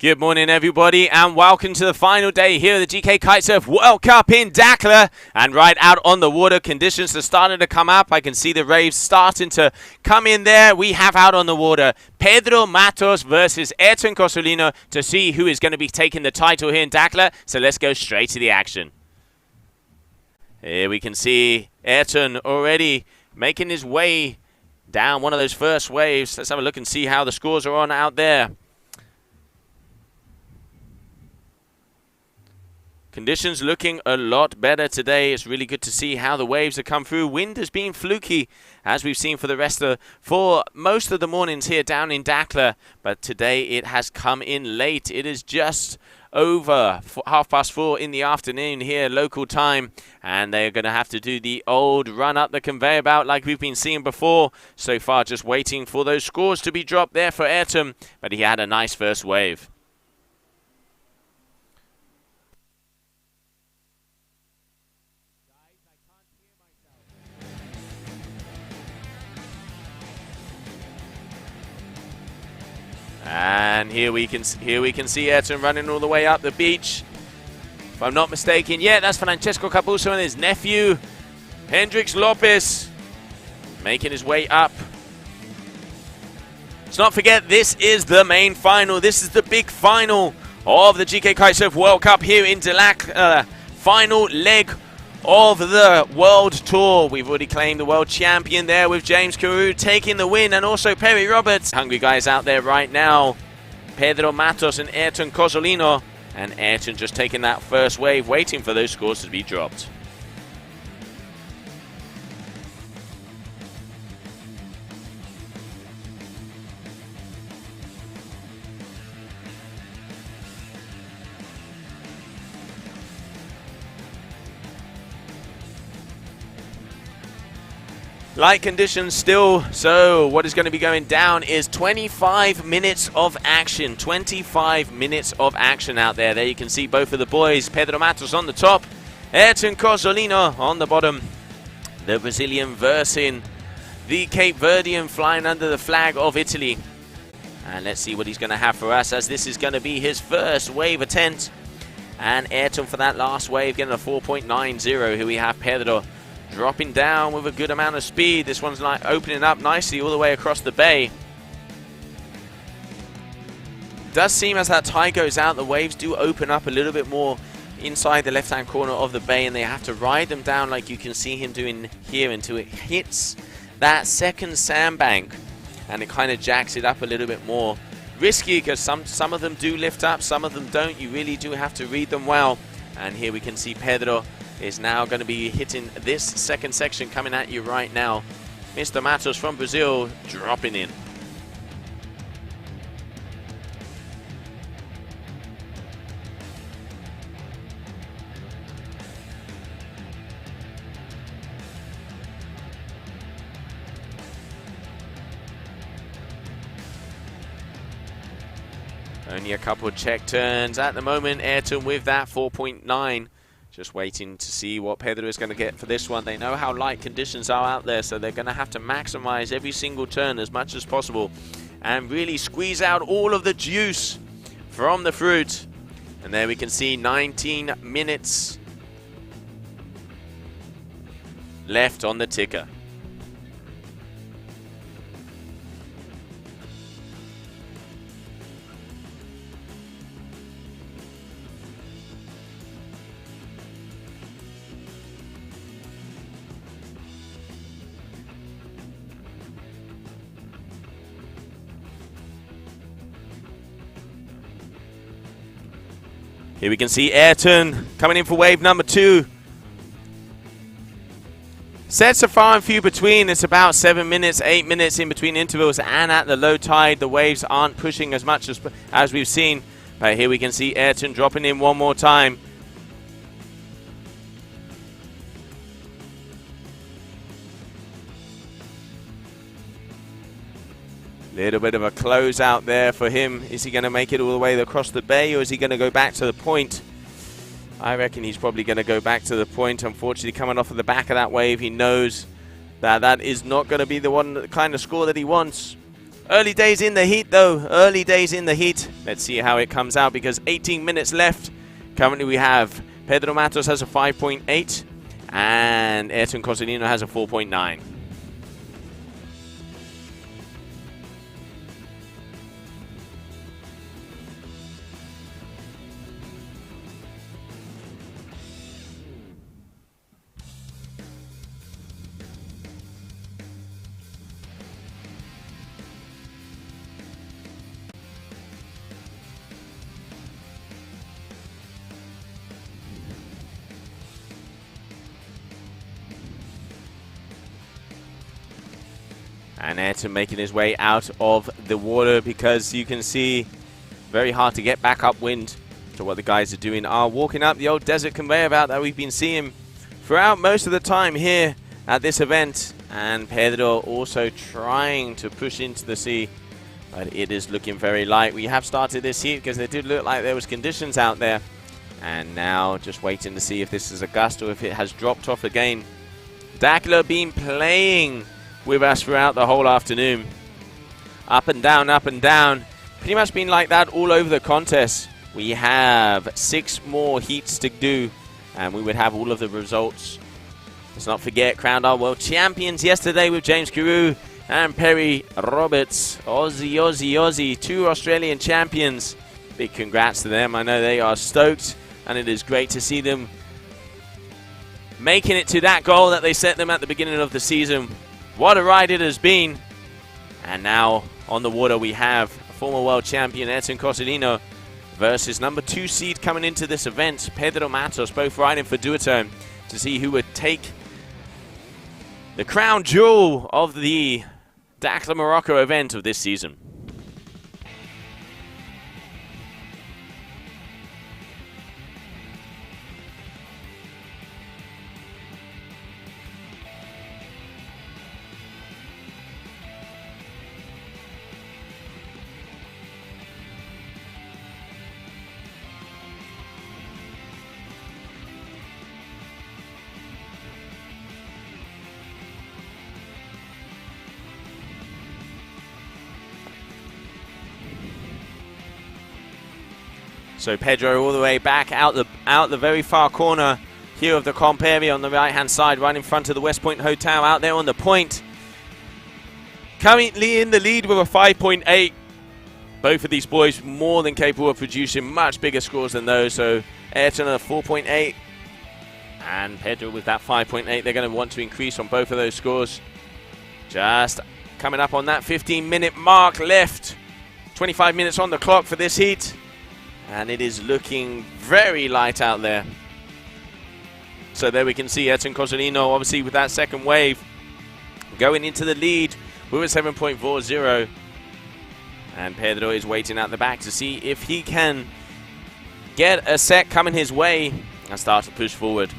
Good morning, everybody, and welcome to the final day here at the GKA Kite-Surf World Cup in Dakar. And right out on the water, conditions are starting to come up. I can see the waves starting to come in there. We have out on the water Pedro Matos versus Airton to see who is going to be taking the title here in Dakar. So let's go straight to the action. Here we can see Airton already making his way down one of those first waves. Let's have a look and see how the scores are on out there. Conditions looking a lot better today. It's really good to see how the waves have come through. Wind has been fluky, as we've seen for most of the mornings here down in Dakar. But today it has come in late. It is just over 4:30 in the afternoon here, local time. And they're going to have to do the old run up the conveyor belt like we've been seeing before. So far, just waiting for those scores to be dropped there for Airton. But he had a nice first wave. And here we can see Airton running all the way up the beach. If I'm not mistaken, yeah, that's Francesco Capuzzo and his nephew, Hendrix Lopez, making his way up. Let's not forget, this is the main final. This is the big final of the GKA Kite-Surf World Cup here in Dakar. Final leg of the World Tour. We've already claimed the world champion there with James Carew taking the win, and also Perry Roberts. Hungry guys out there right now. Pedro Matos and Airton Cozzolino. And Airton just taking that first wave, waiting for those scores to be dropped. Light conditions still, so what is going to be going down is 25 minutes of action. 25 minutes of action out there. There you can see both of the boys. Pedro Matos on the top, Airton Cozzolino on the bottom. The Brazilian versing the Cape Verdean, flying under the flag of Italy. And let's see what he's going to have for us, as this is going to be his first wave attempt. And Airton for that last wave getting a 4.90. Here we have Pedro dropping down with a good amount of speed. This one's like opening up nicely all the way across the bay. Does seem as that tide goes out, the waves do open up a little bit more inside the left-hand corner of the bay, and they have to ride them down like you can see him doing here until it hits that second sandbank, and it kind of jacks it up a little bit more. Risky, because some of them do lift up, some of them don't. You really do have to read them well. And here we can see Pedro is now going to be hitting this second section coming at you right now. Mr. Matos from Brazil dropping in. Only a couple of check turns at the moment. Airton with that 4.9. Just waiting to see what Pedro is going to get for this one. They know how light conditions are out there, so they're going to have to maximize every single turn as much as possible and really squeeze out all of the juice from the fruit. And there we can see 19 minutes left on the ticker. Here we can see Airton coming in for wave number 2. Sets are far and few between. It's about 7 minutes, 8 minutes in between intervals, and at the low tide, the waves aren't pushing as much as we've seen. But here we can see Airton dropping in one more time. Little bit of a close out there for him. Is he going to make it all the way across the bay, or is he going to go back to the point? I reckon he's probably going to go back to the point. Unfortunately, coming off of the back of that wave, he knows that that is not going to be the kind of score that he wants. Early days in the heat, though. Early days in the heat. Let's see how it comes out, because 18 minutes left. Currently, we have Pedro Matos has a 5.8, and Airton Cosolino has a 4.9. And Airton making his way out of the water, because you can see very hard to get back upwind. So what the guys are doing are walking up the old desert conveyor belt that we've been seeing throughout most of the time here at this event. And Pedro also trying to push into the sea, but it is looking very light. We have started this heat because it did look like there was conditions out there. And now just waiting to see if this is a gust or if it has dropped off again. Dakla been playing with us throughout the whole afternoon. Up and down, up and down. Pretty much been like that all over the contest. We have 6 more heats to do, and we would have all of the results. Let's not forget, crowned our world champions yesterday with James Carew and Perry Roberts. Aussie, 2 Australian champions. Big congrats to them. I know they are stoked, and it is great to see them making it to that goal that they set them at the beginning of the season. What a ride it has been. And now on the water we have former world champion Airton Cosolino versus number 2 seed coming into this event, Pedro Matos, both riding for Duotone, to see who would take the crown jewel of the Dakla Morocco event of this season. So Pedro all the way back out the very far corner here of the comp area on the right-hand side, right in front of the West Point Hotel, out there on the point. Currently in the lead with a 5.8. Both of these boys more than capable of producing much bigger scores than those. So Airton a 4.8 and Pedro with that 5.8. They're going to want to increase on both of those scores. Just coming up on that 15-minute mark left. 25 minutes on the clock for this heat. And it is looking very light out there. So there we can see Airton Cosolino, obviously with that second wave, going into the lead with a 7.40. And Pedro is waiting at the back to see if he can get a set coming his way and start to push forward.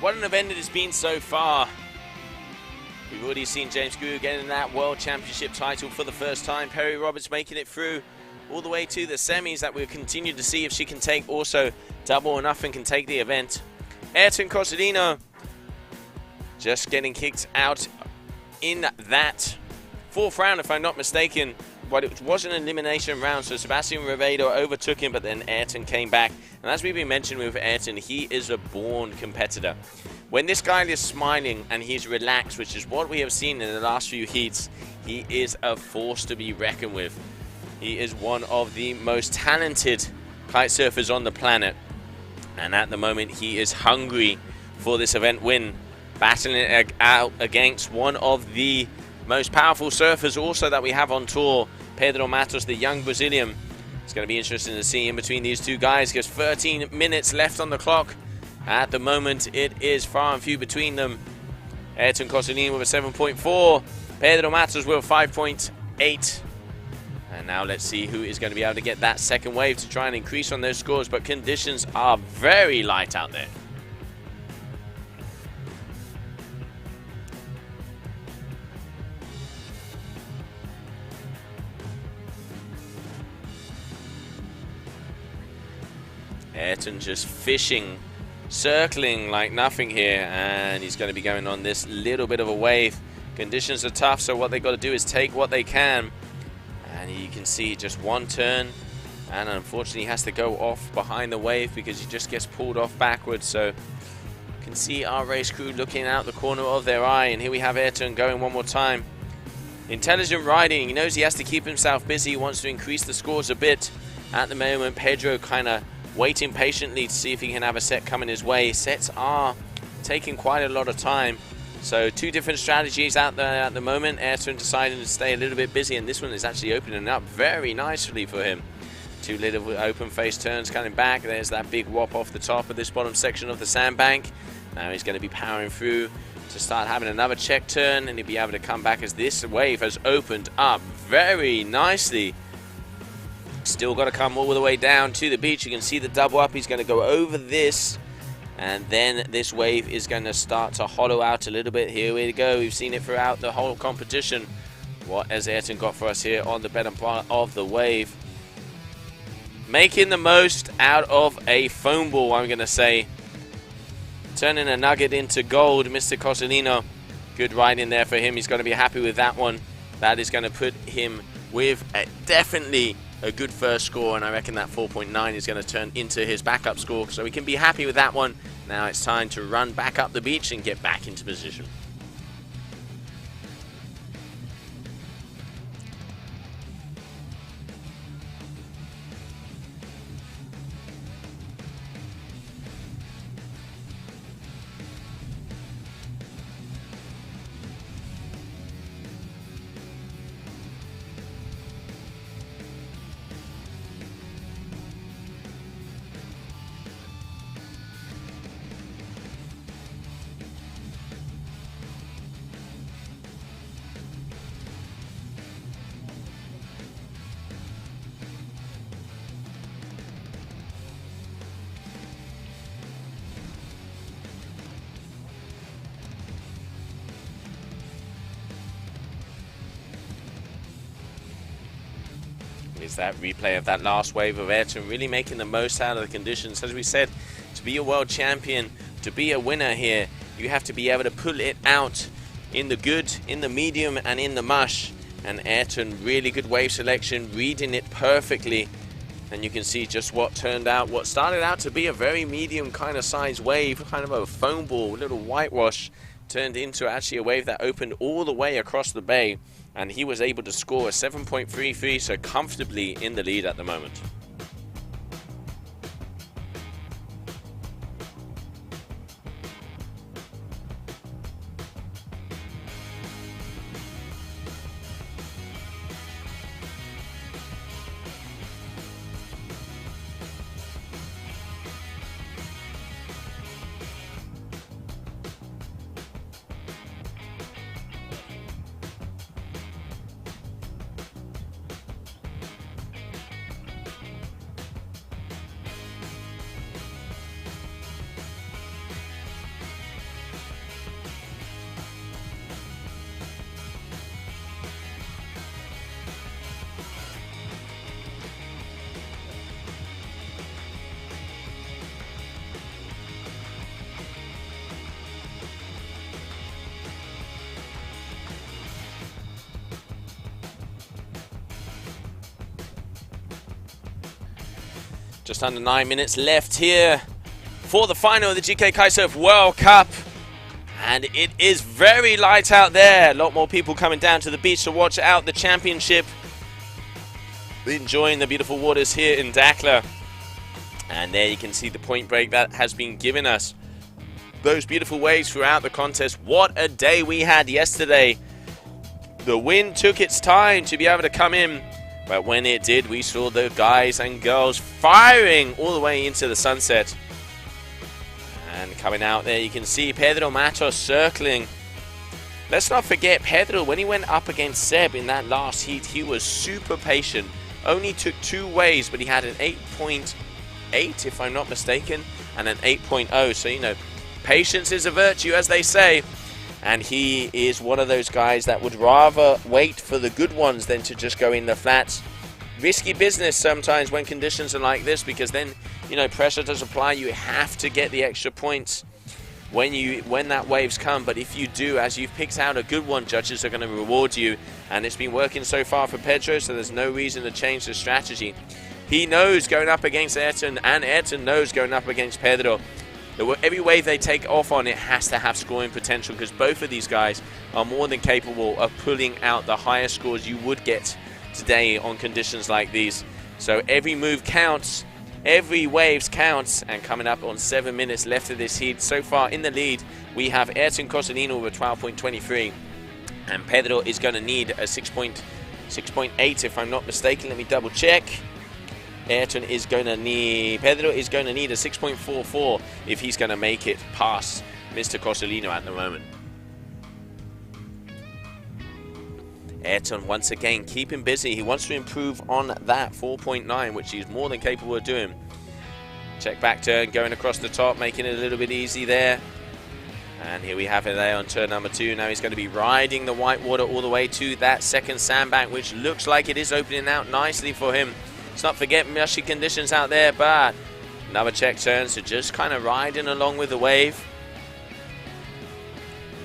What an event it has been so far. We've already seen James Carew getting that World Championship title for the first time. Perry Roberts making it through all the way to the semis that we'll continue to see if she can take also double or nothing, can take the event. Airton Cosolino just getting kicked out in that 4th round, if I'm not mistaken. But it was an elimination round, so Sebastian Rivedo overtook him, but then Airton came back. And as we've been mentioning with Airton, he is a born competitor. When this guy is smiling and he's relaxed, which is what we have seen in the last few heats, he is a force to be reckoned with. He is one of the most talented kite surfers on the planet. And at the moment, he is hungry for this event win, battling it out against one of the most powerful surfers also that we have on tour Pedro Matos, the young Brazilian. It's going to be interesting to see in between these two guys because 13 minutes left on the clock. At the moment, it is far and few between them. Airton Cosolino with a 7.4. Pedro Matos with a 5.8. And now let's see who is going to be able to get that second wave to try and increase on those scores. But conditions are very light out there. Airton just fishing, circling like nothing here, and he's going to be going on this little bit of a wave. Conditions are tough, so what they got to do is take what they can. And you can see just one turn, and unfortunately he has to go off behind the wave because he just gets pulled off backwards. So you can see our race crew looking out the corner of their eye, and here we have Airton going one more time. Intelligent riding, he knows he has to keep himself busy, he wants to increase the scores a bit. At the moment, Pedro kind of waiting patiently to see if he can have a set coming his way. Sets are taking quite a lot of time. So two different strategies out there at the moment. Airton deciding to stay a little bit busy, and this one is actually opening up very nicely for him. Two little open face turns coming back. There's that big whop off the top of this bottom section of the sandbank. Now he's going to be powering through to start having another check turn, and he'll be able to come back as this wave has opened up very nicely. Still got to come all the way down to the beach. You can see the double up. He's going to go over this, and then this wave is going to start to hollow out a little bit. Here we go. We've seen it throughout the whole competition. What has Airton got for us here on the bottom part of the wave? Making the most out of a foam ball, I'm going to say. Turning a nugget into gold, Mr. Cosolino. Good riding there for him. He's going to be happy with that one. That is going to put him with definitely a good first score, and I reckon that 4.9 is going to turn into his backup score, so we can be happy with that one. Now it's time to run back up the beach and get back into position. Is that replay of that last wave of Airton really making the most out of the conditions. As we said, to be a world champion, to be a winner here, you have to be able to pull it out in the good, in the medium, and in the mush. And Airton, really good wave selection, reading it perfectly. And you can see just what turned out, what started out to be a very medium kind of size wave, kind of a foam ball, a little whitewash, turned into actually a wave that opened all the way across the bay. And he was able to score a 7.33, so comfortably in the lead at the moment. Just under 9 minutes left here for the final of the GKA Kite-Surf World Cup. And it is very light out there. A lot more people coming down to the beach to watch out the championship. Enjoying the beautiful waters here in Dakla. And there you can see the point break that has been given us. Those beautiful waves throughout the contest. What a day we had yesterday. The wind took its time to be able to come in. But when it did, we saw the guys and girls firing all the way into the sunset. And coming out there, you can see Pedro Matos circling. Let's not forget, Pedro, when he went up against Seb in that last heat, he was super patient. Only took 2 waves, but he had an 8.8, if I'm not mistaken, and an 8.0. So, you know, patience is a virtue, as they say. And he is one of those guys that would rather wait for the good ones than to just go in the flats. Risky business sometimes when conditions are like this, because then, you know, pressure does apply. You have to get the extra points when that waves come. But if you do, as you've picked out a good one, judges are going to reward you. And it's been working so far for Pedro, so there's no reason to change the strategy. He knows going up against Airton, and Airton knows going up against Pedro. Every wave they take off on, it has to have scoring potential, because both of these guys are more than capable of pulling out the highest scores you would get today on conditions like these. So every move counts, every waves counts, and coming up on 7 minutes left of this heat. So far in the lead, we have Airton Cosolino with a 12.23, and Pedro is going to need a 6.8 if I'm not mistaken. Let me double check. Pedro is going to need a 6.44 if he's going to make it past Mr. Cosolino at the moment. Airton once again keeping busy. He wants to improve on that 4.9, which he's more than capable of doing. Check back turn, going across the top, making it a little bit easy there. And here we have it there on turn number 2. Now he's going to be riding the white water all the way to that second sandbank, which looks like it is opening out nicely for him. Let's not forget mushy conditions out there, but another check turn, so just kind of riding along with the wave.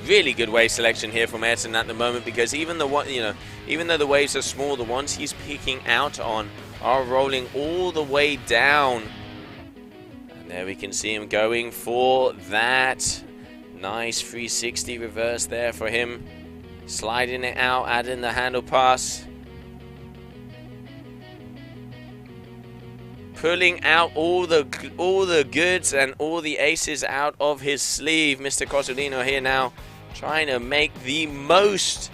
Really good wave selection here from Airton at the moment, because even though the waves are small, the ones he's picking out on are rolling all the way down. And there we can see him going for that nice 360 reverse there for him, sliding it out, adding the handle pass. Pulling out all the goods and all the aces out of his sleeve. Mr. Cosolino here now trying to make the most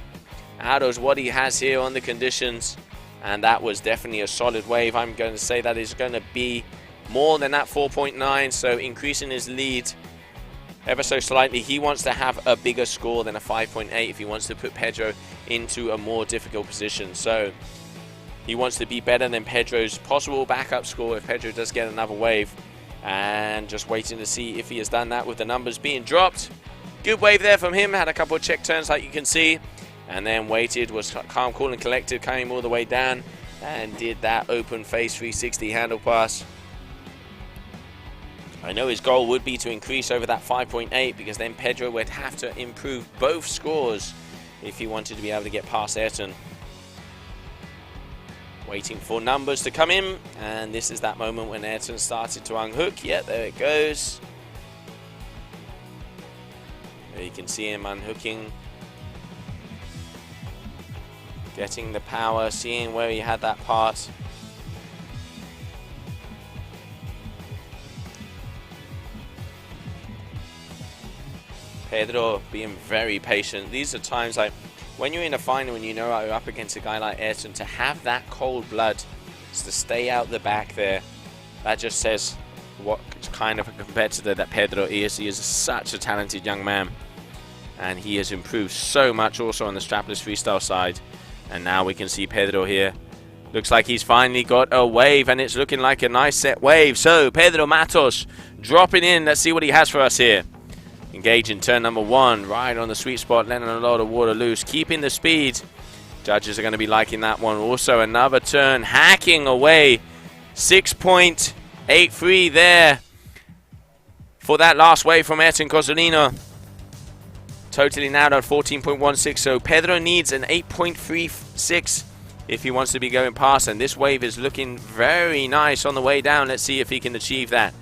out of what he has here on the conditions. And that was definitely a solid wave. I'm going to say that is going to be more than that 4.9. So increasing his lead ever so slightly. He wants to have a bigger score than a 5.8 if he wants to put Pedro into a more difficult position. So he wants to be better than Pedro's possible backup score if Pedro does get another wave. And just waiting to see if he has done that with the numbers being dropped. Good wave there from him. Had a couple of check turns like you can see. And then waited, was calm, cool and collected, came all the way down. And did that open face 360 handle pass. I know his goal would be to increase over that 5.8, because then Pedro would have to improve both scores if he wanted to be able to get past Airton. Waiting for numbers to come in, and this is that moment when Airton started to unhook. Yeah, there it goes. There you can see him unhooking, getting the power, seeing where he had that part. Pedro being very patient. These are times like when you're in a final and you know you're up against a guy like Airton, to have that cold blood, to stay out the back there, that just says what kind of a competitor that Pedro is. He is such a talented young man, and he has improved so much also on the strapless freestyle side. And now we can see Pedro here. Looks like he's finally got a wave, and it's looking like a nice set wave. So Pedro Matos dropping in. Let's see what he has for us here. Engaging turn number 1, right on the sweet spot, letting a lot of water loose, keeping the speed. Judges are going to be liking that one. Also another turn, hacking away. 6.83 there for that last wave from Airton Cosolino. Totally now at 14.16, so Pedro needs an 8.36 if he wants to be going past, and this wave is looking very nice on the way down. Let's see if he can achieve that.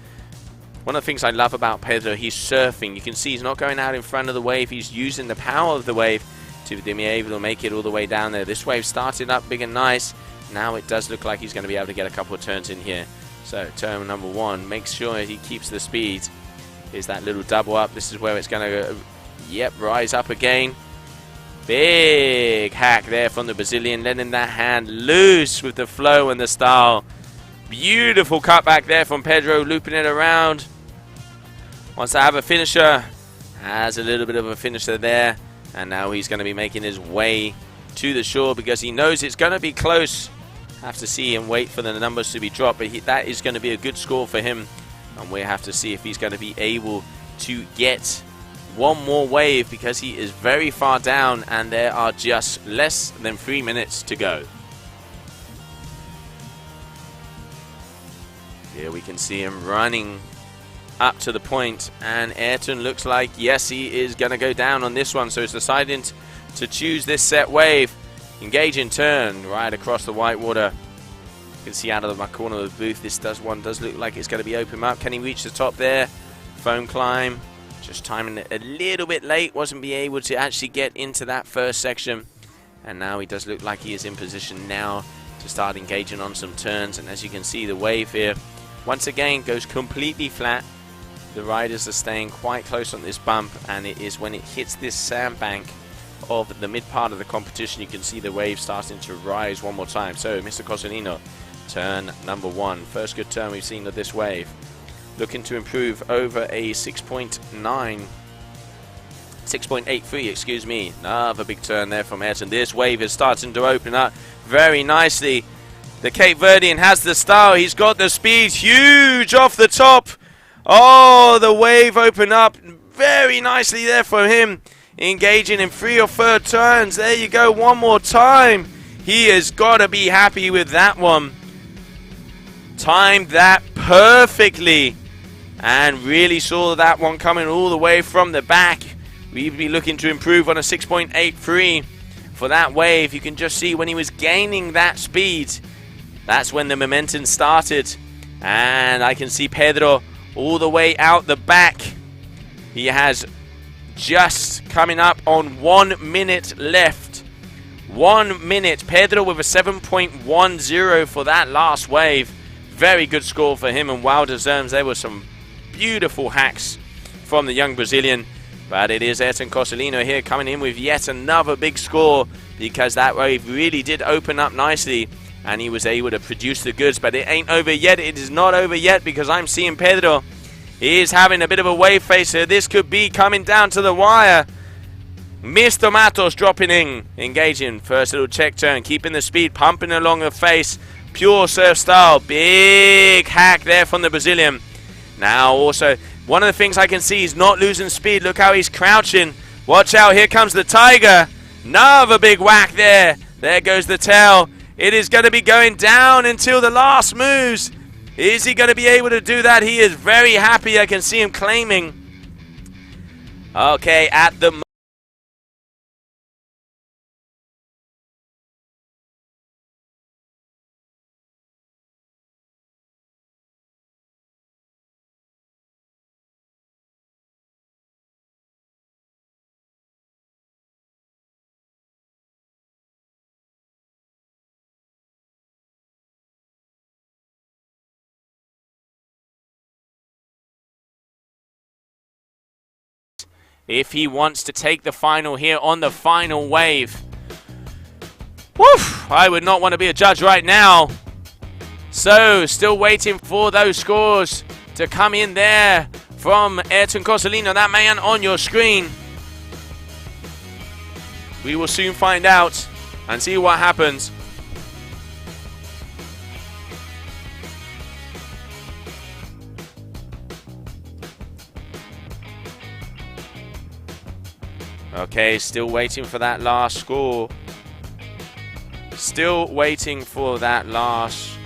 One of the things I love about Pedro, he's surfing. You can see he's not going out in front of the wave. He's using the power of the wave to be able to make it all the way down there. This wave started up big and nice. Now it does look like he's going to be able to get a couple of turns in here. So turn number 1, make sure he keeps the speed. Here's that little double up. This is where it's going to go. Yep, rise up again. Big hack there from the Brazilian, letting that hand loose with the flow and the style. Beautiful cutback there from Pedro, looping it around. Wants to have a finisher. Has a little bit of a finisher there. And now he's going to be making his way to the shore because he knows it's going to be close. Have to see and wait for the numbers to be dropped. But that is going to be a good score for him. And we have to see if he's going to be able to get one more wave because he is very far down and there are just less than 3 minutes to go. Here we can see him running up to the point, and Airton looks like, yes, he is going to go down on this one, so he's deciding to choose this set wave. Engage in turn right across the white water. You can see out of my corner of the booth, this one does look like it's going to be open up. Can he reach the top there? Foam climb, just timing it a little bit late, wasn't be able to actually get into that first section, and now he does look like he is in position now to start engaging on some turns. And as you can see, the wave here once again goes completely flat. The riders are staying quite close on this bump, and it is when it hits this sandbank of the mid part of the competition, you can see the wave starting to rise one more time. So Mr. Cosolino, turn number 1, first good turn we've seen of this wave, looking to improve over a 6.83, excuse me. Another big turn there from Airton. This wave is starting to open up very nicely. The Cape Verdean has the style, he's got the speed, huge off the top. Oh, the wave opened up very nicely there for him, engaging in 3 or 4 turns. There you go, one more time. He has got to be happy with that one. Timed that perfectly and really saw that one coming all the way from the back. We'd be looking to improve on a 6.83 for that wave. You can just see when he was gaining that speed, that's when the momentum started. And I can see Pedro all the way out the back. He has just coming up on 1 minute left. 1 minute. Pedro with a 7.10 for that last wave. Very good score for him and well deserved. There were some beautiful hacks from the young Brazilian. But it is Airton Cosolino here coming in with yet another big score because that wave really did open up nicely and he was able to produce the goods. But it ain't over yet. It is not over yet because I'm seeing Pedro. He is having a bit of a wave face here. This could be coming down to the wire. Mr. Matos dropping in, engaging. First little check turn, keeping the speed, pumping along the face. Pure surf style. Big hack there from the Brazilian. Now also, one of the things I can see is not losing speed. Look how he's crouching. Watch out, here comes the Tiger. Another big whack there. There goes the tail. It is going to be going down until the last moves. Is he going to be able to do that? He is very happy. I can see him claiming. Okay, at the if he wants to take the final here on the final wave. Woof! I would not want to be a judge right now. So, still waiting for those scores to come in there from Airton Cosolino, that man on your screen. We will soon find out and see what happens. Okay, still waiting for that last score. Still waiting for that last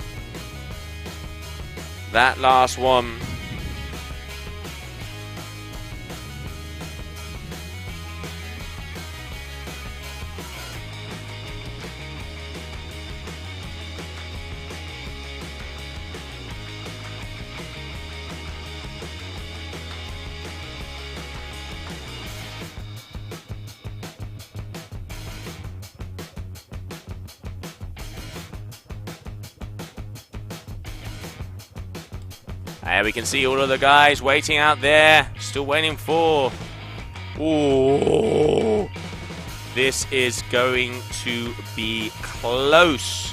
one. There we can see all of the guys waiting out there, still waiting for. Ooh. This is going to be close.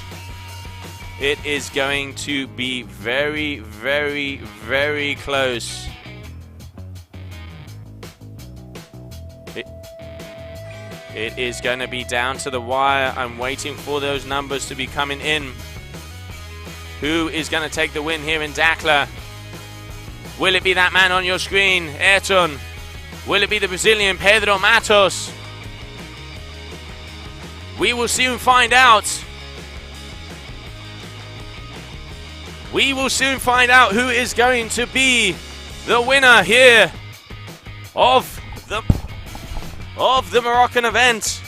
It is going to be very, very, very close. It is going to be down to the wire. I'm waiting for those numbers to be coming in. Who is going to take the win here in Dakar? Will it be that man on your screen, Airton? Will it be the Brazilian Pedro Matos? We will soon find out. We will soon find out who is going to be the winner here of the Moroccan event.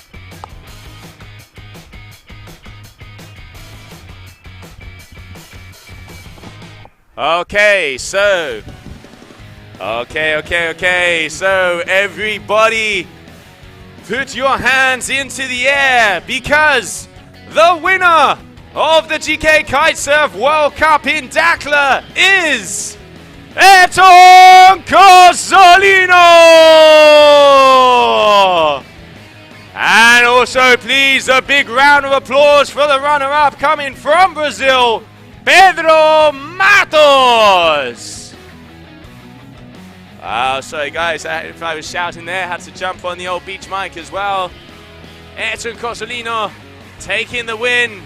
Okay, so so everybody put your hands into the air, because the winner of the GKA Kite-Surf World Cup in Dakar is Airton Cosolino! And also, please, a big round of applause for the runner-up coming from Brazil, Pedro Matos! Sorry guys, if I was shouting there, I had to jump on the old beach mic as well. Airton Cosolino taking the win.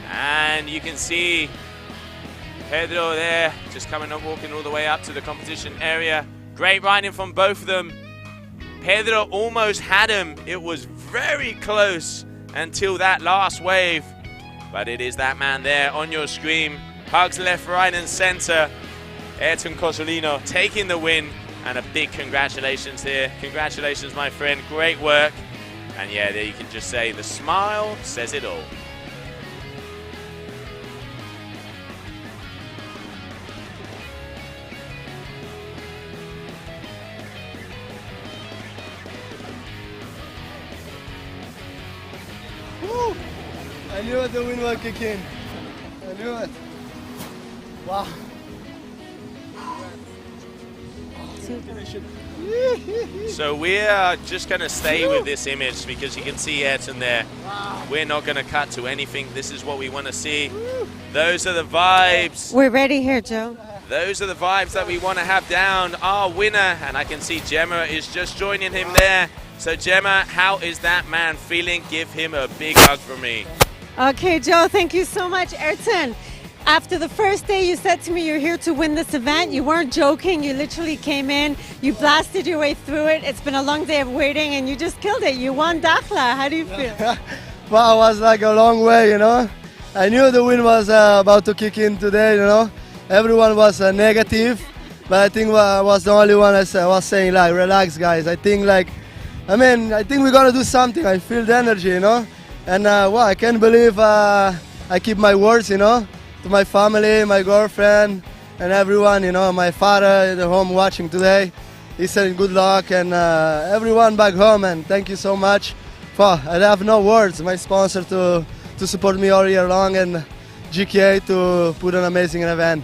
And you can see Pedro there, just coming and walking all the way up to the competition area. Great riding from both of them. Pedro almost had him. It was very close until that last wave. But it is that man there on your screen. Hugs left, right, and center. Airton Cosolino taking the win. And a big congratulations here. Congratulations, my friend. Great work. And yeah, there you can just say the smile says it all. Woo! I knew the wind would kick in. I knew it. Wow. So we're just going to stay with this image, because you can see Airton there. We're not going to cut to anything. This is what we want to see. Those are the vibes. We're ready here, Joe. Those are the vibes that we want to have down. Our winner, and I can see Gemma is just joining him there. So Gemma, how is that man feeling? Give him a big hug from me. Okay, Joe, thank you so much. Airton, after the first day you said to me you're here to win this event. You weren't joking. You literally came in. You blasted your way through it. It's been a long day of waiting, and you just killed it. You won Dakar. How do you feel? Well, it was like a long way, you know. I knew the wind was about to kick in today, you know. Everyone was negative, but I think I was the only one that was saying, like, relax, guys. I think we're going to do something. I feel the energy, you know. And, well, I can't believe I keep my words, you know. To my family, my girlfriend, and everyone, you know, my father at home watching today. He said good luck, and everyone back home, and thank you so much. I have no words. My sponsor to support me all year long, and GKA to put an amazing event.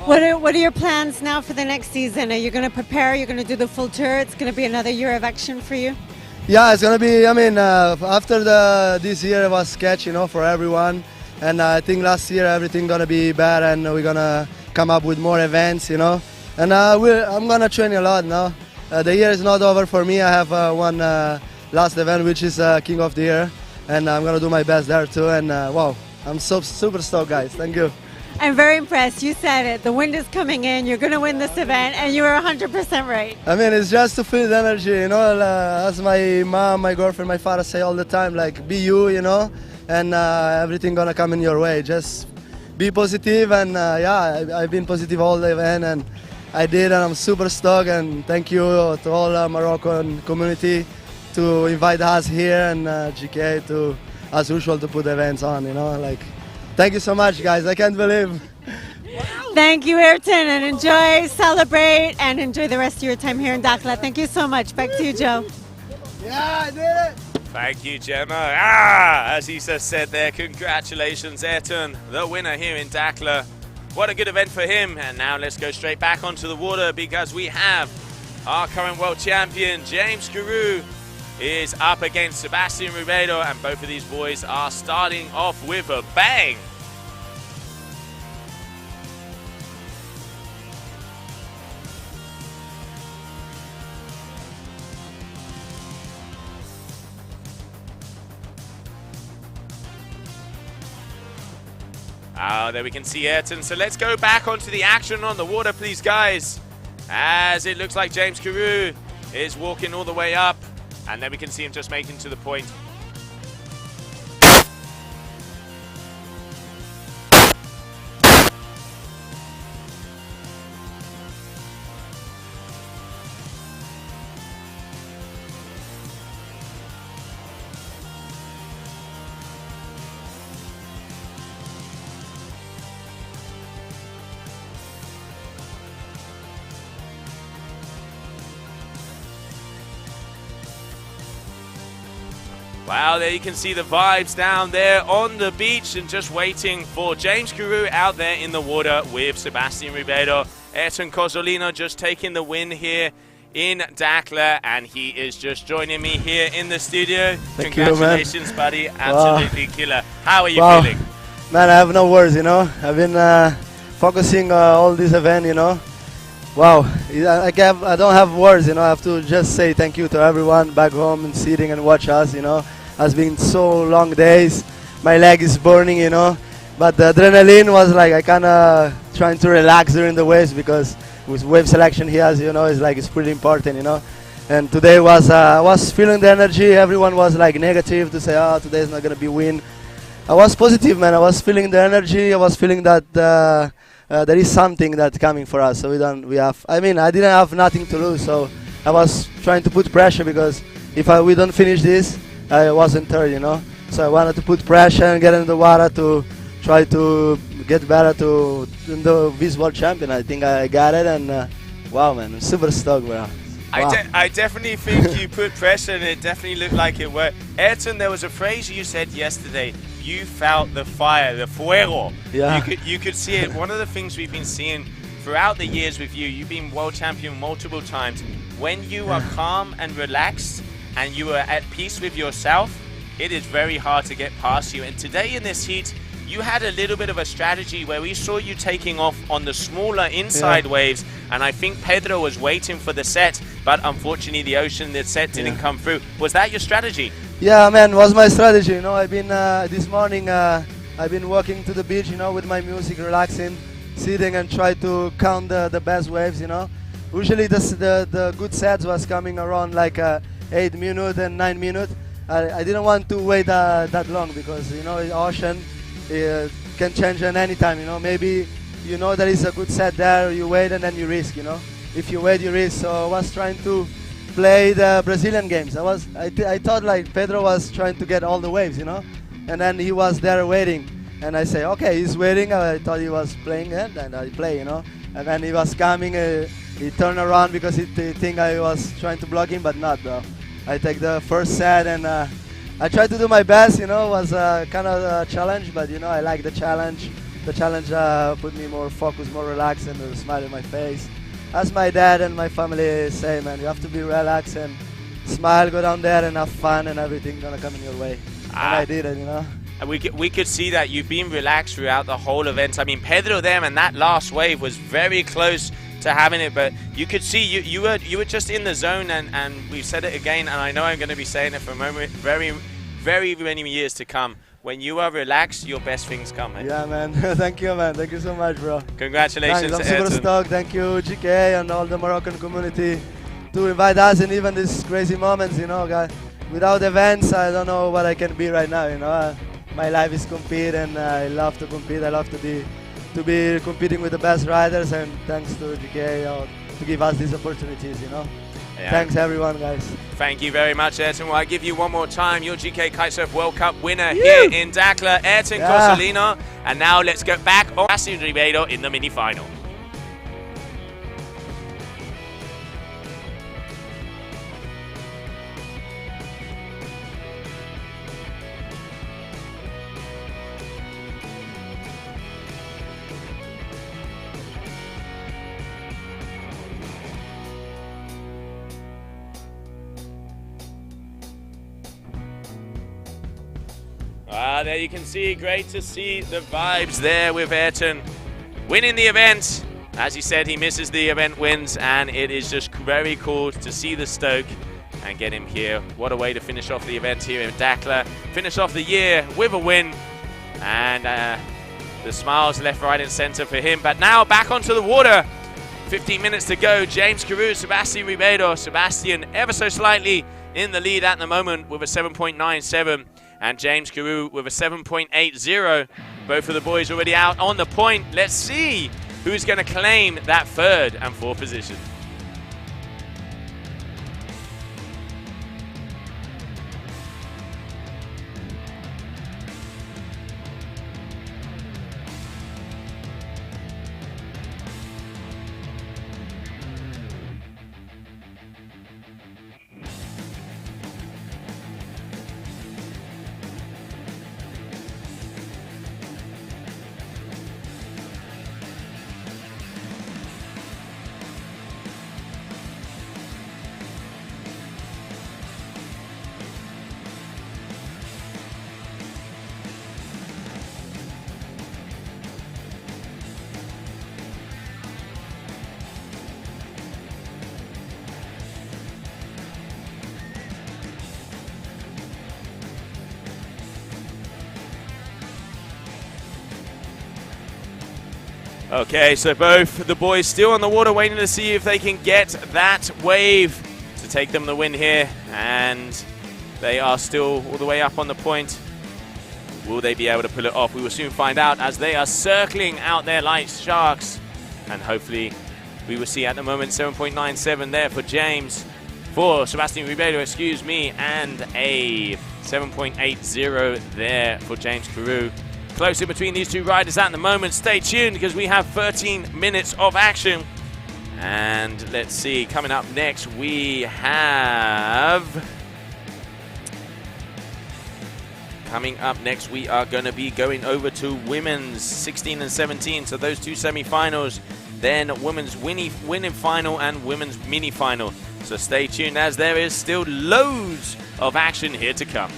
What are your plans now for the next season? Are you going to prepare? You're going to do the full tour? It's going to be another year of action for you? Yeah, it's going to be, after this year was sketch, you know, for everyone. And I think last year everything gonna be better, and we're gonna come up with more events, you know. And I'm gonna train a lot now. The year is not over for me. I have one last event, which is King of the Year, and I'm gonna do my best there too. And wow, I'm so super stoked, guys. Thank you. I'm very impressed. You said it. The wind is coming in. You're gonna win this event, and you were 100% right. I mean, it's just to feel the energy, you know. As my mom, my girlfriend, my father say all the time, like, be you know. And everything gonna come in your way. Just be positive, and yeah, I've been positive all the event, and I did, and I'm super stoked. And thank you to all Moroccan community to invite us here, and GKA to, as usual, to put events on. You know, like, thank you so much, guys. I can't believe. Thank you, Airton, and enjoy, celebrate, and enjoy the rest of your time here in Dakar. Thank you so much. Back to you, Joe. Yeah, I did it. Thank you, Gemma. As he just said there, congratulations, Airton, the winner here in Dakar. What a good event for him. And now let's go straight back onto the water, because we have our current world champion, James Guru, is up against Sebastian Ribeiro, and both of these boys are starting off with a bang. There we can see Airton. So let's go back onto the action on the water, please, guys. As it looks like James Carew is walking all the way up. And then we can see him just making to the point. Wow, there you can see the vibes down there on the beach and just waiting for James Carew out there in the water with Sebastian Ribeiro. Airton Cozzolino just taking the win here in Dakar, and he is just joining me here in the studio. Congratulations, you, buddy. Absolutely killer. How are you feeling? Man, I have no words, you know. I've been focusing all this event, you know. Wow, I don't have words, you know. I have to just say thank you to everyone back home and sitting and watch us, you know. Has been so long days. My leg is burning, you know. But the adrenaline was like I kind of trying to relax during the waves, because with wave selection here, as you know, it's pretty important, you know. And today I was feeling the energy. Everyone was like negative to say, oh, today is not gonna be win. I was positive, man. I was feeling the energy. I was feeling that there is something that's coming for us. So I didn't have nothing to lose. So I was trying to put pressure, because if we don't finish this, I wasn't third, you know. So I wanted to put pressure and get in the water to try to get better to the Vice World Champion. I think I got it, and wow, man, I'm super stoked, bro. Wow. I definitely think you put pressure, and it definitely looked like it worked. Airton, there was a phrase you said yesterday. You felt the fire, the fuego. Yeah. You could see it. One of the things we've been seeing throughout the years with you, you've been world champion multiple times. When you are calm and relaxed and you are at peace with yourself, it is very hard to get past you. And today in this heat, you had a little bit of a strategy where we saw you taking off on the smaller inside waves, and I think Pedro was waiting for the set, but unfortunately the set didn't come through. Was that your strategy? Yeah, man, was my strategy. You know, I've been this morning. I've been walking to the beach, you know, with my music, relaxing, sitting, and try to count the best waves. You know, usually the good sets was coming around like 8 minutes and 9 minutes. I didn't want to wait that long, because you know, the ocean can change at any time. You know, maybe you know there is a good set there, you wait and then you risk. You know, if you wait, you risk. So I was trying to play the Brazilian games. I thought like Pedro was trying to get all the waves, you know, and then he was there waiting, and I say, okay, he's waiting. I thought he was playing it, and I play, you know, and then he was coming. He turned around because he think I was trying to block him, but not, bro. I take the first set, and I tried to do my best, you know. It was kind of a challenge, but you know, I like the challenge. The challenge put me more focused, more relaxed, and a smile on my face. As my dad and my family say, man, you have to be relaxed and smile, go down there and have fun, and everything gonna come in your way. And I did it, you know. And we could see that you've been relaxed throughout the whole event. I mean, Pedro there, and that last wave was very close to having it, but you could see you were just in the zone, and we've said it again, and I know I'm going to be saying it for a moment, very, very many years to come. When you are relaxed, your best things come, man. Yeah, man. Thank you, man. Thank you so much, bro. Congratulations, I'm super stoked. Thank you, GKA and all the Moroccan community to invite us in even these crazy moments, you know, guys. Without events, I don't know what I can be right now, you know. My life is compete, and I love to compete. I love to be competing with the best riders, and thanks to GKA to give us these opportunities, you know. Yeah. Thanks, everyone, guys. Thank you very much, Airton. Well, I'll give you one more time. Your GKA Kite-Surf World Cup winner here in Dakar, Airton Cozzolino. And now let's get back on Sebastian Ribeiro in the mini-final. There you can see, great to see the vibes there with Airton winning the event. As he said, he misses the event wins, and it is just very cool to see the Stoke and get him here. What a way to finish off the event here in Dakar. Finish off the year with a win, and the smiles left, right, and center for him. But now back onto the water. 15 minutes to go. James Carew, Sebastian Ribeiro. Sebastian ever so slightly in the lead at the moment with a 7.97, and James Carew with a 7.80. Both of the boys already out on the point. Let's see who's going to claim that third and fourth position. Okay, so both the boys still on the water waiting to see if they can get that wave to take them the win here. And they are still all the way up on the point. Will they be able to pull it off? We will soon find out as they are circling out there like sharks. And hopefully we will see at the moment 7.97 there for James, for Sebastian Ribeiro, excuse me, and a 7.80 there for James Carew. Close in between these two riders at the moment. Stay tuned because we have 13 minutes of action. And let's see, coming up next we have... we are going to be going over to women's 16 and 17. So those two semi-finals, then women's winning final and women's mini final. So stay tuned as there is still loads of action here to come.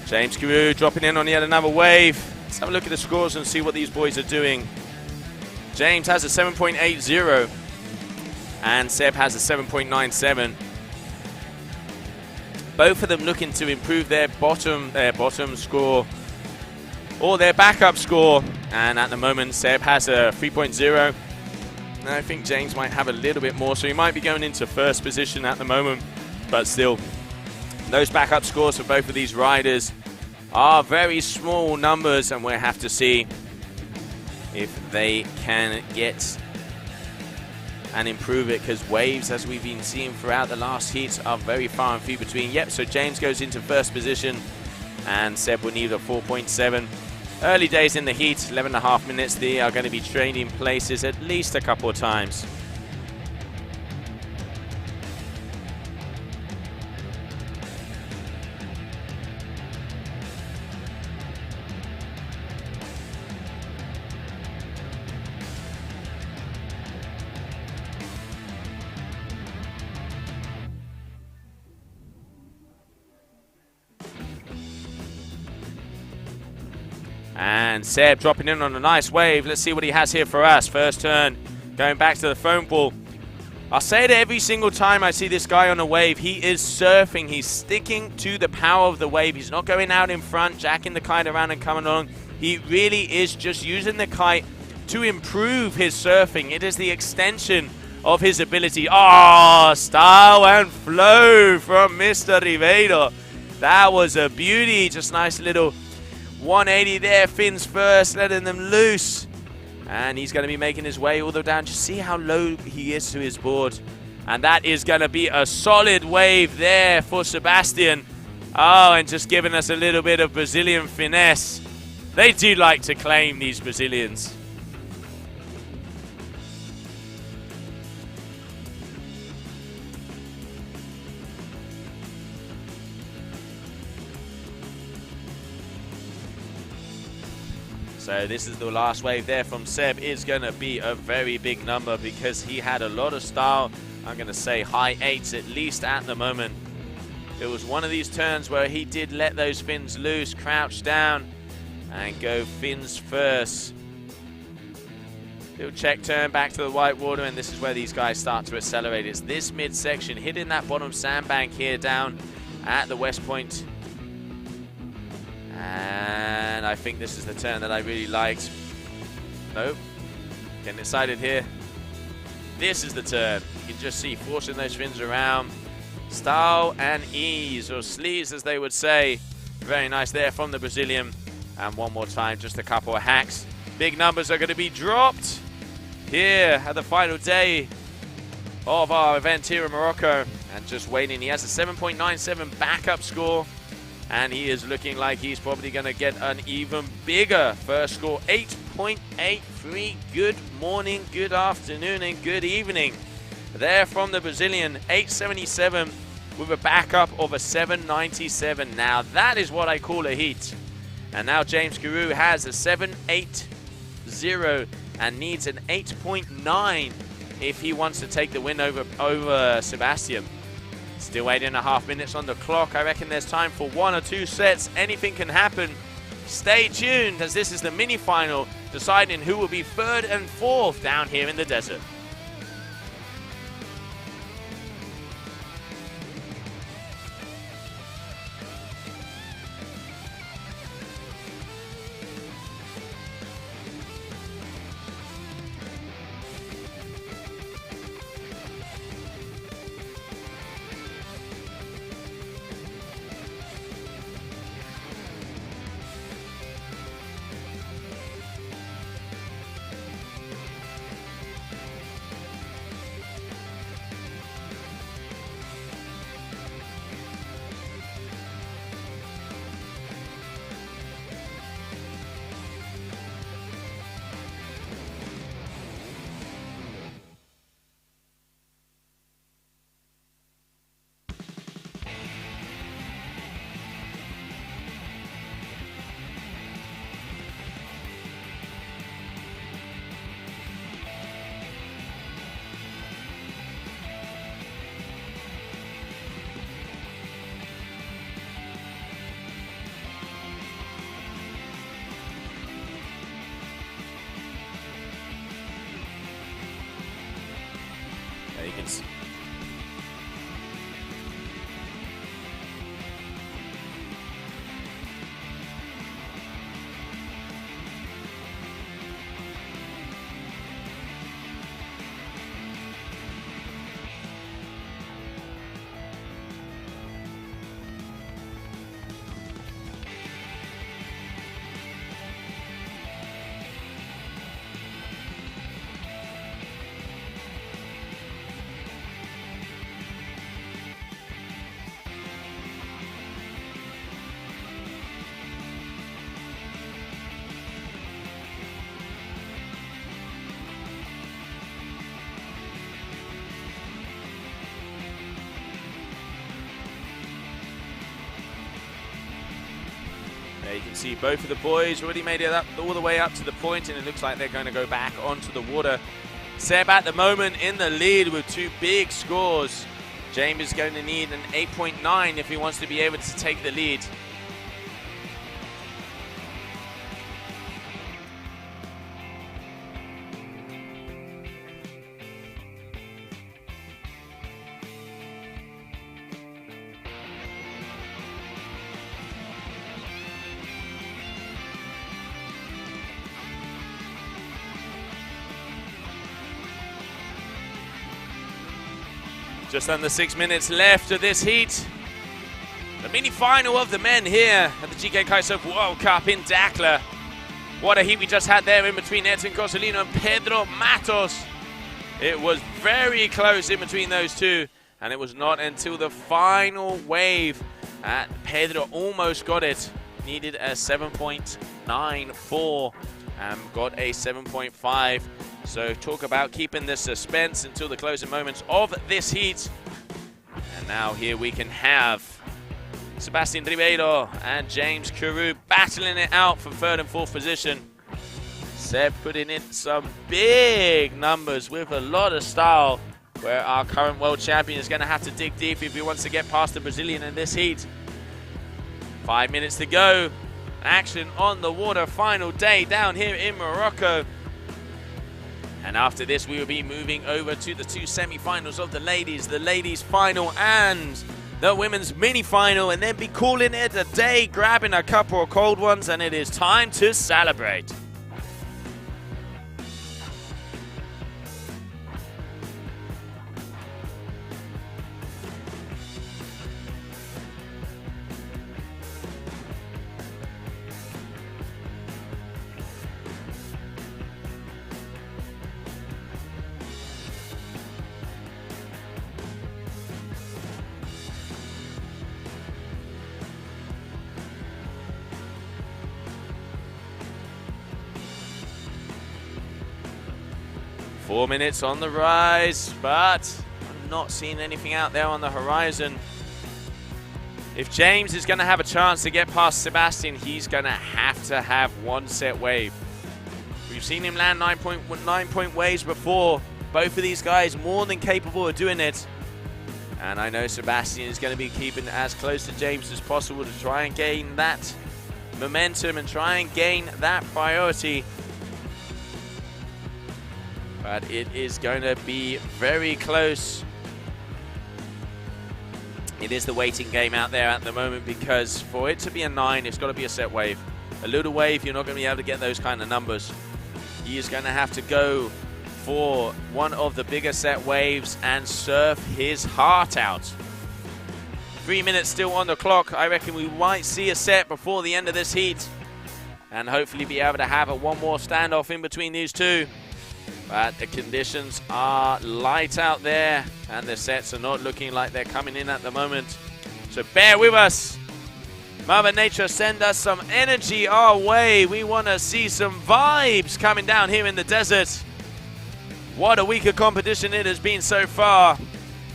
James Carew dropping in on yet another wave. Let's have a look at the scores and see what these boys are doing. James has a 7.80 and Seb has a 7.97. Both of them looking to improve their bottom score or their backup score. And at the moment, Seb has a 3.0. I think James might have a little bit more, so he might be going into first position at the moment. But still, those backup scores for both of these riders are very small numbers, and we'll have to see if they can get and improve it, because waves, as we've been seeing throughout the last heats, are very far and few between. Yep, so James goes into first position, and Seb will need a 4.7. Early days in the heat, 11.5 minutes. They are going to be trading places at least a couple of times. And Seb dropping in on a nice wave. Let's see what he has here for us. First turn, going back to the foam ball. I'll say it every single time I see this guy on a wave. He is surfing. He's sticking to the power of the wave. He's not going out in front, jacking the kite around and coming along. He really is just using the kite to improve his surfing. It is the extension of his ability. Oh, style and flow from Mr. Ribeiro. That was a beauty. Just nice little 180 there, fins first, letting them loose. And he's going to be making his way all the way down. Just see how low he is to his board. And that is going to be a solid wave there for Sebastian. Oh, and just giving us a little bit of Brazilian finesse. They do like to claim, these Brazilians. So this is the last wave there from Seb. Is going to be a very big number because he had a lot of style. I'm going to say high 8s at least at the moment. It was one of these turns where he did let those fins loose, crouch down, and go fins first. Little check turn back to the white water, and this is where these guys start to accelerate. It's this midsection, hitting that bottom sandbank here down at the west point. And I think this is the turn that I really liked. Nope. Getting excited here. This is the turn. You can just see forcing those fins around. Style and ease, or sleeves as they would say. Very nice there from the Brazilian. And one more time, just a couple of hacks. Big numbers are going to be dropped here at the final day of our event here in Morocco. And just waiting, he has a 7.97 backup score. And he is looking like he's probably going to get an even bigger first score. 8.83. Good morning, good afternoon, and good evening. There from the Brazilian, 8.77 with a backup of a 7.97. Now that is what I call a heat. And now James Carew has a 7.80 and needs an 8.9 if he wants to take the win over Sebastian. Still 8.5 minutes on the clock. I reckon there's time for 1 or 2 sets. Anything can happen. Stay tuned, as this is the mini final deciding who will be 3rd and 4th down here in the desert. You can see. You can see both of the boys already made it up all the way up to the point, and it looks like they're going to go back onto the water. Seb at the moment in the lead with 2 big scores. James is going to need an 8.9 if he wants to be able to take the lead. Just under 6 minutes left of this heat. The mini-final of the men here at the GKA Kite-Surf World Cup in Dakar. What a heat we just had there in between Airton and Pedro Matos. It was very close in between those two, and it was not until the final wave that Pedro almost got it. Needed a 7.94 and got a 7.5. So talk about keeping the suspense until the closing moments of this heat. And now here we can have Sebastian Ribeiro and James Carew battling it out for 3rd and 4th position. Seb putting in some big numbers with a lot of style, where our current world champion is going to have to dig deep if he wants to get past the Brazilian in this heat. 5 minutes to go. Action on the water, final day down here in Morocco. And after this, we will be moving over to the 2 semi-finals of the ladies final and the women's mini-final, and then be calling it a day, grabbing a couple of cold ones, and it is time to celebrate. Four minutes on the rise, but I'm not seeing anything out there on the horizon. If James is going to have a chance to get past Sebastian, he's going to have one set wave. We've seen him land 9-point waves before. Both of these guys more than capable of doing it. And I know Sebastian is going to be keeping as close to James as possible to try and gain that momentum and try and gain that priority. But it is going to be very close. It is the waiting game out there at the moment, because for it to be a 9, it's got to be a set wave. A little wave, you're not going to be able to get those kind of numbers. He is going to have to go for one of the bigger set waves and surf his heart out. 3 minutes still on the clock. I reckon we might see a set before the end of this heat, and hopefully be able to have one more standoff in between these two. But the conditions are light out there, and the sets are not looking like they're coming in at the moment. So bear with us. Mother Nature, send us some energy our way. We want to see some vibes coming down here in the desert. What a week of competition it has been so far.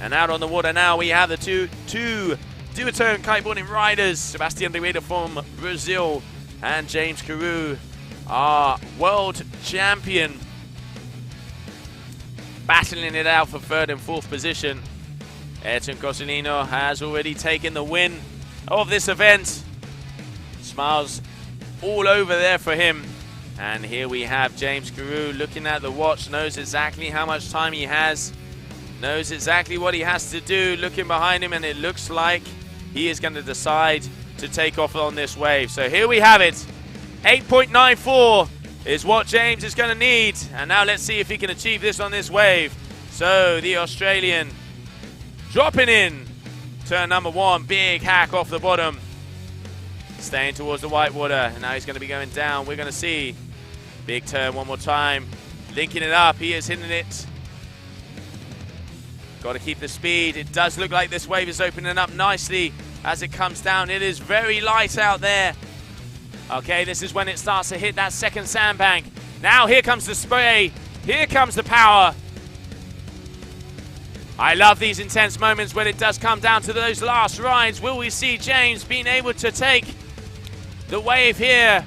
And out on the water now, we have the two duotone kiteboarding riders, Sebastian Ribeiro from Brazil and James Carew, our world champion, battling it out for 3rd and 4th position. Airton Cosolino has already taken the win of this event. Smiles all over there for him. And here we have James Carew looking at the watch, knows exactly how much time he has, knows exactly what he has to do, looking behind him, and it looks like he is going to decide to take off on this wave. So here we have it. 8.94 is what James is going to need. And now let's see if he can achieve this on this wave. So the Australian dropping in. Turn number 1, big hack off the bottom. Staying towards the white water. And now he's going to be going down. We're going to see. Big turn one more time. Linking it up. He is hitting it. Got to keep the speed. It does look like this wave is opening up nicely as it comes down. It is very light out there. Okay, this is when it starts to hit that second sandbank. Now here comes the spray. Here comes the power. I love these intense moments when it does come down to those last rides. Will we see James being able to take the wave here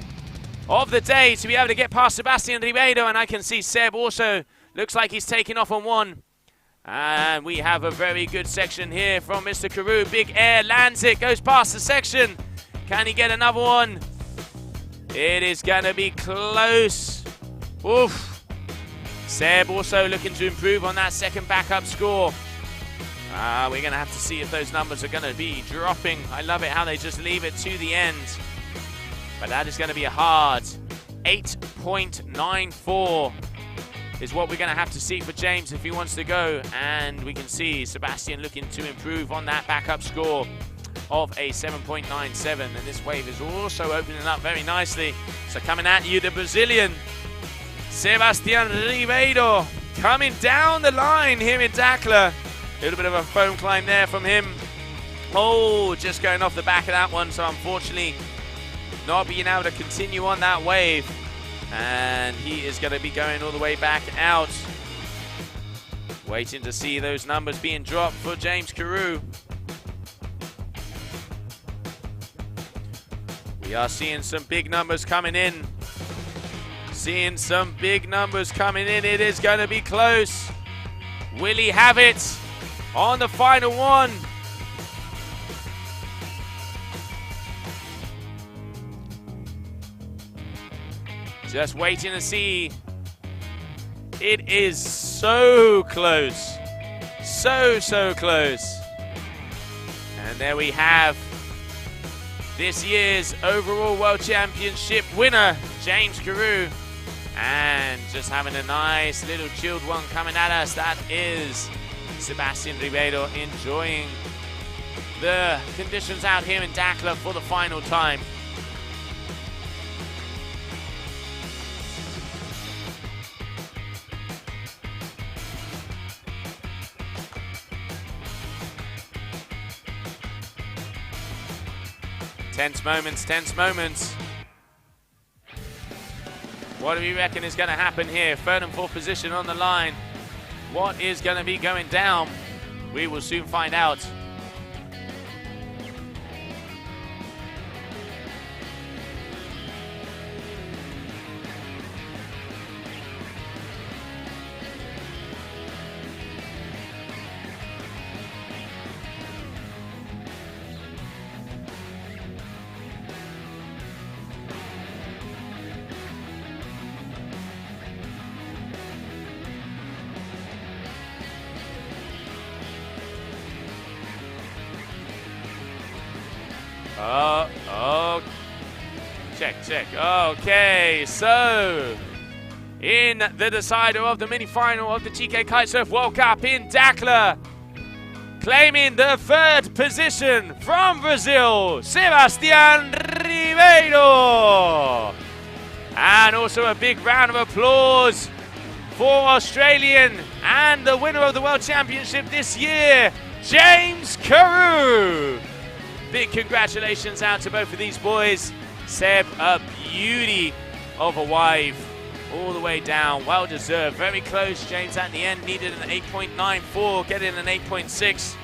of the day to be able to get past Sebastian Ribeiro? And I can see Seb also looks like he's taking off on one. And we have a very good section here from Mr. Carew. Big air, lands it, goes past the section. Can he get another one? It is going to be close. Oof. Seb also looking to improve on that second backup score. We're going to have to see if those numbers are going to be dropping. I love it how they just leave it to the end. But that is going to be a hard 8.94 is what we're going to have to see for James if he wants to go. And we can see Sebastian looking to improve on that backup score of a 7.97, and this wave is also opening up very nicely. So coming at you, the Brazilian Sebastian Ribeiro coming down the line here in Dakla. A little bit of a foam climb there from him. Oh, just going off the back of that one, so unfortunately not being able to continue on that wave. And he is going to be going all the way back out. Waiting to see those numbers being dropped for James Carew. We are seeing some big numbers coming in. Seeing some big numbers coming in. It is going to be close. Will he have it on the final one? Just waiting to see. It is so close. So close. And there we have this year's overall World Championship winner, James Carew. And just having a nice little chilled one coming at us. That is Sebastian Ribeiro enjoying the conditions out here in Dakar for the final time. Tense moments, tense moments. What do we reckon is going to happen here? Third and fourth position on the line. What is going to be going down? We will soon find out. Check. Okay, so in the decider of the mini-final of the GKA Kite-Surf World Cup in Dakar, claiming the third position from Brazil, Sebastian Ribeiro. And also a big round of applause for Australian and the winner of the World Championship this year, James Carew. Big congratulations out to both of these boys. Seb, a beauty of a wave all the way down. Well deserved. Very close. James at the end needed an 8.94, getting an 8.6.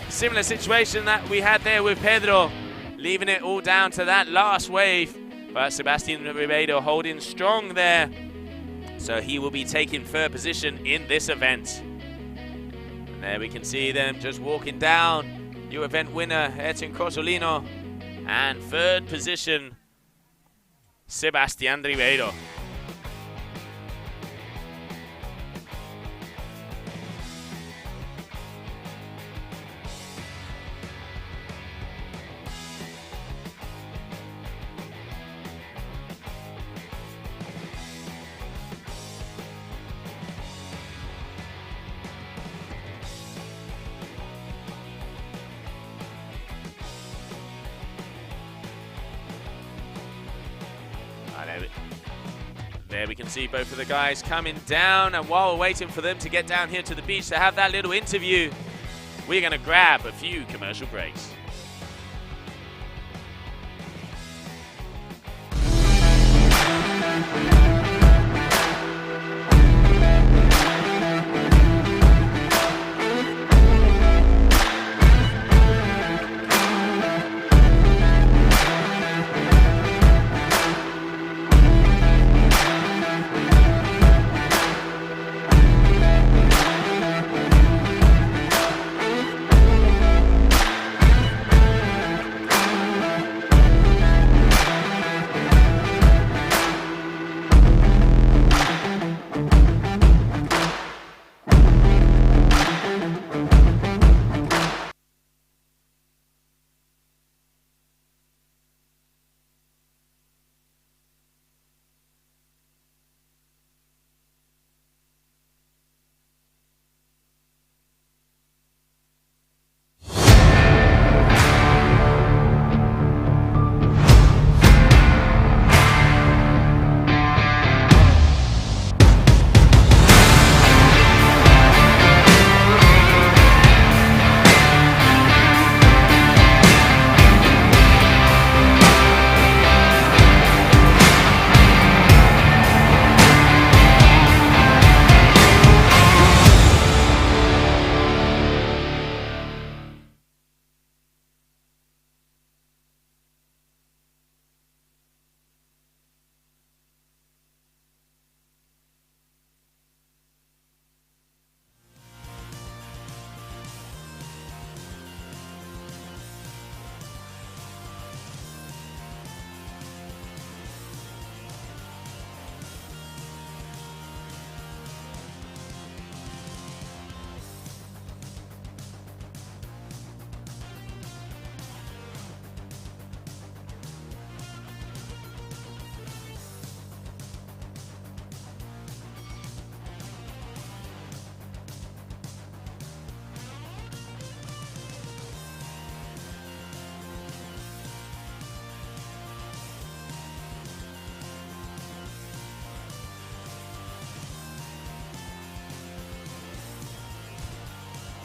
Similar situation that we had there with Pedro, leaving it all down to that last wave. But Sebastian Ribeiro holding strong there. So he will be taking third position in this event. And there we can see them just walking down. New event winner, Airton Crossolino. And third position, Sebastian Ribeiro. There we can see both of the guys coming down, and while we're waiting for them to get down here to the beach to have that little interview, we're going to grab a few commercial breaks.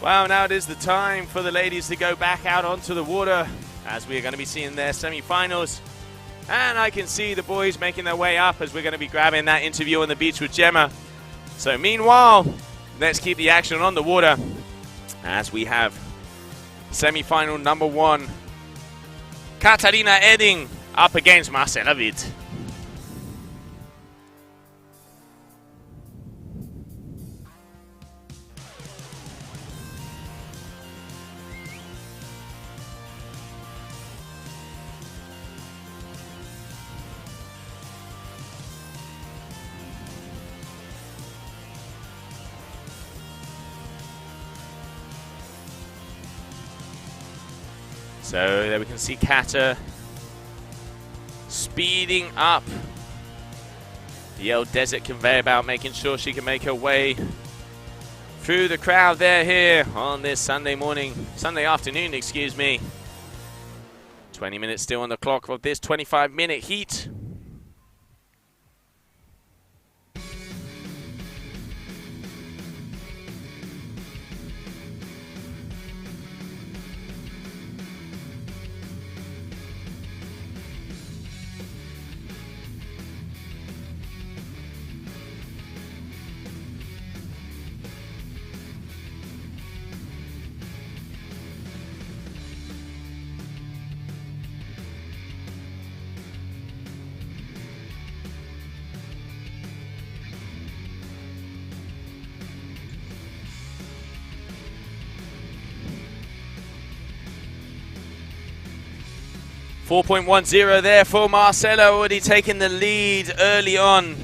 Well, now it is the time for the ladies to go back out onto the water, as we are going to be seeing their semi-finals. And I can see the boys making their way up as we're going to be grabbing that interview on the beach with Gemma. So meanwhile, let's keep the action on the water as we have semi-final number 1, Katarina Edding up against Marcela Witt. So there we can see Kata speeding up the old desert conveyor belt, making sure she can make her way through the crowd there here on this Sunday afternoon, excuse me. 20 minutes still on the clock of this 25-minute heat. .4.10 there for Marcela, already taking the lead early on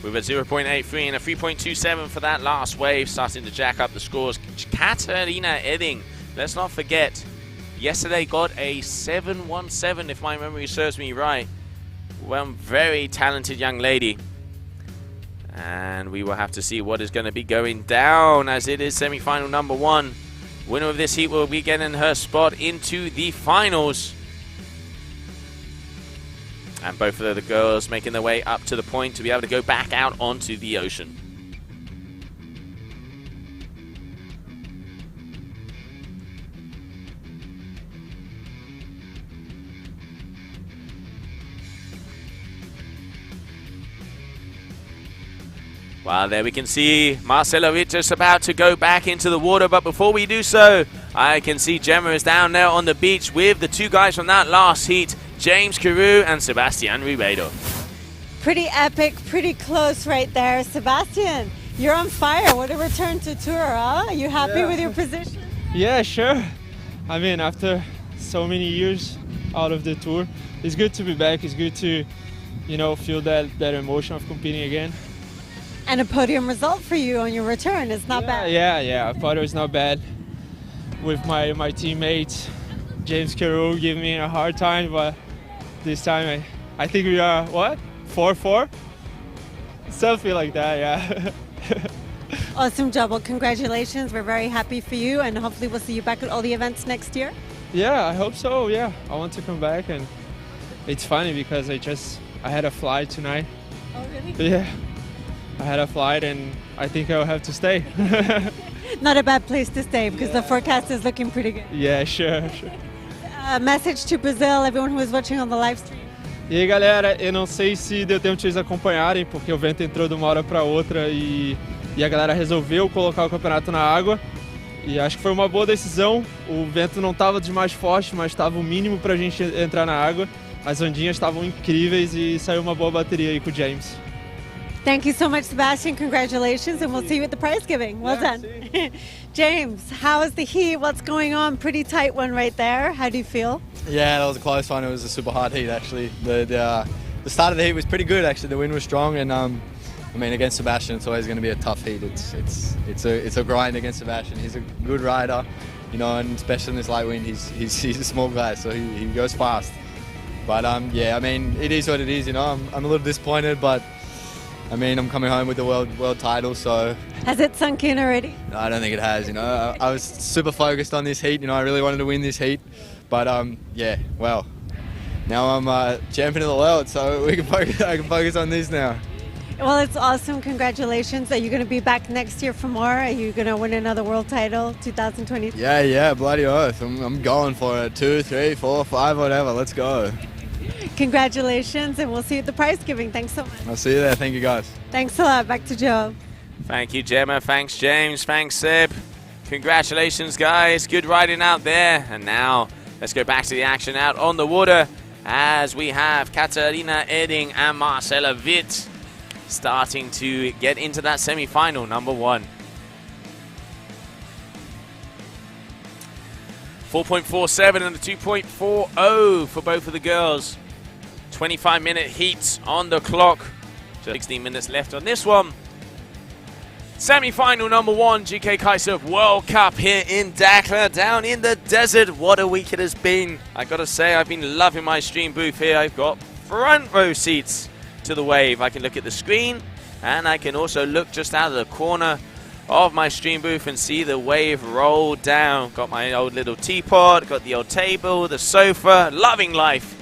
with a 0.83 and a 3.27 for that last wave, starting to jack up the scores. Katarina Edding, let's not forget, yesterday got a 7.17 if my memory serves me right. Well, very talented young lady. And we will have to see what is going to be going down, as it is semi-final number 1. Winner of this heat will be getting her spot into the finals. And both of the girls making their way up to the point to be able to go back out onto the ocean. Well, there we can see Marcela Witt just about to go back into the water, but before we do so, I can see Gemma is down there on the beach with the 2 guys from that last heat, James Carew and Sebastian Ribeiro. Pretty epic, pretty close right there. Sebastian, you're on fire. What a return to tour, huh? Are you happy with your position? Yeah, sure. I mean, after so many years out of the tour, it's good to be back. It's good to, you know, feel that emotion of competing again. And a podium result for you on your return. It's not bad. Yeah. I thought it was not bad. With my teammates, James Carew gave me a hard time, but this time I think we are, what? 4-4? Something like that, yeah. Awesome job. Well, congratulations. We're very happy for you, and hopefully we'll see you back at all the events next year. Yeah, I hope so, yeah. I want to come back, and it's funny because I had a flight tonight. Oh, really? Yeah. I had a flight and I think I'll have to stay. Not a bad place to stay because the forecast is looking pretty good. Yeah, sure. Message to Brazil, everyone who is watching on the live stream. E aí, galera, eu não sei se deu tempo de vocês acompanharem, porque o vento entrou de uma hora para outra e a galera resolveu colocar o campeonato na água. E acho que foi uma boa decisão. O vento não estava demais forte, mas estava o mínimo para a gente entrar na água. As ondinhas estavam incríveis e saiu uma boa bateria aí com o James. Thank you so much, Sebastian. Congratulations, and we'll see you at the prize giving. Well done. James, how is the heat? What's going on? Pretty tight one right there. How do you feel? Yeah, that was a close one. It was a super hard heat, actually. The start of the heat was pretty good, actually. The wind was strong, and I mean, against Sebastian, it's always going to be a tough heat. It's a grind against Sebastian. He's a good rider, you know, and especially in this light wind, he's a small guy, so he goes fast. But yeah, I mean, it is what it is. You know, I'm a little disappointed, but I mean, I'm coming home with the world title, so. Has it sunk in already? No, I don't think it has. You know, I was super focused on this heat. You know, I really wanted to win this heat, but yeah, well, now I'm champion of the world, so I can focus on this now. Well, it's awesome. Congratulations. Are you going to be back next year for more? Are you going to win another world title 2020? Yeah, bloody oath. I'm going for it. 2, 3, 4, 5, whatever. Let's go. Congratulations, and we'll see you at the prize giving. Thanks so much. I'll see you there. Thank you, guys. Thanks a lot. Back to Joe. Thank you, Gemma. Thanks, James. Thanks, Seb. Congratulations, guys. Good riding out there. And now let's go back to the action out on the water as we have Katarina Erding and Marcella Witt starting to get into that semi-final, number 1. 4.47 and a 2.40 for both of the girls. 25-minute heats on the clock. Just 16 minutes left on this one. Semi-final number 1, GKA Kite-Surf World Cup here in Dakar, down in the desert. What a week it has been. I gotta say, I've been loving my stream booth here. I've got front row seats to the wave. I can look at the screen, and I can also look just out of the corner of my stream booth and see the wave roll down. Got my old little teapot, got the old table, the sofa, loving life.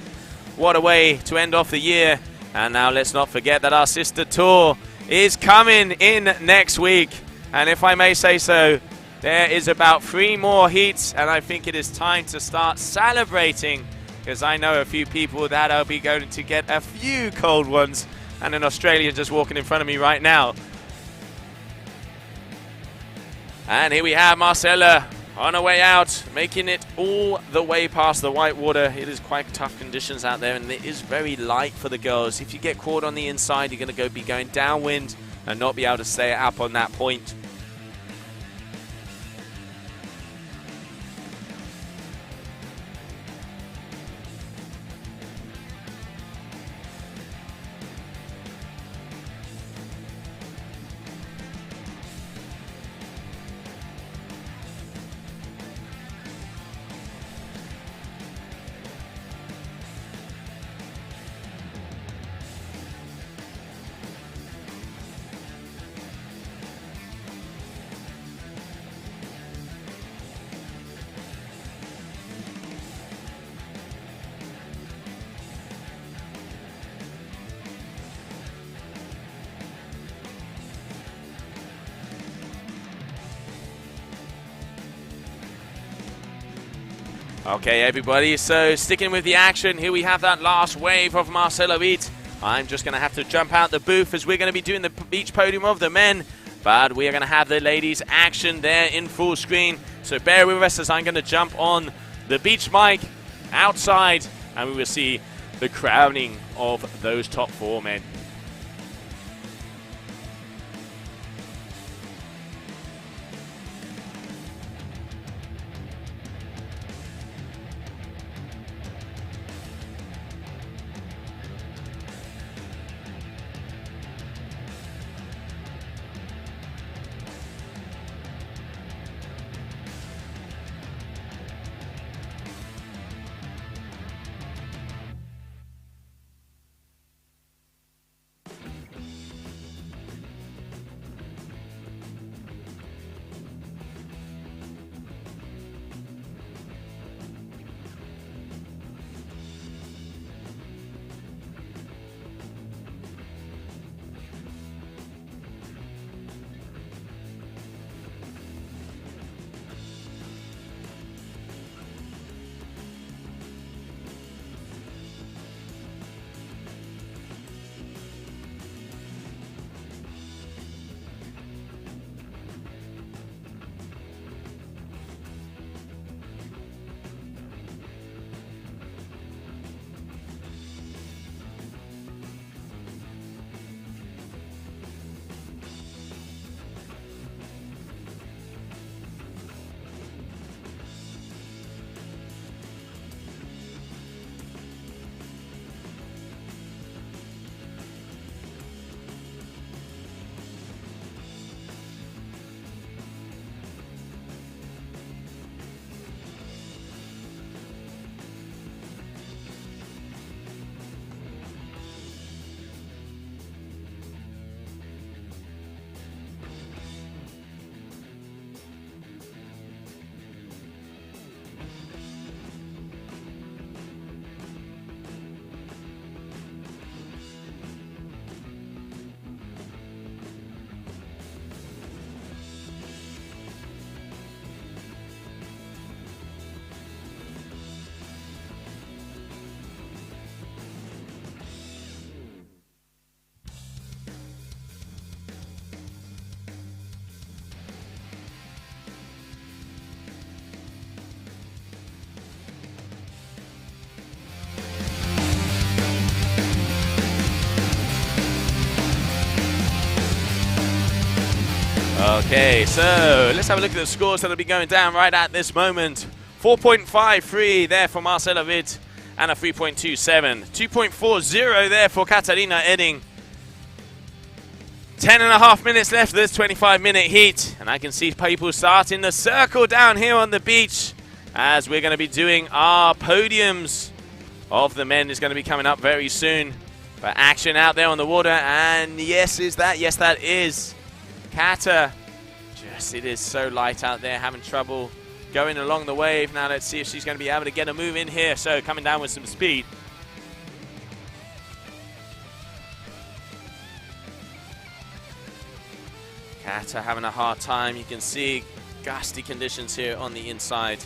What a way to end off the year. And now let's not forget that our sister tour is coming in next week. And if I may say so, there is about 3 more heats, and I think it is time to start celebrating, because I know a few people that I'll be going to get a few cold ones, and an Australian just walking in front of me right now. And here we have Marcella on her way out, making it all the way past the white water. It is quite tough conditions out there, and it is very light for the girls. If you get caught on the inside, you're going to be going downwind and not be able to stay up on that point. Okay, everybody, so sticking with the action, here we have that last wave of Marcella Witt. I'm just going to have to jump out the booth as we're going to be doing the beach podium of the men, but we are going to have the ladies' action there in full screen. So bear with us as I'm going to jump on the beach mic outside, and we will see the crowning of those top 4 men. Okay, so let's have a look at the scores that'll be going down right at this moment. 4.53 there for Marcela Witt and a 3.27. 2.40 there for Katarina Edding. 10.5 minutes left of this 25-minute heat. And I can see people starting to circle down here on the beach as we're going to be doing our podiums of the men is going to be coming up very soon. But action out there on the water. And yes, is that? Yes, that is. Kata, it is so light out there, having trouble going along the wave. Now let's see if she's going to be able to get a move in here. So coming down with some speed. Kata having a hard time. You can see gusty conditions here on the inside.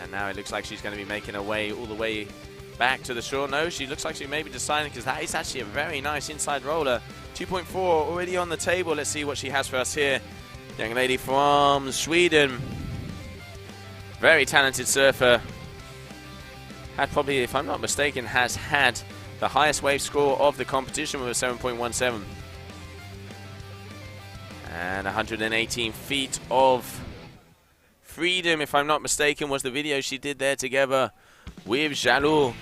And now it looks like she's going to be making her way all the way back to the shore. No, she looks like she may be deciding, because that is actually a very nice inside roller. 2.4 already on the table. Let's see what she has for us here. Young lady from Sweden. Very talented surfer. Had probably, if I'm not mistaken, has had the highest wave score of the competition with a 7.17. And 118 feet of freedom, if I'm not mistaken, was the video she did there together with Jalou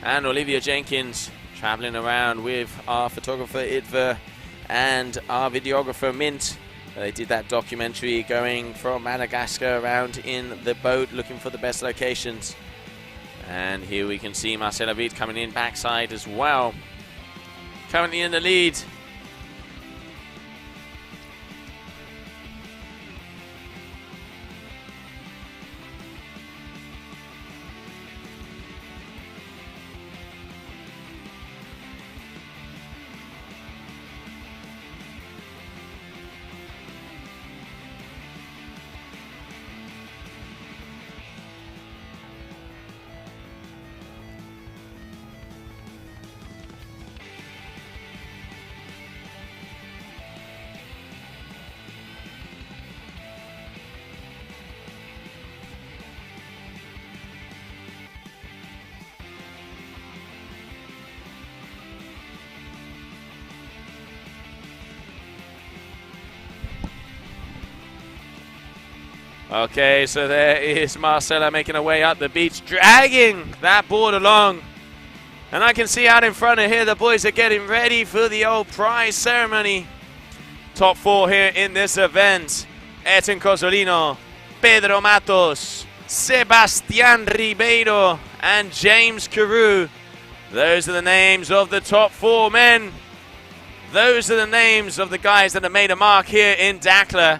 and Olivia Jenkins, traveling around with our photographer Idva and our videographer Mint. They did that documentary going from Madagascar around in the boat looking for the best locations. And here we can see Marcela Witt coming in backside as well. Currently in the lead. Okay, so there is Marcela making her way up the beach, dragging that board along. And I can see out in front of here, the boys are getting ready for the old prize ceremony. Top 4 here in this event. Airton Cosolino, Pedro Matos, Sebastian Ribeiro, and James Carew. Those are the names of the top 4 men. Those are the names of the guys that have made a mark here in Dakar.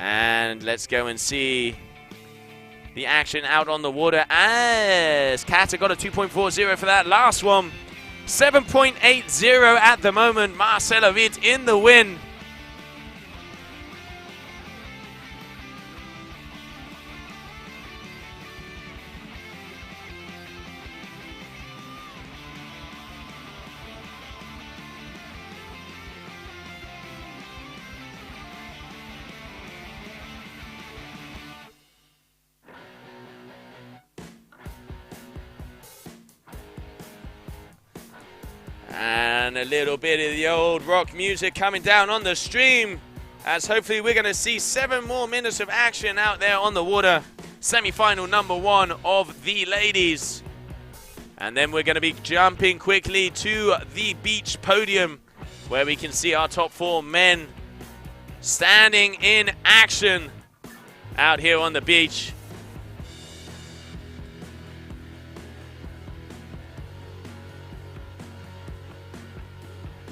And let's go and see the action out on the water as Kata got a 2.40 for that last one. 7.80 at the moment. Marcela Witt in the win. And a little bit of the old rock music coming down on the stream, as hopefully we're going to see 7 more minutes of action out there on the water. Semi-final number 1 of the ladies. And then we're going to be jumping quickly to the beach podium, where we can see our top 4 men standing in action out here on the beach.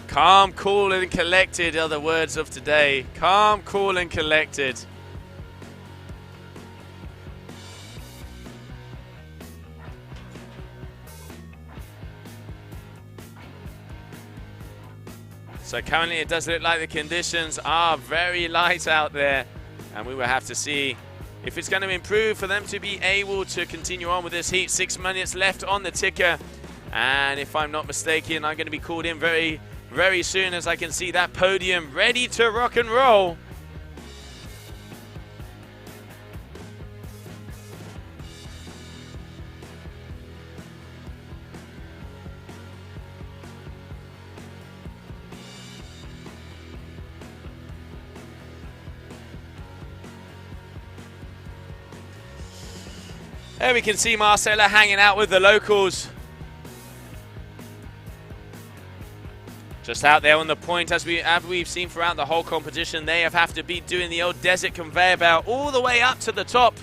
Calm, cool, and collected are the words of today. Calm, cool, and collected. So currently it does look like the conditions are very light out there, and we will have to see if it's going to improve for them to be able to continue on with this heat. 6 minutes left on the ticker, and if I'm not mistaken, I'm going to be called in very soon, as I can see that podium ready to rock and roll. There we can see Marcela hanging out with the locals. Just out there on the point, as we've seen throughout the whole competition, they have to be doing the old desert conveyor belt all the way up to the top,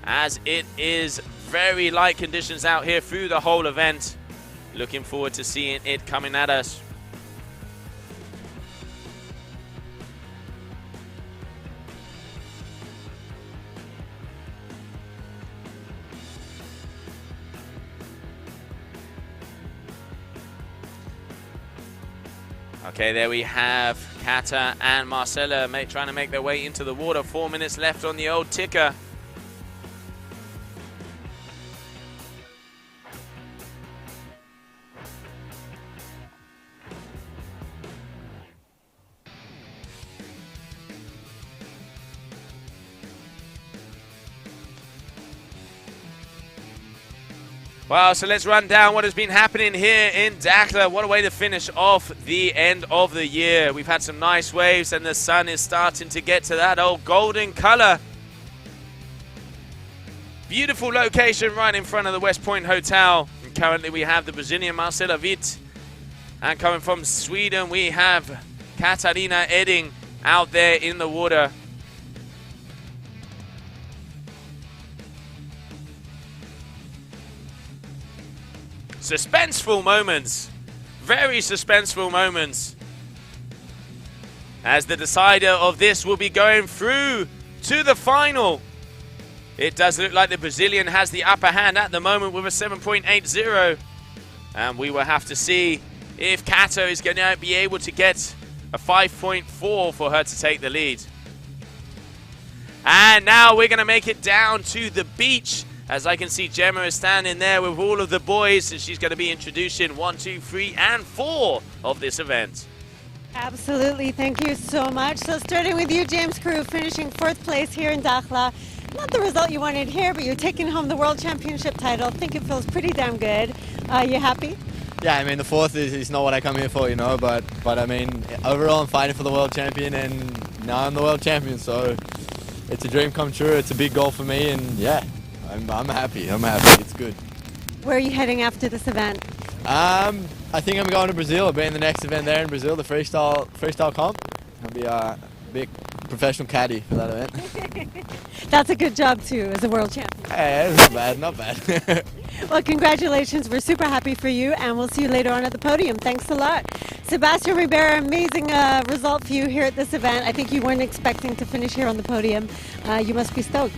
as it is very light conditions out here through the whole event. Looking forward to seeing it coming at us. Okay, there we have Kata and Marcela trying to make their way into the water. 4 minutes left on the old ticker. Wow, so let's run down what has been happening here in Dakhla. What a way to finish off the end of the year. We've had some nice waves and the sun is starting to get to that old golden color. Beautiful location right in front of the West Point Hotel. And currently we have the Brazilian Marcela Witt. And coming from Sweden, we have Katarina Edding out there in the water. Suspenseful moments, very suspenseful moments, as the decider of this will be going through to the final. It does look like the Brazilian has the upper hand at the moment with a 7.80, and we will have to see if Kato is going to be able to get a 5.4 for her to take the lead. And now we're going to make it down to the beach, as I can see Gemma is standing there with all of the boys, and she's going to be introducing 1, 2, 3, and 4 of this event. Absolutely, thank you so much. So starting with you, James Crew, finishing 4th place here in Dakhla. Not the result you wanted here, but you're taking home the World Championship title. I think it feels pretty damn good. You happy? Yeah, I mean, the 4th is not what I come here for, you know, but I mean, overall I'm fighting for the world champion, and now I'm the world champion, so it's a dream come true. It's a big goal for me, and yeah. I'm happy. It's good. Where are you heading after this event? I think I'm going to Brazil. I'll be in the next event there in Brazil, the freestyle comp. I'll be a big professional caddy for that event. That's a good job too, as a world champion. Hey, not bad. Well, congratulations. We're super happy for you, and we'll see you later on at the podium. Thanks a lot. Sebastian Ribeiro, amazing result for you here at this event. I think you weren't expecting to finish here on the podium. You must be stoked.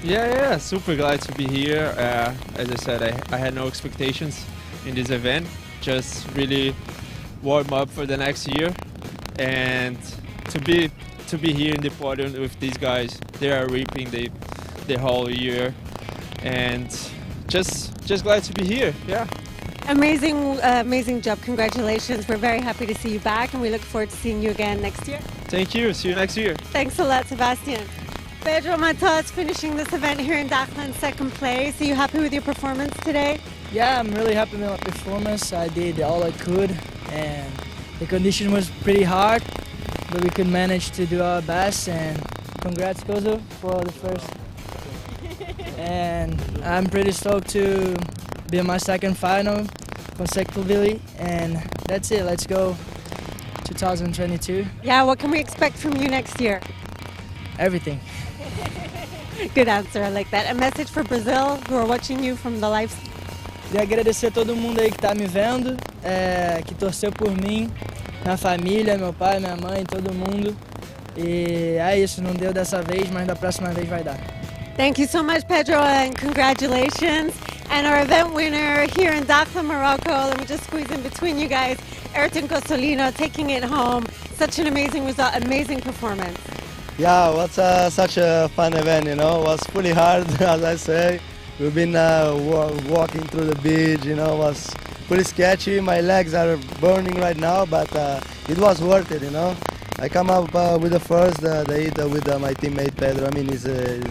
Yeah, super glad to be here. As I said, I had no expectations in this event. Just really warm up for the next year, and to be here in the podium with these guys. They are reaping the whole year, and just glad to be here. Yeah. Amazing job. Congratulations. We're very happy to see you back, and we look forward to seeing you again next year. Thank you. See you next year. Thanks a lot, Sebastian. Pedro Matos finishing this event here in Dakhla in 2nd place. Are you happy with your performance today? Yeah, I'm really happy with my performance. I did all I could, and the condition was pretty hard, but we could manage to do our best. And congrats, Kozo, for the first. And I'm pretty stoked to be in my 2nd final consecutively, and that's it. Let's go 2022. Yeah, what can we expect from you next year? Everything. Good answer, I like that. A message for Brazil, who are watching you from the live. Queria agradecer a todo mundo aí que está me vendo, que torceu por mim, minha família, meu pai, minha mãe, todo mundo. E é isso, não deu dessa vez, mas da próxima vez vai dar. Thank you so much, Pedro, and congratulations. And our event winner here in Dakhla, Morocco, let me just squeeze in between you guys, Airton Cosolino, taking it home. Such an amazing result, amazing performance. Yeah, it was such a fun event, you know. It was pretty hard, as I say. We've been walking through the beach, you know. It was pretty sketchy. My legs are burning right now, but it was worth it, you know. I come up with the first, the hit with my teammate Pedro. I mean, this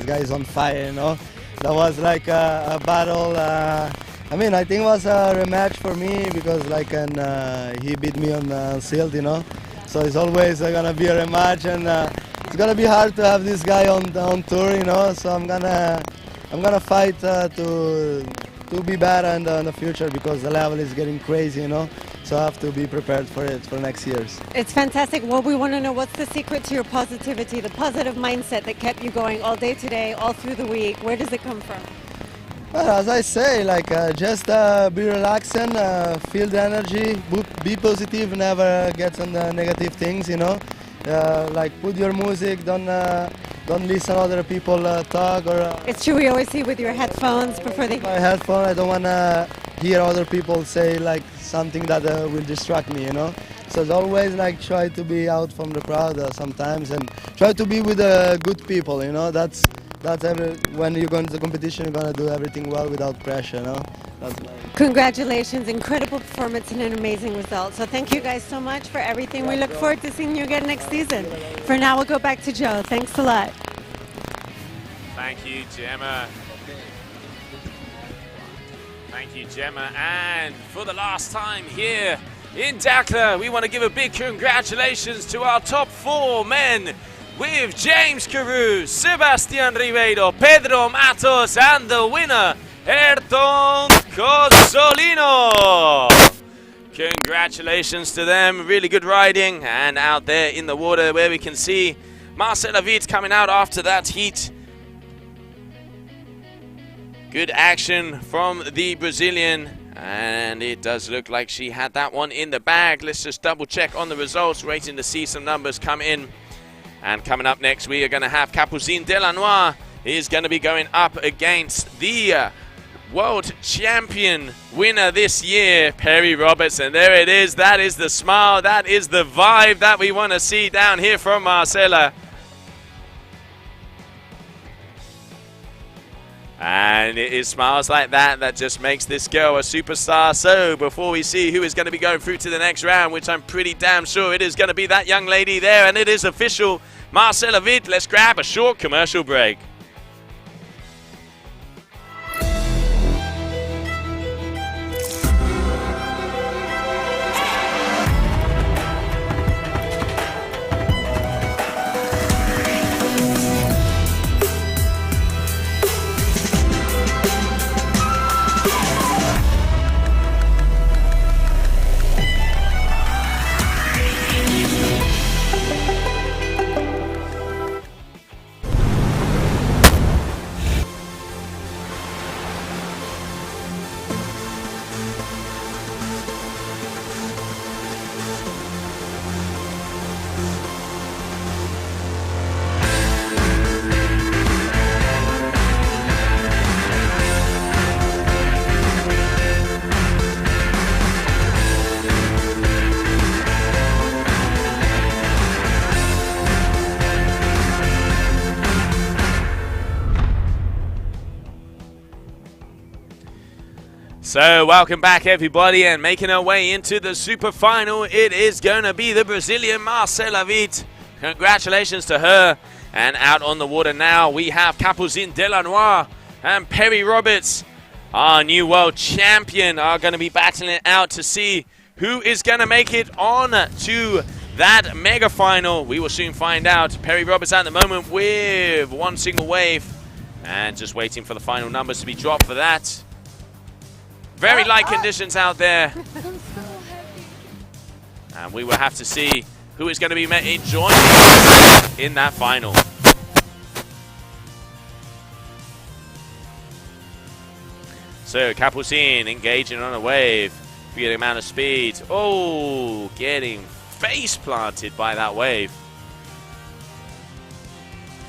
guy is on fire, you know. That was like a battle. I mean, I think it was a rematch for me because he beat me on silt, you know. So it's always gonna be a rematch, and it's gonna be hard to have this guy on tour, you know. So I'm gonna I'm gonna fight to be better in the future because the level is getting crazy, you know. So I have to be prepared for it for next years. It's fantastic. Well, we want to know what's the secret to your positivity, the positive mindset that kept you going all day today, all through the week. Where does it come from? Well, as I say, like just be relaxing, feel the energy, be positive, never get on the negative things, you know. Like put your music, don't listen other people talk or. It's true. We always see with your headphones before they. My headphone, I don't wanna hear other people say like something that will distract me, you know. So it's always like try to be out from the crowd sometimes and try to be with good people, you know. That's when you go into the competition, you're gonna do everything well without pressure, you know. Congratulations, incredible performance and an amazing result. So thank you guys so much for everything. We look forward to seeing you again next season. For now, we'll go back to Joe. Thanks a lot. Thank you, Gemma. Thank you, Gemma. And for the last time here in Dakar, we want to give a big congratulations to our top 4 men with James Carew, Sebastian Ribeiro, Pedro Matos, and the winner, Airton Cozzolino. Congratulations to them. Really good riding. And out there in the water where we can see Marcela Witt coming out after that heat. Good action from the Brazilian. And it does look like she had that one in the bag. Let's just double check on the results. Waiting to see some numbers come in. And coming up next, we are going to have Capucine Delanois. Is going to be going up against the world champion winner this year, Perry Roberts. And there it is. That is the smile. That is the vibe that we want to see down here from Marcela. And it is smiles like that that just makes this girl a superstar. So before we see who is going to be going through to the next round, which I'm pretty damn sure it is going to be that young lady there, and it is official, Marcela Witt, let's grab a short commercial break. So welcome back everybody, and making our way into the super final, it is going to be the Brazilian Marcela Witt. Congratulations to her. And out on the water now we have Capucine Delanois and Perry Roberts, our new world champion, are going to be battling it out to see who is going to make it on to that mega final. We will soon find out. Perry Roberts at the moment with one single wave and just waiting for the final numbers to be dropped for that. Very light conditions out there. And we will have to see who is going to be joining in that final. So Capucine engaging on a wave. Good amount of speed. Oh, getting face planted by that wave.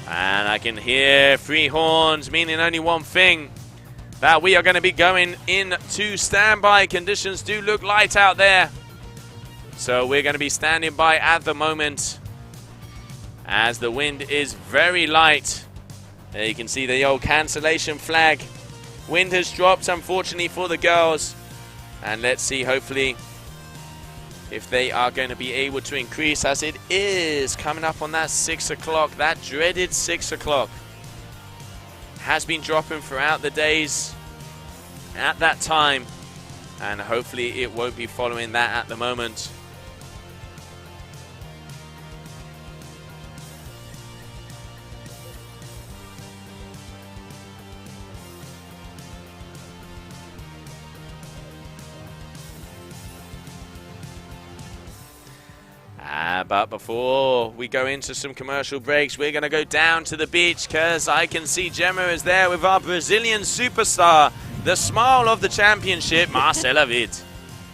And I can hear 3 horns, meaning only one thing. That we are going to be going into standby. Conditions do look light out there. So we're going to be standing by at the moment as the wind is very light. There you can see the old cancellation flag. Wind has dropped, unfortunately, for the girls. And let's see, hopefully, if they are going to be able to increase, as it is coming up on that 6 o'clock, that dreaded 6 o'clock. Has been dropping throughout the days at that time, and hopefully it won't be following that at the moment. but before we go into some commercial breaks, we're going to go down to the beach because I can see Gemma is there with our Brazilian superstar, the smile of the championship, Marcela Witt.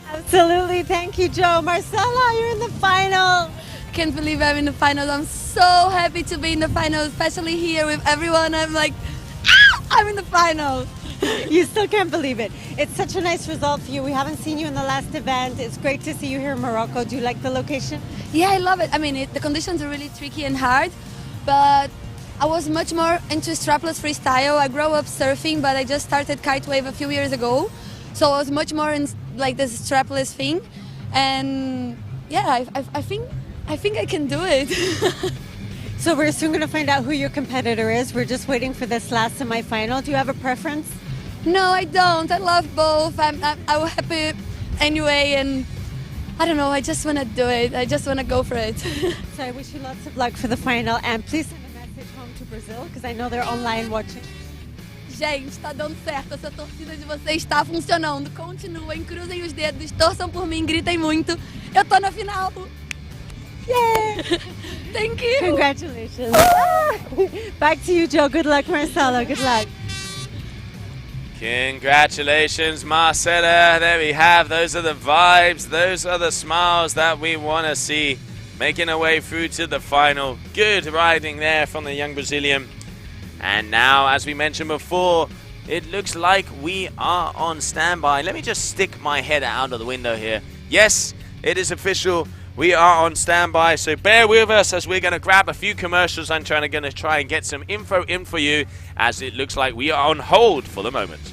Absolutely. Thank you, Joe. Marcela, you're in the final. Can't believe I'm in the finals. I'm so happy to be in the finals, especially here with everyone. I'm like, I'm in the finals. You still can't believe it. It's such a nice result for you. We haven't seen you in the last event. It's great to see you here in Morocco. Do you like the location? Yeah, I love it. I mean, the conditions are really tricky and hard, but I was much more into strapless freestyle. I grew up surfing, but I just started kite wave a few years ago. So I was much more in like this strapless thing. And yeah, I think I can do it. So we're soon going to find out who your competitor is. We're just waiting for this last semi-final. Do you have a preference? No, I don't. I love both. I'm happy anyway, and I don't know. I just want to do it. I just want to go for it. So I wish you lots of luck for the final, and please send a message home to Brazil because I know they're online watching. Gente, está dando certo. Essa torcida de vocês está funcionando. Continuem, cruzem os dedos, torçam por mim, gritem muito. Eu tô na final. Yay! Thank you. Congratulations. Back to you, Joe. Good luck, Marcelo. Good luck. Congratulations, Marcela. There we have. Those are the vibes. Those are the smiles that we want to see. Making our way through to the final. Good riding there from the young Brazilian. And now, as we mentioned before, it looks like we are on standby. Let me just stick my head out of the window here. Yes, it is official. We are on standby, so bear with us as we're going to grab a few commercials. I'm going to try and get some info in for you, as it looks like we are on hold for the moment.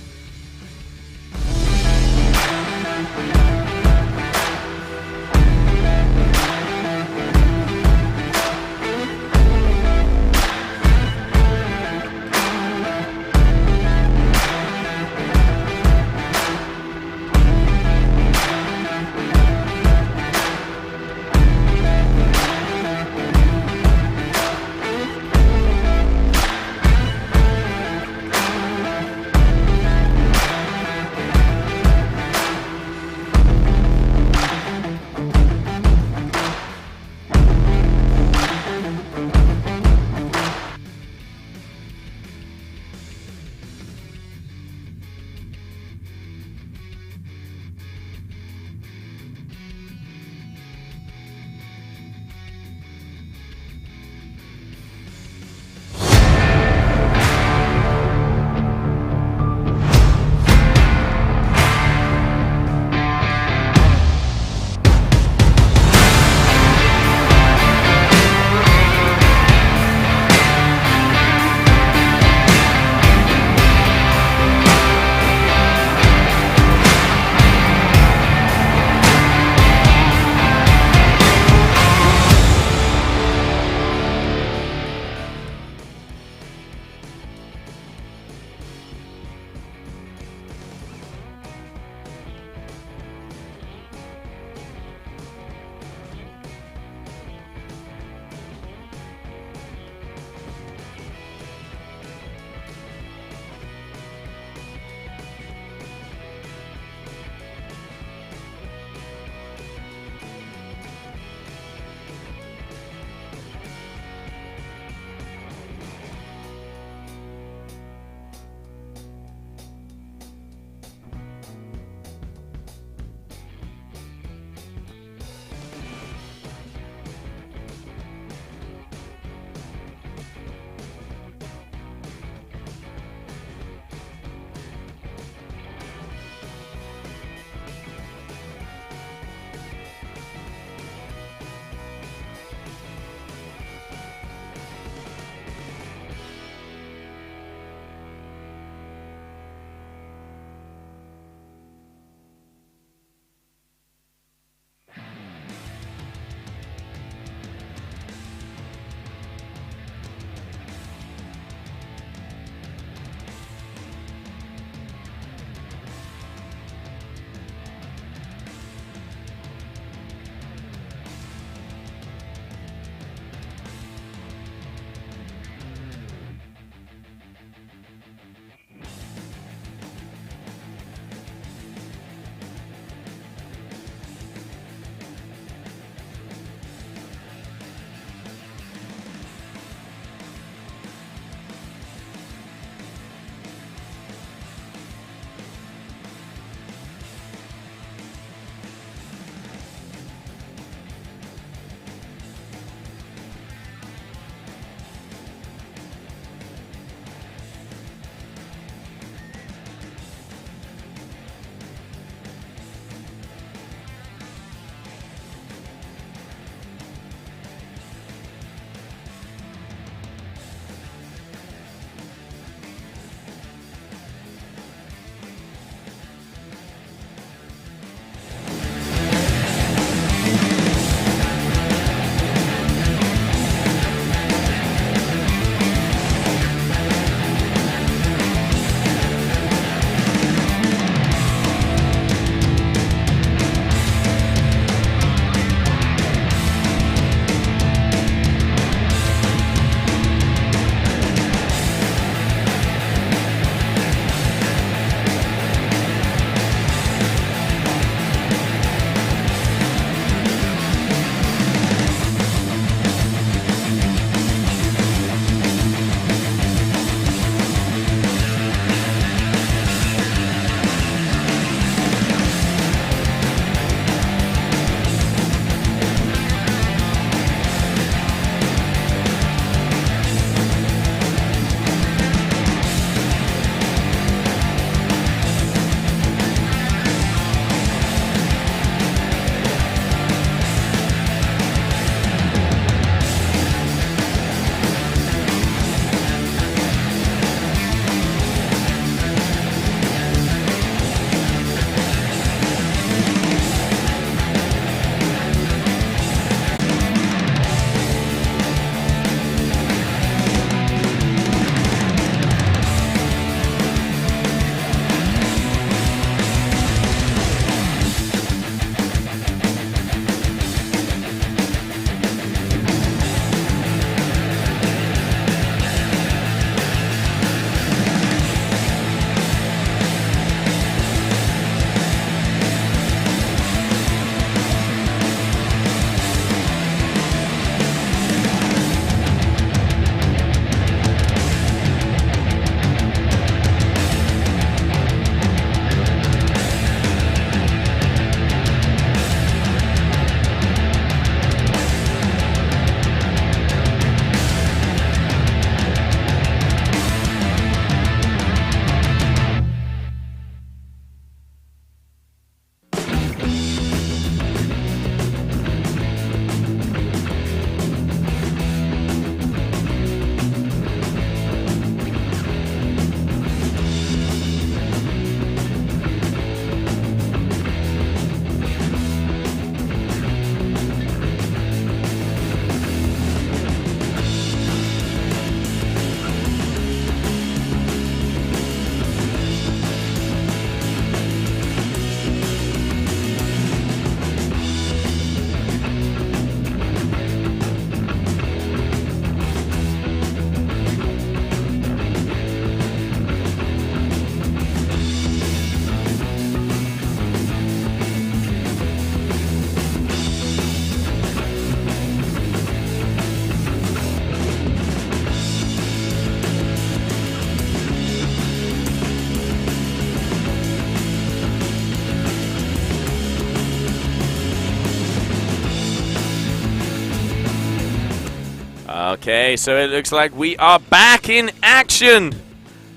Okay, so it looks like we are back in action.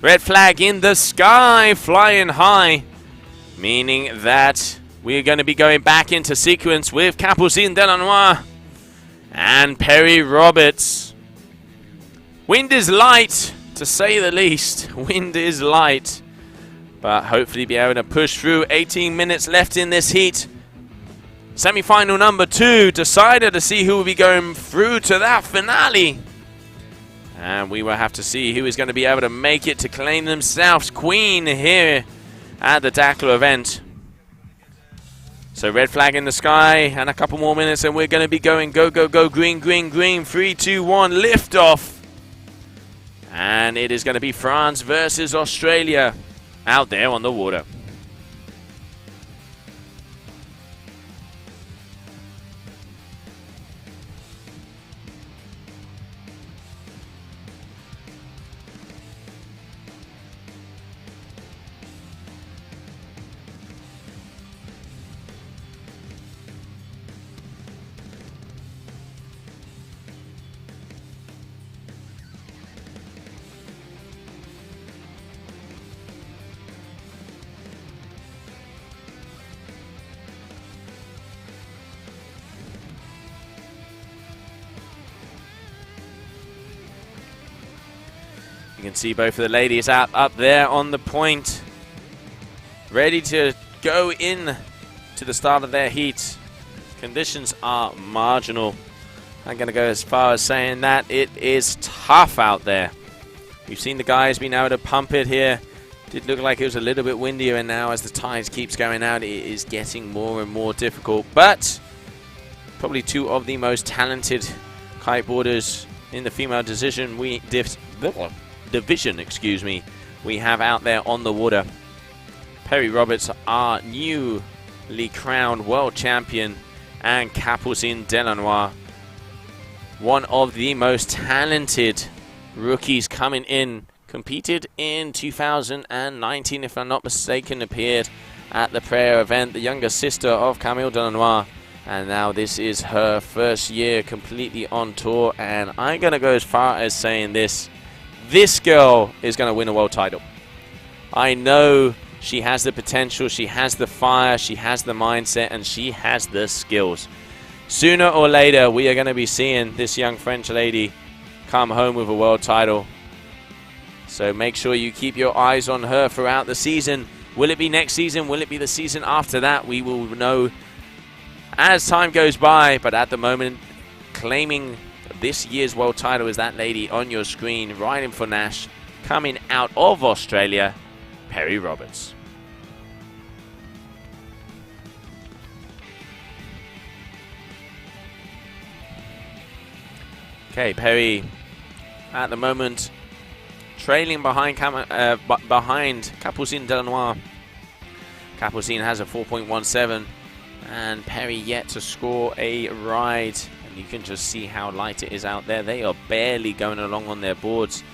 Red flag in the sky, flying high, meaning that we're going to be going back into sequence with Capucine Delanois and Perry Roberts. Wind is light, to say the least. Wind is light, but hopefully be able to push through. 18 minutes left in this heat. Semi-final number 2, decider to see who will be going through to that finale. And we will have to see who is going to be able to make it to claim themselves queen here at the Dakar event. So red flag in the sky and a couple more minutes and we're going to be going go, go, go, green, green, green, 3, 2, 1, lift off. And it is going to be France versus Australia out there on the water. You can see both of the ladies up there on the point, ready to go in to the start of their heat. Conditions are marginal. I'm going to go as far as saying that it is tough out there. We've seen the guys being able to pump it here. Did look like it was a little bit windier, and now as the tide keeps going out, it is getting more and more difficult. But probably two of the most talented kiteboarders in the female division we have out there on the water. Perry Roberts, our newly crowned world champion, and Capucine Delanois, one of the most talented rookies coming in. Competed in 2019, if I'm not mistaken, appeared at the prayer event, the younger sister of Camille Delanois, and now this is her first year completely on tour. And I'm going to go as far as saying this girl is going to win a world title. I know she has the potential, she has the fire, she has the mindset, and she has the skills. Sooner or later, we are going to be seeing this young French lady come home with a world title. So make sure you keep your eyes on her throughout the season. Will it be next season? Will it be the season after that? We will know as time goes by. But at the moment, claiming this year's world title is that lady on your screen, riding for Nash, coming out of Australia, Perry Roberts. Okay, Perry at the moment trailing behind Capucine Delanois. Capucine has a 4.17 and Perry yet to score a ride. And you can just see how light it is out there. They are barely going along on their boards.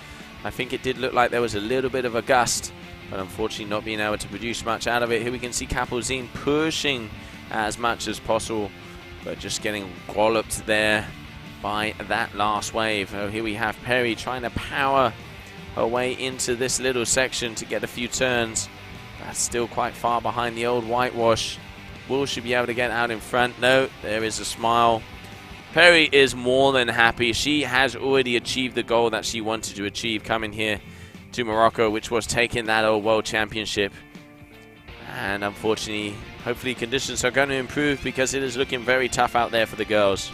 I think it did look like there was a little bit of a gust, but unfortunately not being able to produce much out of it. Here we can see Capucine pushing as much as possible, but just getting walloped there by that last wave. Oh, here we have Perry trying to power her way into this little section to get a few turns. That's still quite far behind the old whitewash. Will she be able to get out in front? No, there is a smile. Perry is more than happy. She has already achieved the goal that she wanted to achieve coming here to Morocco, which was taking that old world championship. And unfortunately, hopefully conditions are going to improve because it is looking very tough out there for the girls.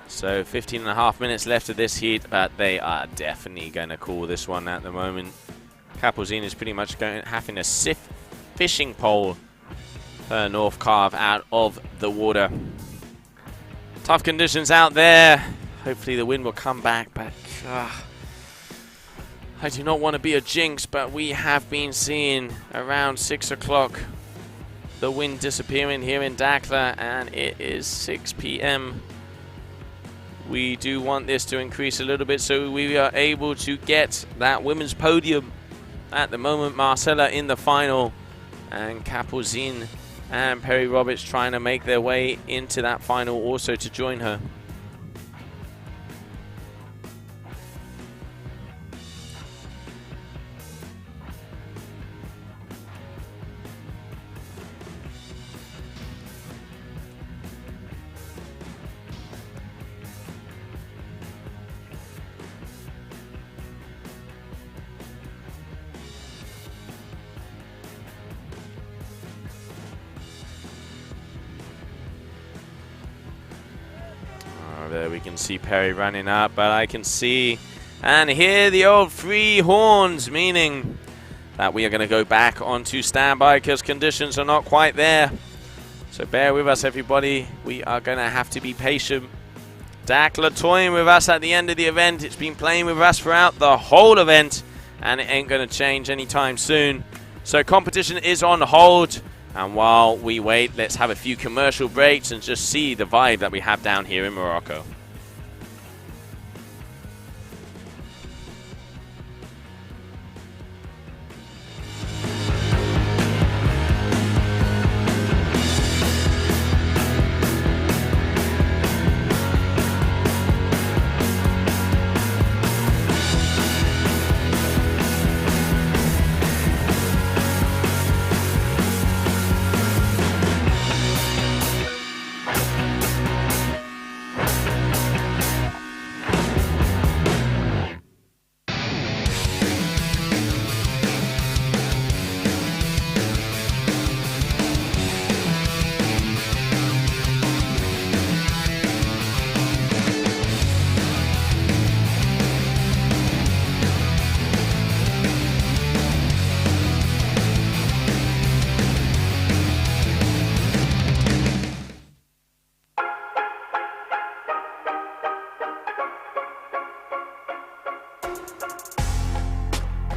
So 15.5 minutes left of this heat, but they are definitely going to call this one at the moment. Capucine is pretty much having a fishing pole her north carve out of the water. Tough conditions out there. Hopefully the wind will come back, but I do not want to be a jinx, but we have been seeing around 6 o'clock the wind disappearing here in Dakar, and it is 6 p.m. We do want this to increase a little bit so we are able to get that women's podium. At the moment, Marcella in the final, and Capozzin and Perry Roberts trying to make their way into that final also to join her. There we can see Perry running up, but I can see and hear the old free horns, meaning that we are going to go back onto standby because conditions are not quite there. So bear with us, everybody. We are going to have to be patient. Dakar toying with us at the end of the event. It's been playing with us throughout the whole event, and it ain't going to change anytime soon. So competition is on hold. And while we wait, let's have a few commercial breaks and just see the vibe that we have down here in Morocco.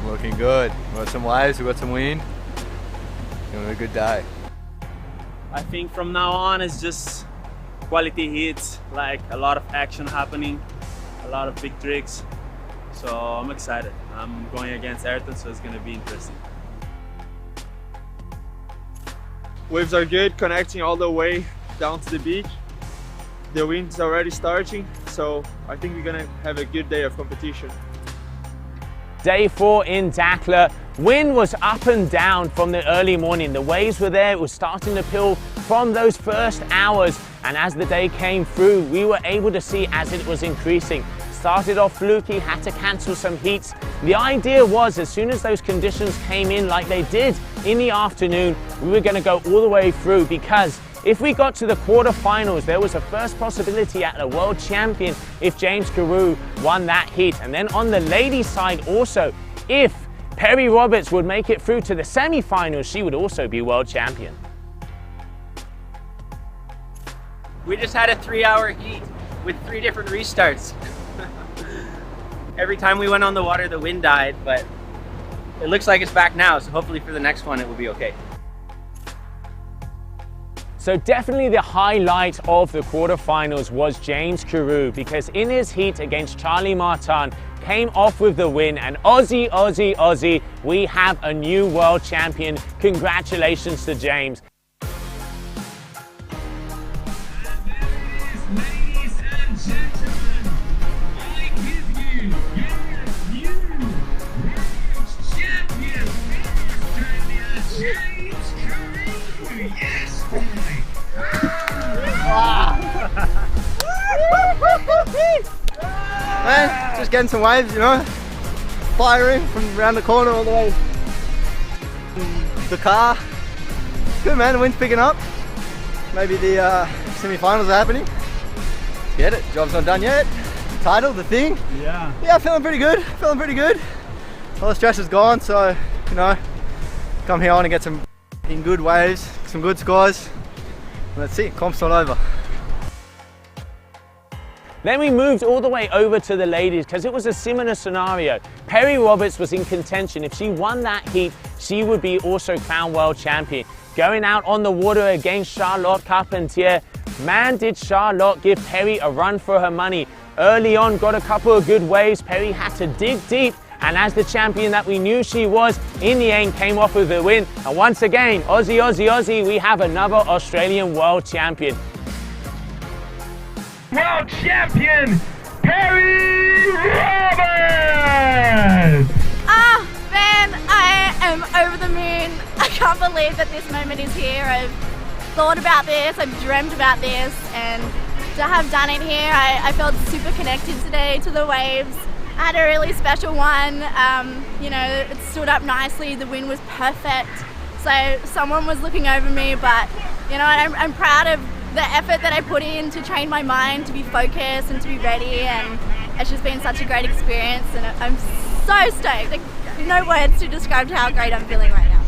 Looking good. We got some waves, we got some wind. Gonna be a good day. I think from now on it's just quality hits, like a lot of action happening, a lot of big tricks. So I'm excited. I'm going against Airton, so it's gonna be interesting. Waves are good, connecting all the way down to the beach. The wind is already starting, so I think we're gonna have a good day of competition. Day 4 in Dakar. Wind was up and down from the early morning. The waves were there. It was starting to pill from those first hours. And as the day came through, we were able to see as it was increasing. Started off fluky, had to cancel some heats. The idea was as soon as those conditions came in like they did in the afternoon, we were going to go all the way through, because if we got to the quarterfinals, there was a first possibility at a world champion if James Carew won that heat. And then on the ladies' side also, if Perry Roberts would make it through to the semi-finals, she would also be world champion. We just had a 3-hour heat with 3 different restarts. Every time we went on the water, the wind died, but it looks like it's back now, so hopefully for the next one, it will be okay. So definitely the highlight of the quarterfinals was James Carew, because in his heat against Charlie Martin, came off with the win, and Aussie, Aussie, Aussie, we have a new world champion. Congratulations to James. Ladies and gentlemen, I give you your new world champion, Australia, James Carew. Yes, boy. Man, just getting some waves, you know, firing from around the corner all the way. The car, good man, the wind's picking up. Maybe the semi-finals are happening. Let's get it, job's not done yet. Title, the thing. Yeah, feeling pretty good, All the stress is gone, so, you know, come here on and get some good waves, some good scores. Let's see, comp's not over. Then we moved all the way over to the ladies because it was a similar scenario. Perry Roberts was in contention. If she won that heat, she would be also crowned world champion. Going out on the water against Charlotte Carpentier. Man, did Charlotte give Perry a run for her money. Early on, got a couple of good waves. Perry had to dig deep. And as the champion that we knew she was, in the end came off with the win. And once again, Aussie, Aussie, Aussie, we have another Australian world champion. World champion, Perry Roberts! Ah, man, I am over the moon. I can't believe that this moment is here. I've thought about this, I've dreamt about this, and to have done it here, I felt super connected today to the waves. I had a really special one. You know, it stood up nicely, the wind was perfect. So someone was looking over me, but you know, I'm proud of the effort that I put in to train my mind to be focused and to be ready, and it's just been such a great experience, and I'm so stoked. Like, no words to describe how great I'm feeling right now.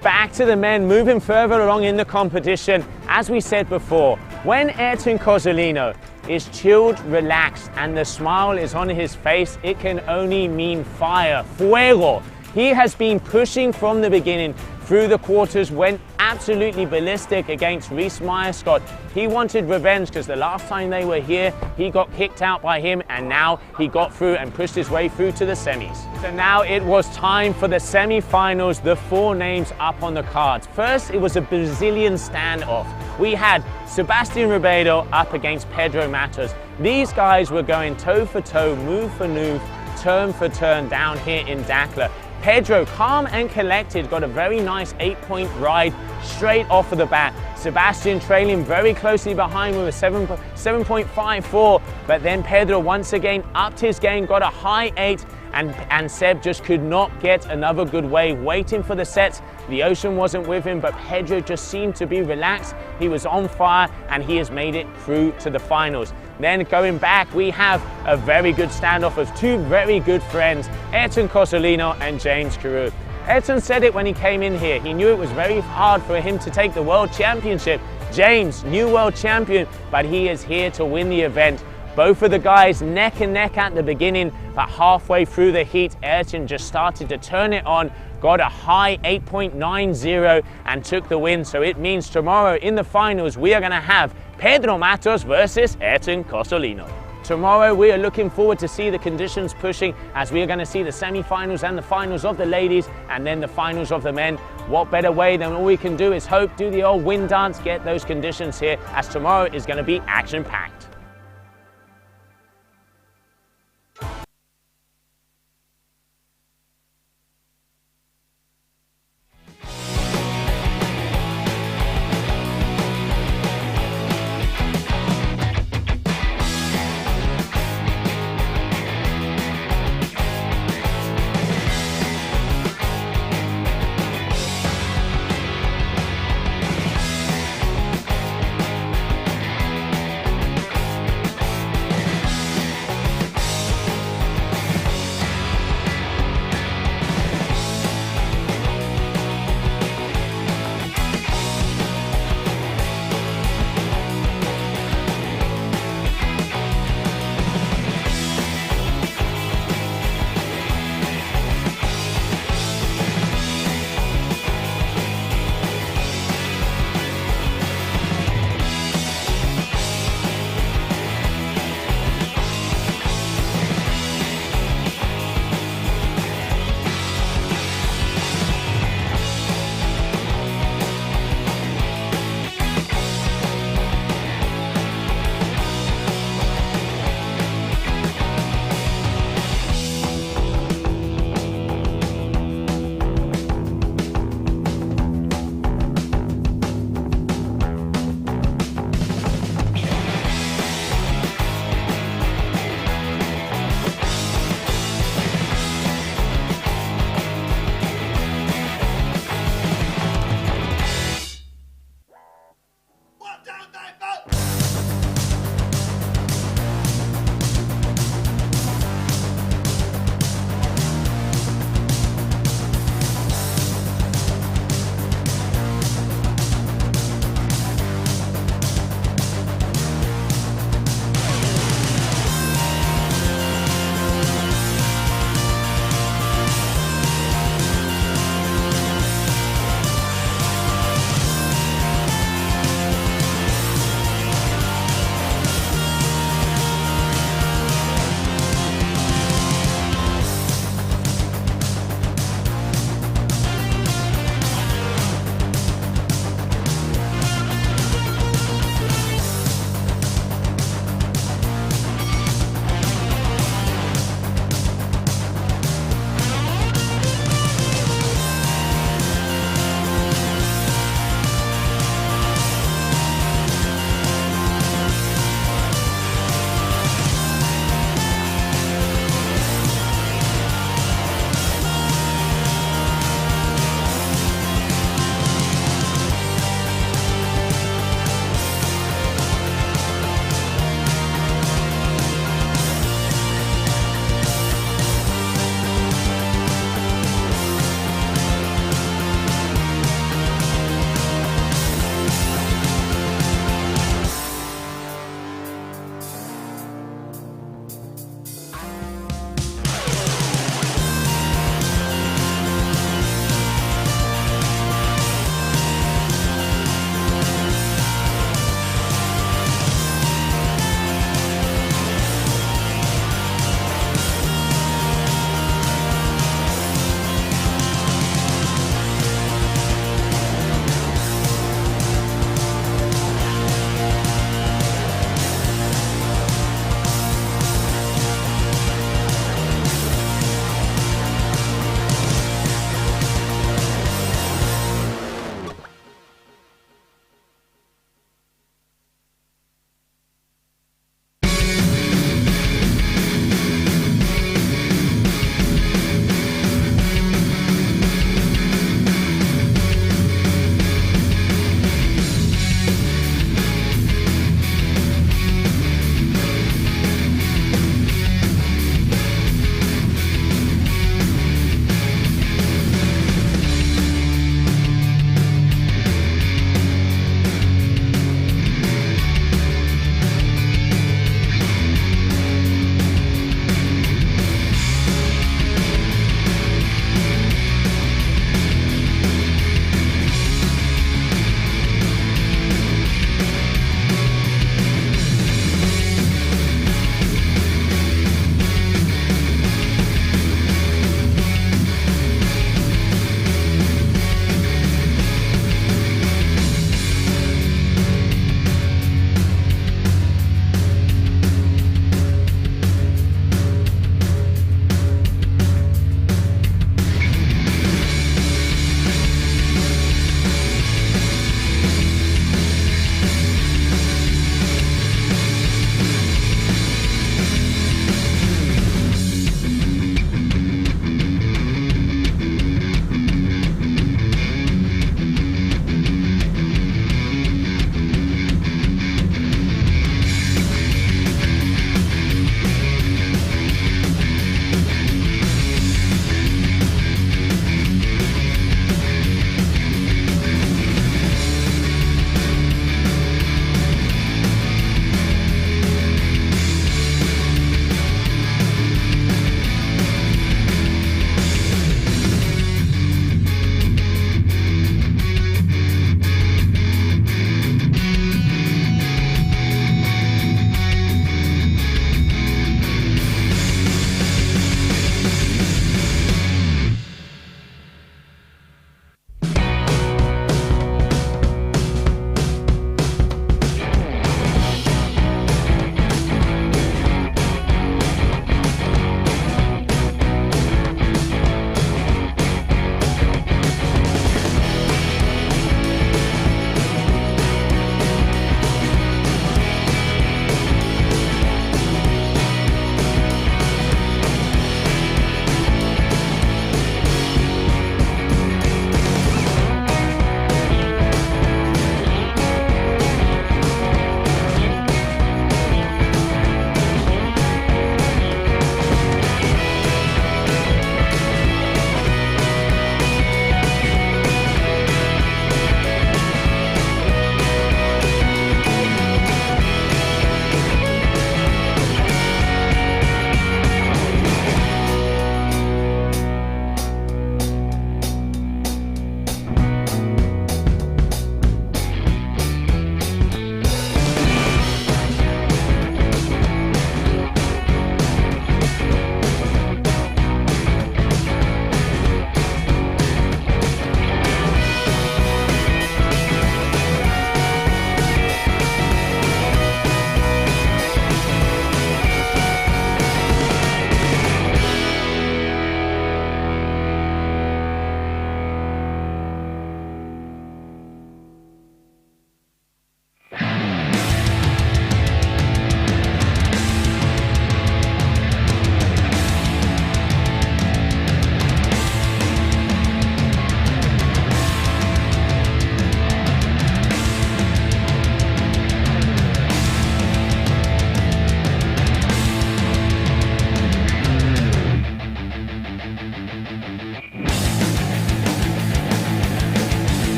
Back to the men, moving further along in the competition. As we said before, when Airton Cozzolino is chilled, relaxed, and the smile is on his face, it can only mean fire, fuego. He has been pushing from the beginning through the quarters, went absolutely ballistic against Reese Myerscott. He wanted revenge because the last time they were here, he got kicked out by him, and now he got through and pushed his way through to the semis. So now it was time for the semi-finals, the 4 names up on the cards. First, it was a Brazilian standoff. We had Sebastian Ribeiro up against Pedro Matos. These guys were going toe for toe, move for move, turn for turn down here in Dakar. Pedro, calm and collected, got a very nice 8-point ride straight off of the bat. Sebastian trailing very closely behind with a 7.54, but then Pedro once again upped his game, got a high 8, and Seb just could not get another good wave, waiting for the sets. The ocean wasn't with him, but Pedro just seemed to be relaxed. He was on fire, and he has made it through to the finals. Then going back, we have a very good standoff of 2 very good friends, Airton Cozzolino and James Carew. Airton said it when he came in here. He knew it was very hard for him to take the world championship. James, new world champion, but he is here to win the event. Both of the guys neck and neck at the beginning, but halfway through the heat, Airton just started to turn it on, got a high 8.90 and took the win. So it means tomorrow in the finals, we are gonna have Pedro Matos versus Airton Cozzolino. Tomorrow, we are looking forward to see the conditions pushing, as we are gonna see the semi-finals and the finals of the ladies, and then the finals of the men. What better way than all we can do is hope, do the old wind dance, get those conditions here, as tomorrow is gonna be action-packed.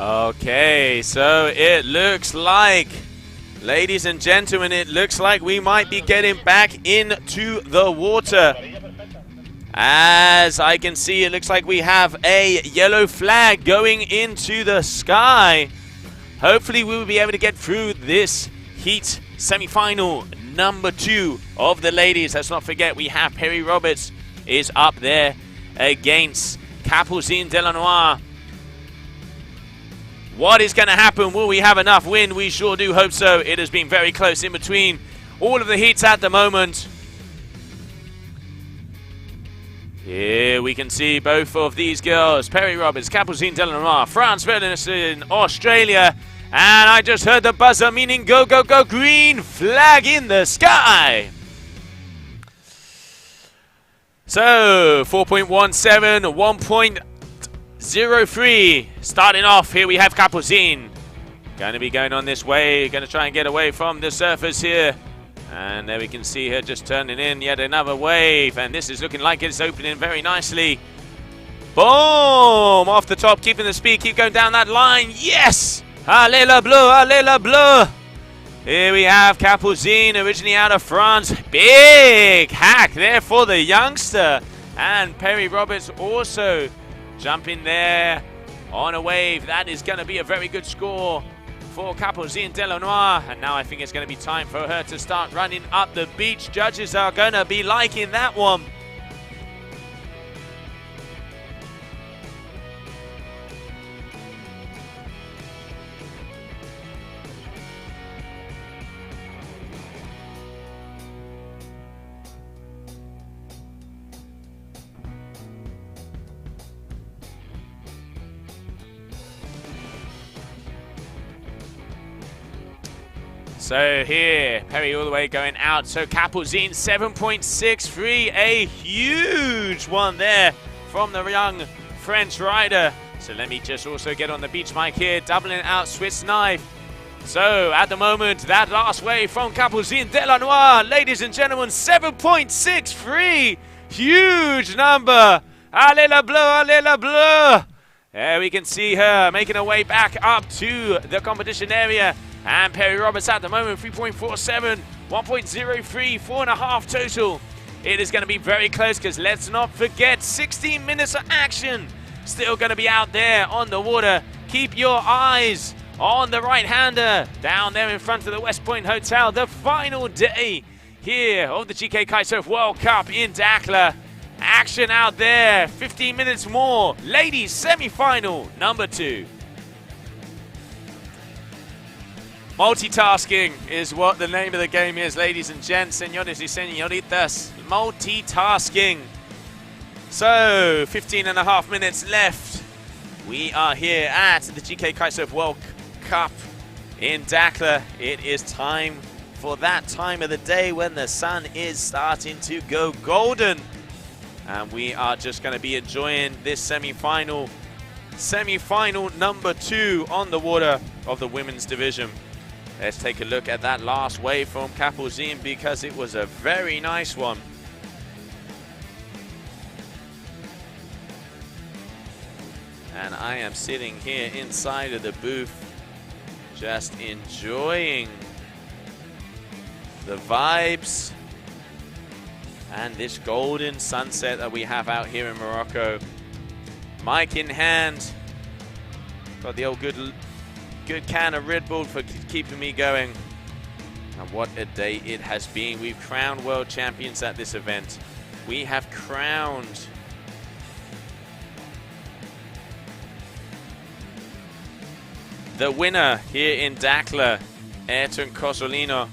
Okay, so it looks like, ladies and gentlemen, it looks like we might be getting back into the water. As I can see, it looks like we have a yellow flag going into the sky. Hopefully we will be able to get through this heat semi-final number 2 of the ladies. Let's not forget we have Perry Roberts is up there against Capucine Delanois. What is going to happen? Will we have enough wind? We sure do hope so. It has been very close in between all of the heats at the moment. Here we can see both of these girls. Perry Roberts, Capucine Delanois, France Finalist in Australia. And I just heard the buzzer, meaning go, go, go, green flag in the sky. So, 4.17, 1.03. Starting off, here we have Capucine. Going to be going on this way. Going to try and get away from the surface here. And there we can see her just turning in yet another wave. And this is looking like it's opening very nicely. Boom! Off the top, keeping the speed. Keep going down that line. Yes! Allez la bleu! Allez la bleu! Here we have Capucine, originally out of France. Big hack there for the youngster. And Perry Roberts also jumping there on a wave. That is going to be a very good score for Capucine Delanois. And now I think it's going to be time for her to start running up the beach. Judges are going to be liking that one. So here, Perry all the way going out. So Capucine 7.63, a huge one there from the young French rider. So let me just also get on the beach mic here, doubling out Swiss knife. So at the moment, that last wave from Capucine Delanois, ladies and gentlemen, 7.63, huge number. Allez la bleu, allez la bleu. There we can see her making her way back up to the competition area. And Perry Roberts at the moment, 3.47, 1.03, 4.5 total. It is going to be very close because let's not forget 16 minutes of action. Still going to be out there on the water. Keep your eyes on the right-hander down there in front of the West Point Hotel. The final day here of the GKA Kite-Surf World Cup in Dakar. Action out there, 15 minutes more. Ladies semi-final number 2. Multitasking is what the name of the game is, ladies and gents, senores y senoritas. Multitasking. So, 15.5 minutes left. We are here at the GKA Kite-Surf World Cup in Dakar. It is time for that time of the day when the sun is starting to go golden. And we are just going to be enjoying this semi-final number 2 on the water of the women's division. Let's take a look at that last wave from Capucine because it was a very nice one. And I am sitting here inside of the booth just enjoying the vibes and this golden sunset that we have out here in Morocco. Mic in hand. Got the old good good can of Red Bull for keeping me going. And what a day it has been. We've crowned world champions at this event. We have crowned the winner here in Dakar, Airton Cosolino.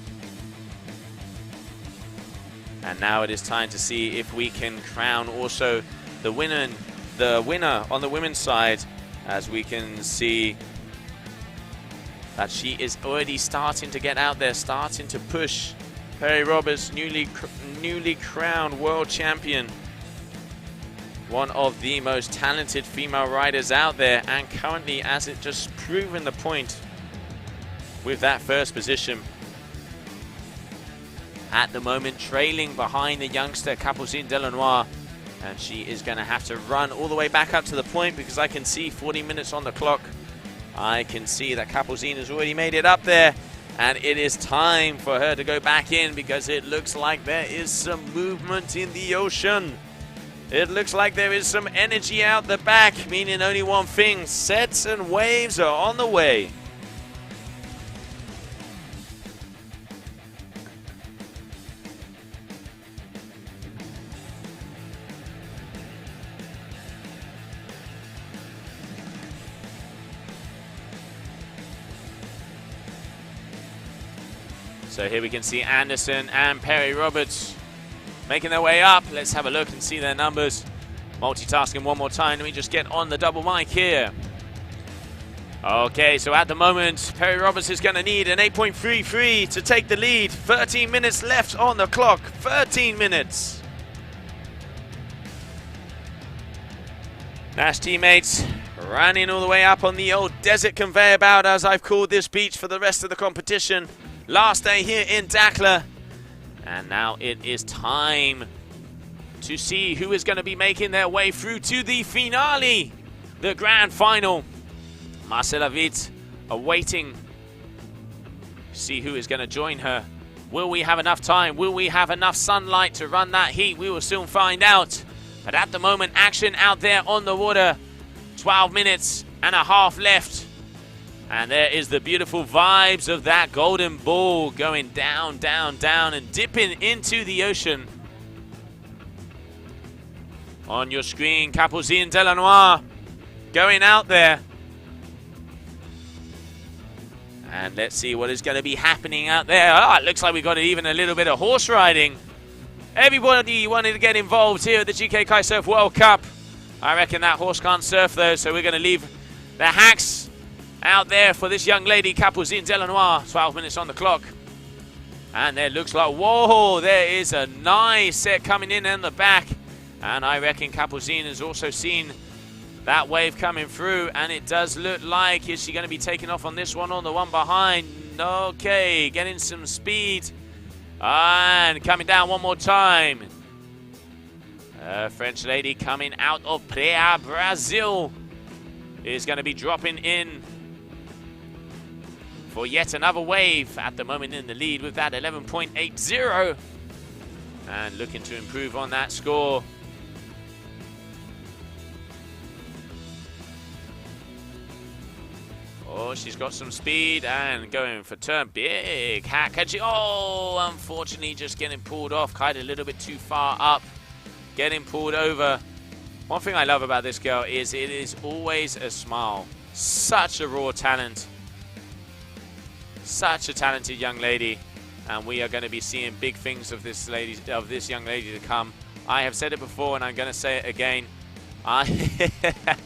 And now it is time to see if we can crown also the winner on the women's side, as we can see that she is already starting to get out there, starting to push. Perry Roberts, newly crowned world champion. One of the most talented female riders out there, and currently, as it just proven the point with that first position. At the moment, trailing behind the youngster Capucine Delanois, and she is going to have to run all the way back up to the point, because I can see 40 minutes on the clock. I can see that Capucine has already made it up there, and it is time for her to go back in, because it looks like there is some movement in the ocean. It looks like there is some energy out the back, meaning only one thing: sets and waves are on the way. So here we can see Anderson and Perry Roberts making their way up. Let's have a look and see their numbers. Multitasking one more time. Let me just get on the double mic here. Okay, so at the moment, Perry Roberts is going to need an 8.33 to take the lead. 13 minutes left on the clock. 13 minutes. Nash teammates running all the way up on the old desert conveyor belt, as I've called this beach for the rest of the competition. Last day here in Dakar. And now it is time to see who is going to be making their way through to the finale, the grand final. Marcela Witt awaiting to see who is going to join her. Will we have enough time? Will we have enough sunlight to run that heat? We will soon find out. But at the moment, action out there on the water. 12 minutes and a half left. And there is the beautiful vibes of that golden ball going down, down, down, and dipping into the ocean. On your screen, Capucine Delanois going out there. And let's see what is going to be happening out there. Oh, it looks like we got even a little bit of horse riding. Everybody wanted to get involved here at the GKA Kite-Surf World Cup. I reckon that horse can't surf though, so we're going to leave the hacks out there for this young lady, Capucine Delanois. 12 minutes on the clock. And there looks like, whoa, there is a nice set coming in the back. And I reckon Capucine has also seen that wave coming through. And it does look like, is she going to be taking off on this one or the one behind? Okay, getting some speed. And coming down one more time. French lady coming out of Praia, Brazil, is going to be dropping in for yet another wave. At the moment in the lead with that 11.80. And looking to improve on that score. Oh, she's got some speed and going for turn. Big hack. Oh, unfortunately just getting pulled off. Kite a little bit too far up. Getting pulled over. One thing I love about this girl is it is always a smile. Such a raw talent. Such a talented young lady. And we are going to be seeing big things of this young lady to come. I have said it before and I'm going to say it again. I'm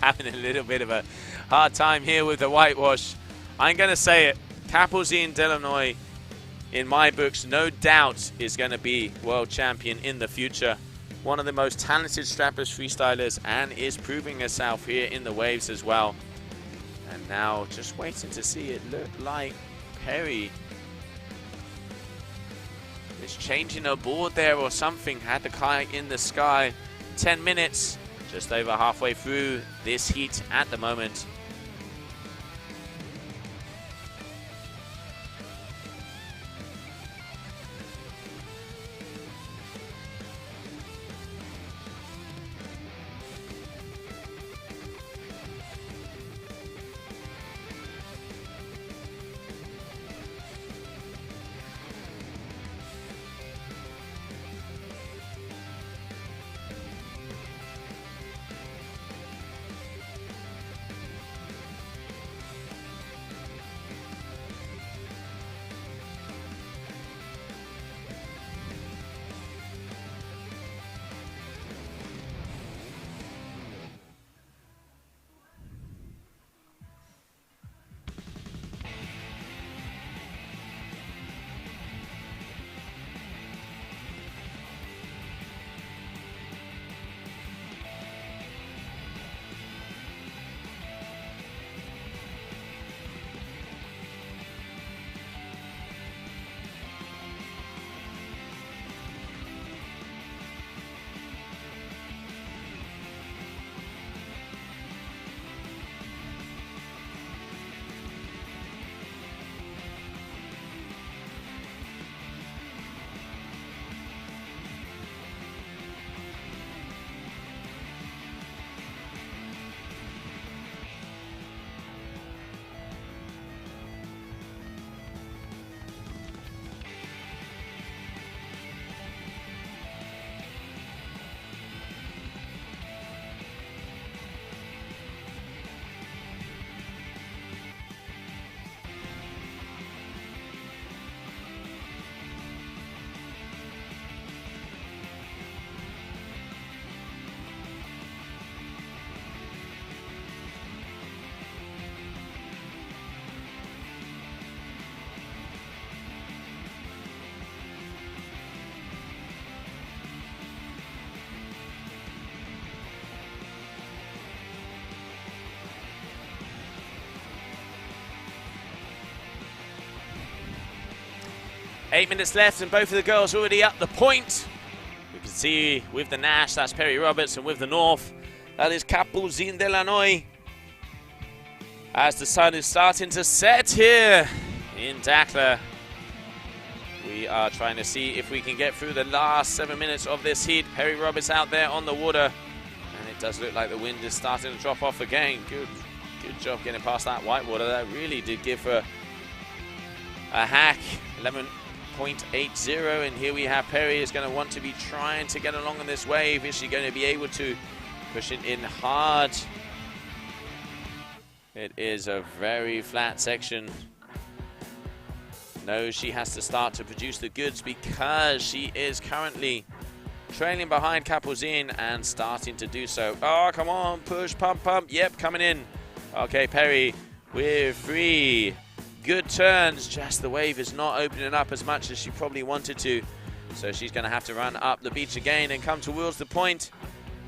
having a little bit of a hard time here with the whitewash. I'm going to say it. Capucine Delanois, in my books, no doubt is going to be world champion in the future. One of the most talented strapless freestylers and is proving herself here in the waves as well. And now just waiting to see it look like Perry is changing her board there or something. Had the kite in the sky. 10 minutes. Just over halfway through this heat at the moment. 8 minutes left and both of the girls already up the point. We can see with the Nash, that's Perry Roberts, and with the North, that is Capucine Delanoy. As the sun is starting to set here in Dakar, we are trying to see if we can get through the last 7 minutes of this heat. Perry Roberts out there on the water, and it does look like the wind is starting to drop off again. Good job getting past that white water. That really did give her a hack. 11.80, and here we have Perry is going to want to be trying to get along on this wave. Is she going to be able to push it in hard? It is a very flat section. No, she has to start to produce the goods because she is currently trailing behind Capucine and starting to do so. Oh, come on, push, pump, pump. Yep, coming in. Okay, Perry with 3 good turns. Just the wave is not opening up as much as she probably wanted to. So she's going to have to run up the beach again and come towards the point.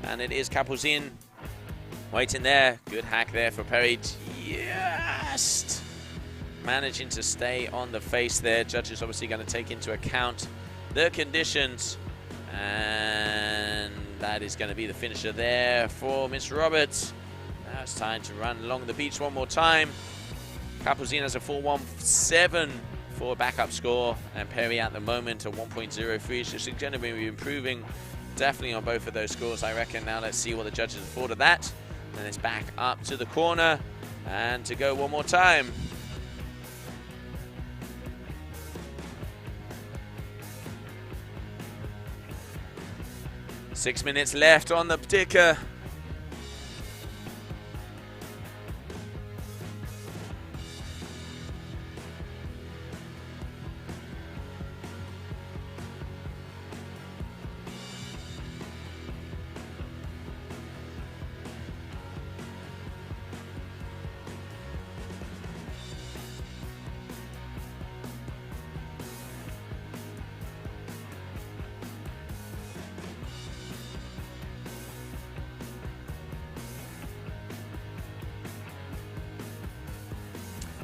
And it is Capucine waiting there. Good hack there for Perry. Just managing to stay on the face there. Judges obviously going to take into account the conditions. And that is going to be the finisher there for Miss Roberts. Now it's time to run along the beach one more time. Capucine has a 4.17 for backup score, and Perry at the moment a 1.03. So she's going to be improving definitely on both of those scores, I reckon. Now let's see what the judges have thought of that. And it's back up to the corner and to go one more time. Six minutes left on the ticker.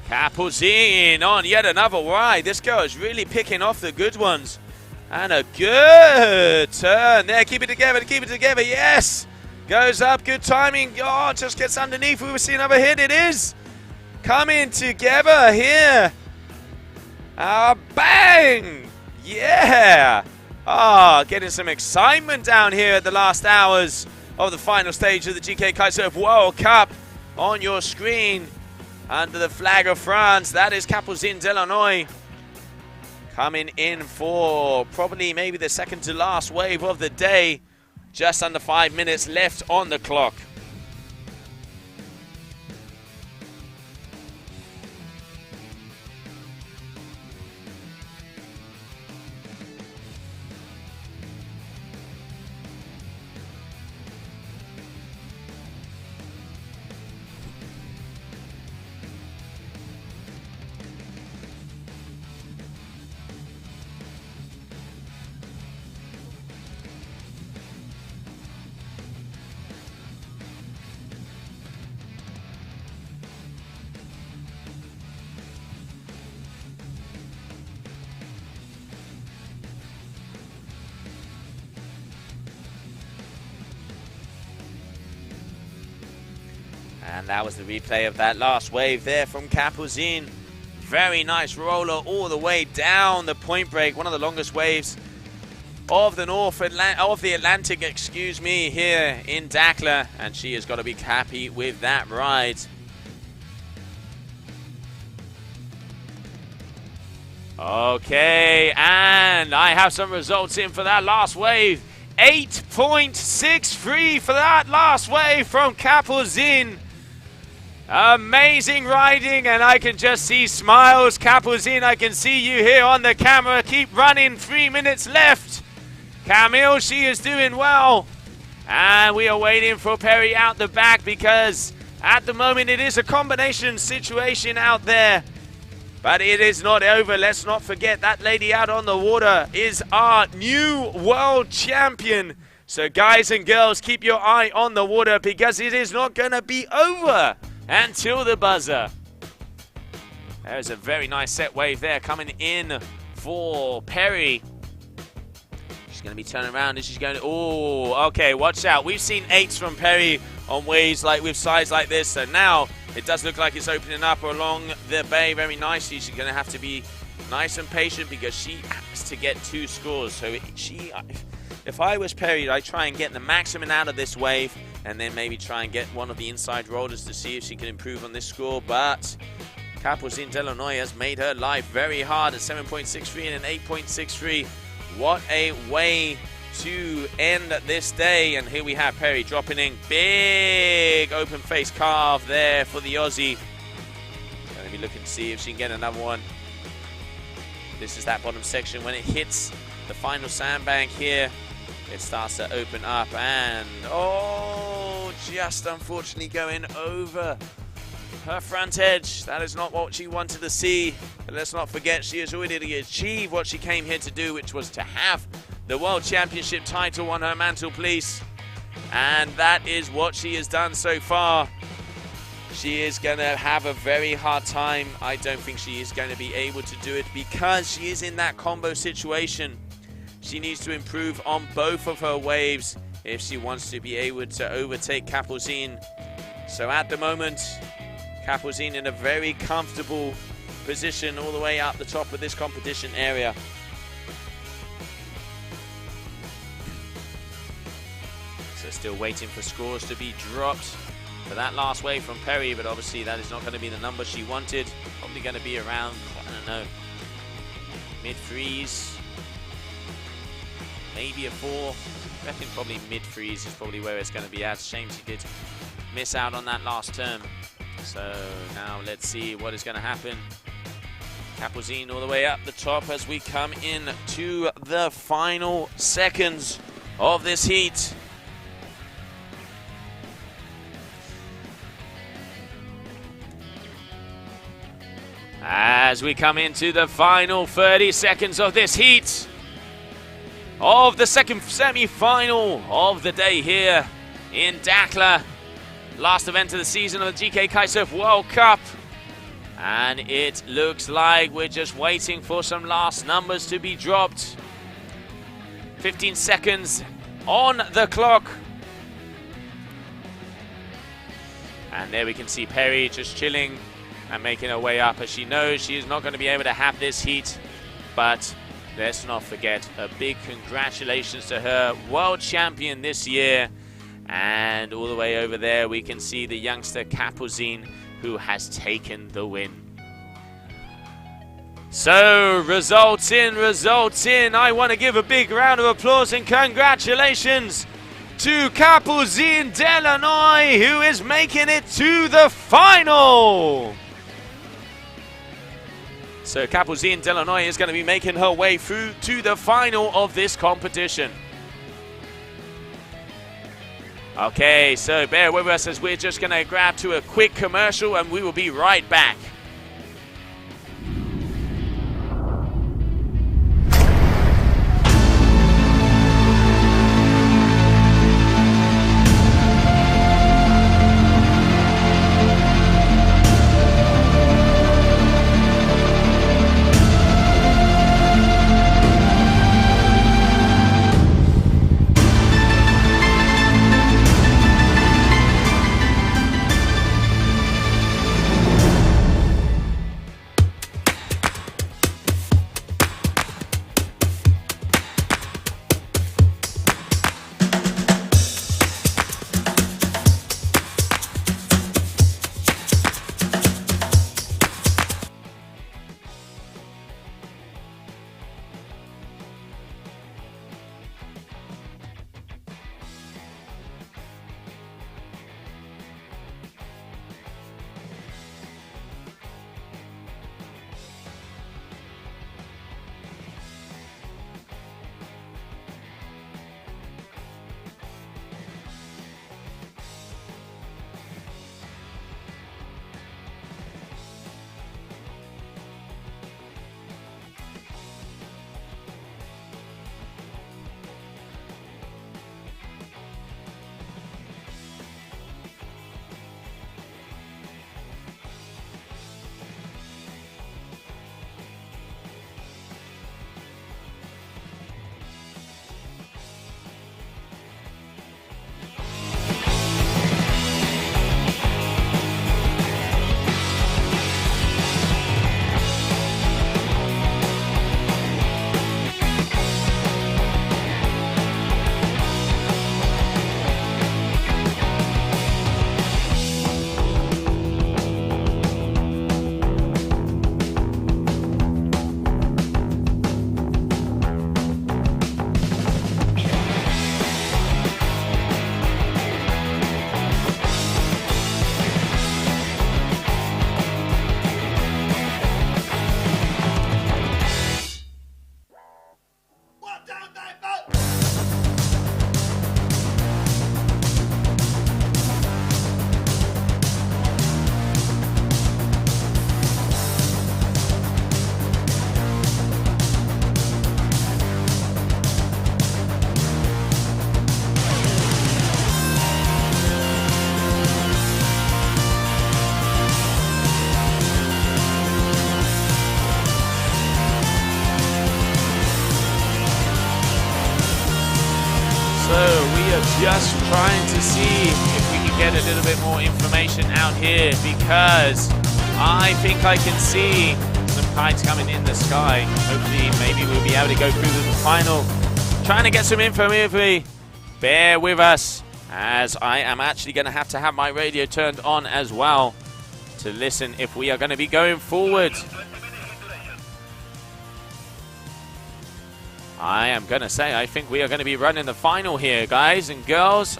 Capucine on yet another ride. This girl is really picking off the good ones. And a good turn there. Keep it together, yes. Goes up, good timing. Oh, just gets underneath. We will see another hit. It is coming together here. Bang! Yeah. Getting some excitement down here at the last hours of the final stage of the GKA Kite-Surf World Cup on your screen. Under the flag of France, that is Capucine Delanoy coming in for probably maybe the second to last wave of the day. Just under 5 minutes left on the clock. And that was the replay of that last wave there from Capucine. Very nice roller all the way down the point break. One of the longest waves of the Atlantic, excuse me, here in Dakar. And she has got to be happy with that ride. Okay, and I have some results in for that last wave. 8.63 for that last wave from Capucine. Amazing riding, and I can just see smiles. Capucine, I can see you here on the camera. Keep running, 3 minutes left. Camille, she is doing well. And we are waiting for Perry out the back because at the moment it is a combination situation out there. But it is not over. Let's not forget that lady out on the water is our new world champion. So guys and girls, keep your eye on the water because it is not going to be over until the buzzer. There's a very nice set wave there coming in for for Perry. She's going to be turning around and she's going to... Oh, okay, watch out. We've seen 8s from Perry on waves like with sides like this. So now it does look like it's opening up along the bay very nicely. She's going to have to be nice and patient because she has to get 2 scores. So if I was Perry, I'd try and get the maximum out of this wave and then maybe try and get one of the inside rollers to see if she can improve on this score. But Capucine Delanoy has made her life very hard at 7.63 and an 8.63. What a way to end this day. And here we have Perry dropping in. Big open face carve there for the Aussie. Going to be looking to see if she can get another one. This is that bottom section. When it hits the final sandbank here, it starts to open up. And, oh, just unfortunately going over her front edge. That is not what she wanted to see. But let's not forget, she has already achieved what she came here to do, which was to have the World Championship title on her mantelpiece. And that is what she has done so far. She is going to have a very hard time. I don't think she is going to be able to do it because she is in that combo situation. She needs to improve on both of her waves if she wants to be able to overtake Capucine. So at the moment, Capucine in a very comfortable position all the way up the top of this competition area. So still waiting for scores to be dropped for that last wave from Perry, but obviously that is not going to be the number she wanted. Probably going to be around, I don't know, mid-threes, maybe a 4. I reckon probably mid-threes is probably where it's going to be at. Shame she did miss out on that last term. So now let's see what is going to happen. Capucine all the way up the top as we come in to the final seconds of this heat. As we come into the final 30 seconds of this heat of the second semi-final of the day here in Dakla. Last event of the season of the GKA Kite-Surf World Cup. And it looks like we're just waiting for some last numbers to be dropped. 15 seconds on the clock. And there we can see Perry just chilling and making her way up as she knows she is not going to be able to have this heat. But let's not forget a big congratulations to her, world champion this year. And all the way over there we can see the youngster Capucine, who has taken the win. So results in. I want to give a big round of applause and congratulations to Capucine Delanoy, who is making it to the final. So Capucine Delanoy is going to be making her way through to the final of this competition. Okay, so bear with us as we're just going to grab to a quick commercial and we will be right back. just trying to see if we can get a little bit more information out here, because I think I can see some kites coming in the sky. Hopefully, maybe we'll be able to go through the final. Trying to get some info with me. Bear with us, as I am actually going to have my radio turned on as well to listen if we are going to be going forward. I am going to say I think we are going to be running the final here, guys and girls.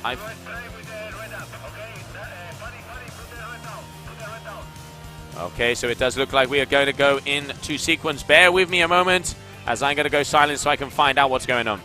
Okay, so it does look like we are going to go into sequence. Bear with me a moment as I'm going to go silent so I can find out what's going on.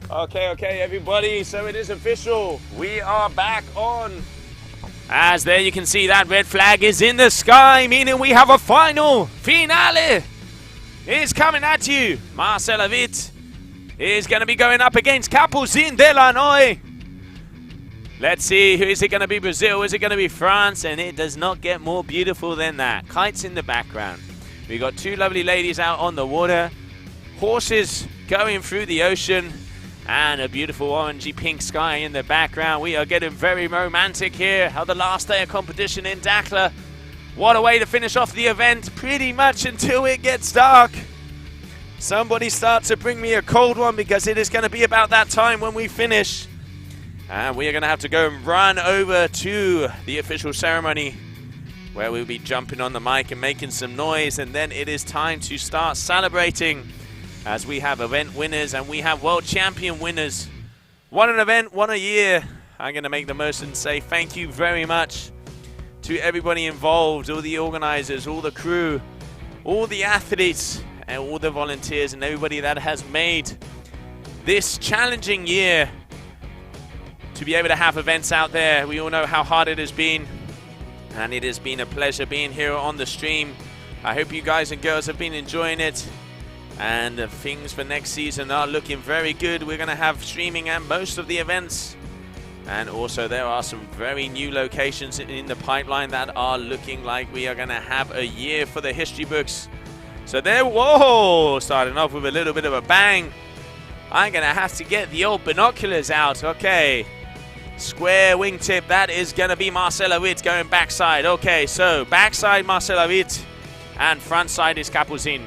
Okay, everybody, so it is official. We are back on. As there you can see that red flag is in the sky, meaning we have a final. Finale is coming at you. Marcel Avit is going to be going up against Capucin Delanoy. Let's see, who is it going to be? Brazil? Is it going to be France? And it does not get more beautiful than that. Kites in the background. We got two lovely ladies out on the water. Horses going through the ocean. And a beautiful orangey pink sky in the background. We are getting very romantic here. How the last day of competition in Dakar. What a way to finish off the event, pretty much until it gets dark. Somebody start to bring me a cold one, because it is going to be about that time when we finish. And we are going to have to go and run over to the official ceremony, where we'll be jumping on the mic and making some noise. And then it is time to start celebrating, as we have event winners and we have world champion winners. One an event, one a year. I'm going to make the most and say thank you very much to everybody involved, all the organizers, all the crew, all the athletes, and all the volunteers, and everybody that has made this challenging year to be able to have events out there. We all know how hard it has been, and it has been a pleasure being here on the stream. I hope you guys and girls have been enjoying it. And things for next season are looking very good. We're going to have streaming at most of the events. And also there are some very new locations in the pipeline that are looking like we are going to have a year for the history books. So there, whoa, starting off with a little bit of a bang. I'm going to have to get the old binoculars out. Okay, square wingtip, that is going to be Marcel Avit going backside. Okay, so backside Marcel Avit and front side is Capucin.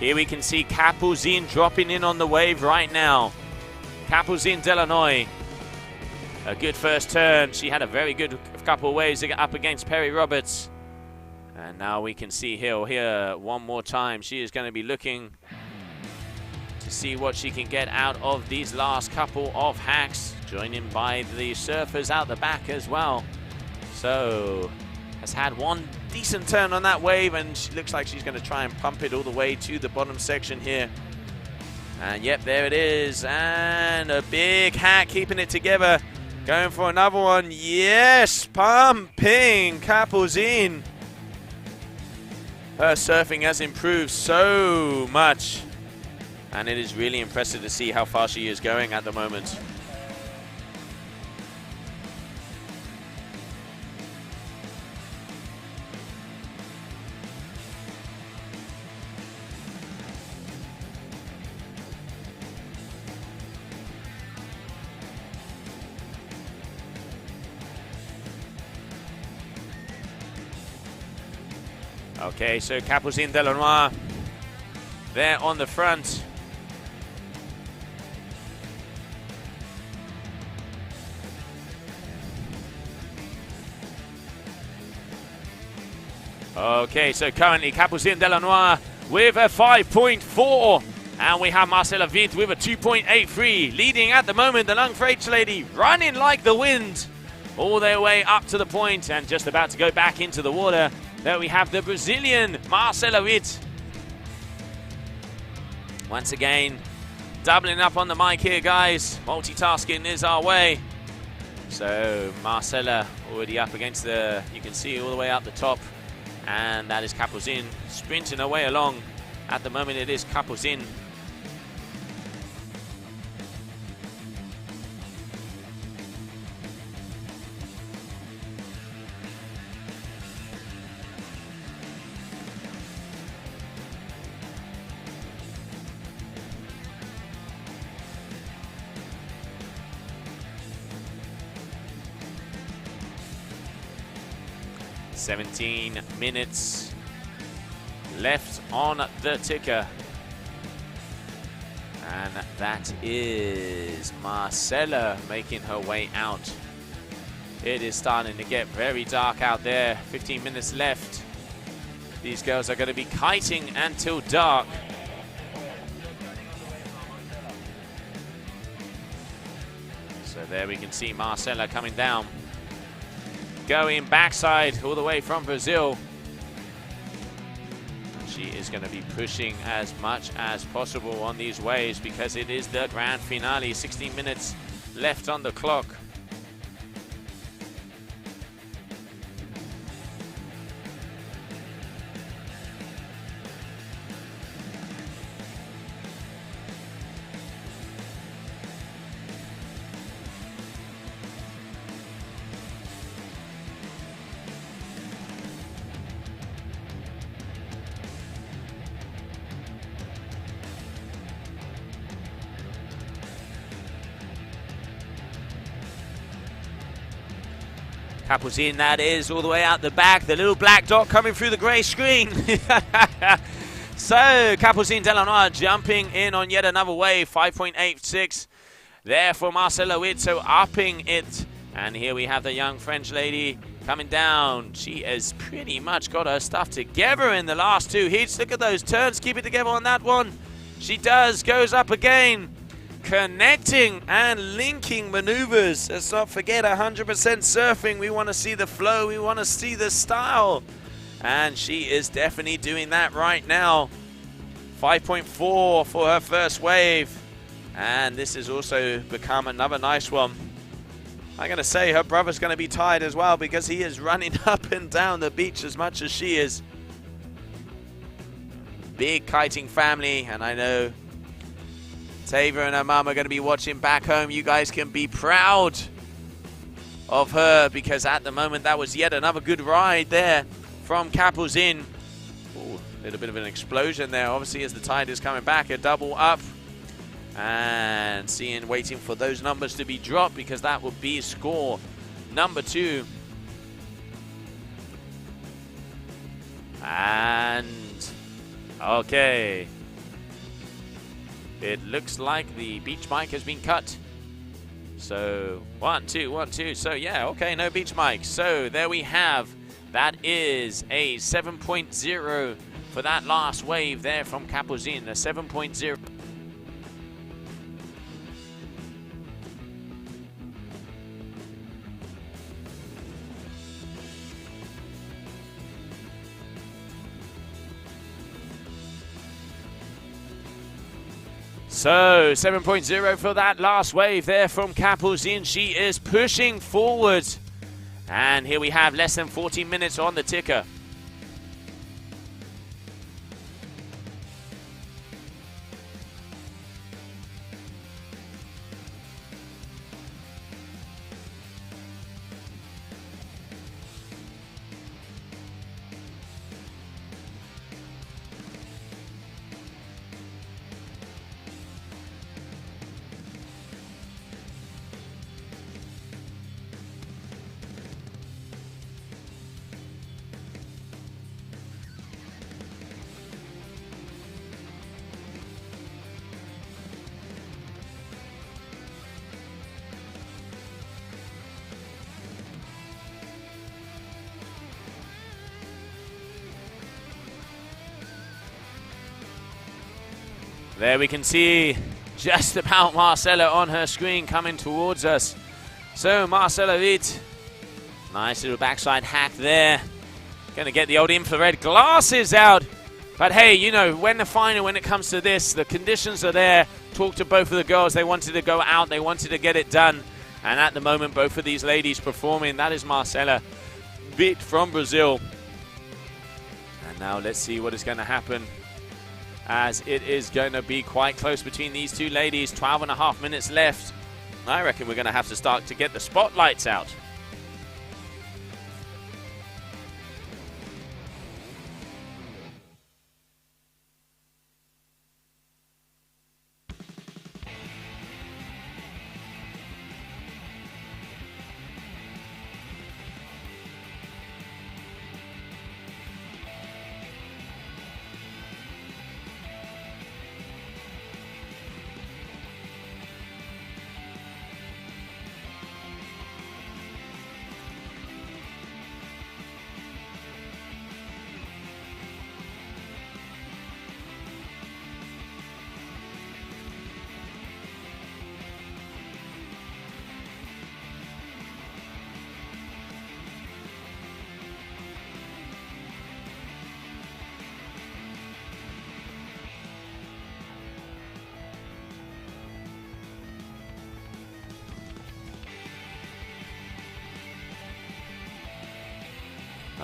Here we can see Capucine dropping in on the wave right now. Capucine Delanoy. A good first turn. She had a very good couple of waves up against Perry Roberts. And now we can see Hill here one more time. She is going to be looking to see what she can get out of these last couple of hacks. Joined by the surfers out the back as well. So, has had one decent turn on that wave, and she looks like she's going to try and pump it all the way to the bottom section here. And yep, there it is. And a big hack, keeping it together. Going for another one. Yes, pumping Capucine. Her surfing has improved so much. And it is really impressive to see how far she is going at the moment. Okay, so Capucine Delanoy there on the front. Okay, so currently Capucine Delanoy with a 5.4. And we have Marcela Witt with a 2.83. Leading at the moment, the Lung Freight Lady running like the wind all their way up to the point and just about to go back into the water. There we have the Brazilian Marcela Witt. Once again, doubling up on the mic here, guys. Multitasking is our way. So Marcela already up against the, you can see all the way up the top. And that is Capucine sprinting her way along. At the moment it is Capucine. "17 minutes left on the ticker." And that is Marcela making her way out. It is starting to get very dark out there. 15 minutes left. These girls are going to be kiting until dark. So there we can see Marcela coming down. Going backside all the way from Brazil. She is going to be pushing as much as possible on these waves because it is the grand finale. 16 minutes left on the clock. Capucine, that is, all the way out the back. The little black dot coming through the grey screen. So, Capucine Delanoy jumping in on yet another wave. 5.86 there for Marcela Witt, so upping it. And here we have the young French lady coming down. She has pretty much got her stuff together in the last two heats. Look at those turns. Keep it together on that one. She does. Goes up again. Connecting and linking maneuvers. Let's not forget 100% surfing. We want to see the flow. We want to see the style. And she is definitely doing that right now. 5.4 for her first wave. And this has also become another nice one. I'm going to say her brother's going to be tired as well because he is running up and down the beach as much as she is. Big kiting family, and I know Tava and her mum are going to be watching back home. You guys can be proud of her because at the moment that was yet another good ride there from Capucine. Ooh, a little bit of an explosion there, obviously, as the tide is coming back. A double up. And waiting for those numbers to be dropped because that would be score number 2. And okay, It looks like the beach mic has been cut. So 1, 2, 1, 2. So yeah, okay, no beach mic. So there we have. That is a 7.0 for that last wave there from Kapuzin. A 7.0. So 7.0 for that last wave there from Kapuzin. She is pushing forward. And here we have less than 14 minutes on the ticker. There we can see just about Marcela on her screen coming towards us. So Marcela Witt, nice little backside hack there. Gonna get the old infrared glasses out. But hey, you know, when it comes to this, the conditions are there. Talk to both of the girls. They wanted to go out. They wanted to get it done. And at the moment, both of these ladies performing. That is Marcela Witt from Brazil. And now let's see what is going to happen, as it is going to be quite close between these two ladies. 12.5 minutes left. I reckon we're going to have to start to get the spotlights out.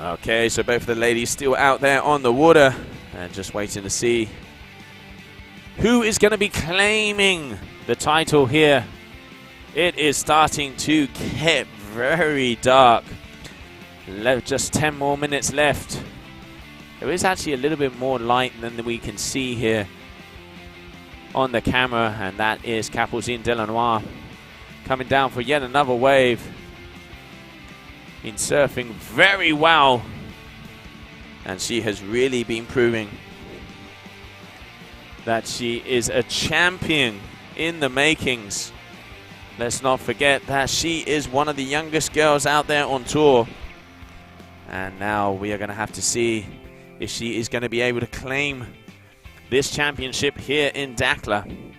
Okay, so both of the ladies still out there on the water and just waiting to see who is going to be claiming the title here. It is starting to get very dark. Just 10 more minutes left. There is actually a little bit more light than we can see here on the camera, and that is Kapuzin Delanois coming down for yet another wave. Been surfing very well, and she has really been proving that she is a champion in the makings. Let's not forget that she is one of the youngest girls out there on tour, and now we are going to have to see if she is going to be able to claim this championship here in Dakla.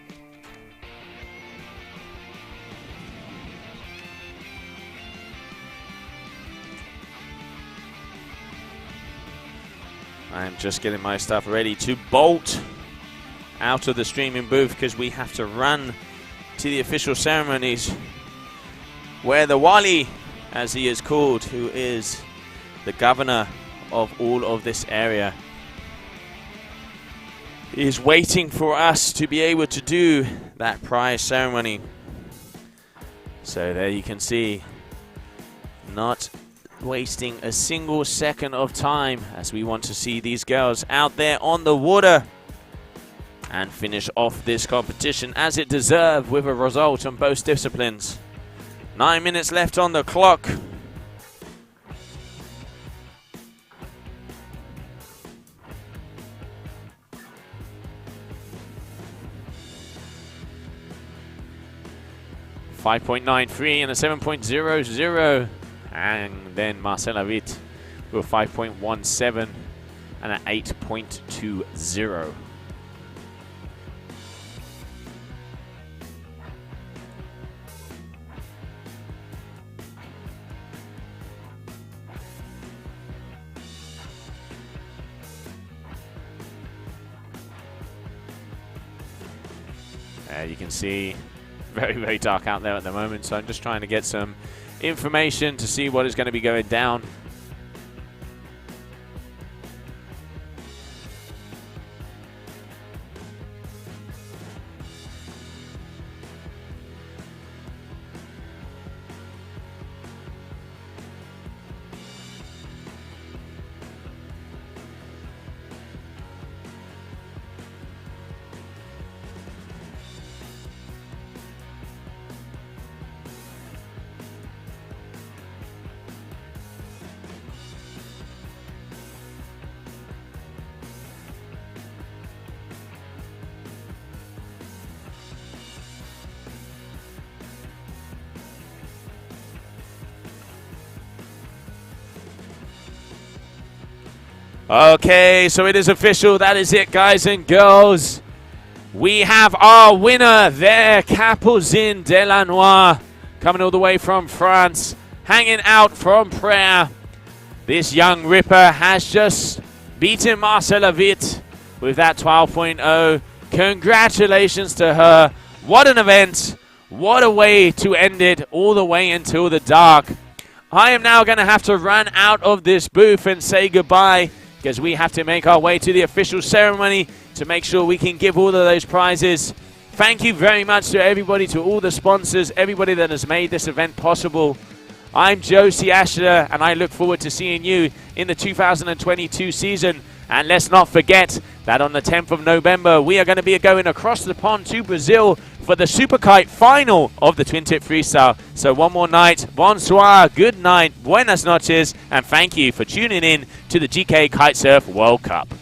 I'm just getting my stuff ready to bolt out of the streaming booth, because we have to run to the official ceremonies where the Wali, as he is called, who is the governor of all of this area, is waiting for us to be able to do that prize ceremony. So there you can see, not wasting a single second of time, as we want to see these girls out there on the water and finish off this competition as it deserved, with a result on both disciplines. 9 minutes left on the clock. 5.93 and a 7.00. And then Marcel Witt with 5.17 and an 8.20. You can see very, very dark out there at the moment, so I'm just trying to get some information to see what is going to be going down. Okay, so it is official. That is it, guys and girls. We have our winner there, Capucine Delannoy, coming all the way from France, hanging out from Prayer. This young ripper has just beaten Marcel Witt with that 12.0. Congratulations to her. What an event. What a way to end it all the way until the dark. I am now going to have to run out of this booth and say goodbye, because we have to make our way to the official ceremony to make sure we can give all of those prizes. Thank you very much to everybody, to all the sponsors, everybody that has made this event possible. I'm Josie Ashler, and I look forward to seeing you in the 2022 season. And let's not forget that on the 10th of November, we are going to be going across the pond to Brazil for the Super Kite final of the Twin Tip Freestyle. So one more night, bonsoir, good night, buenas noches, and thank you for tuning in to the GKA Kite-Surf World Cup.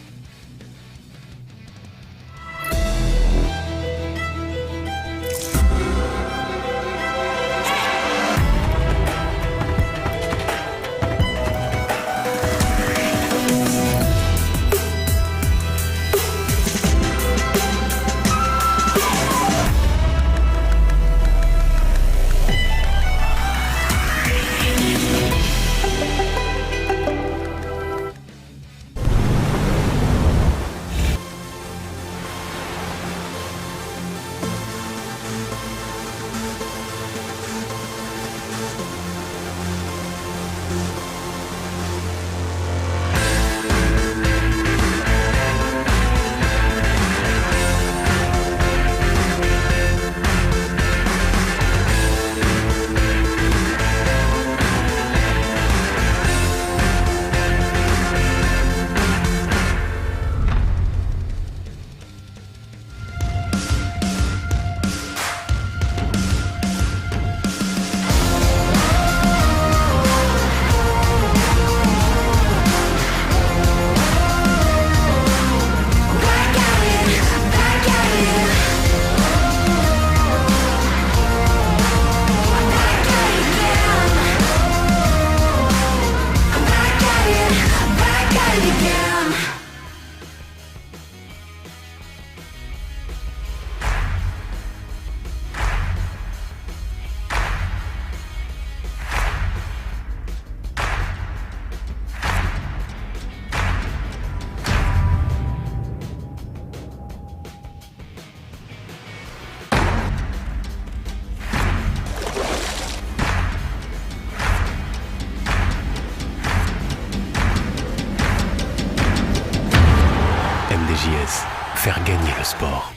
Faire gagner le sport.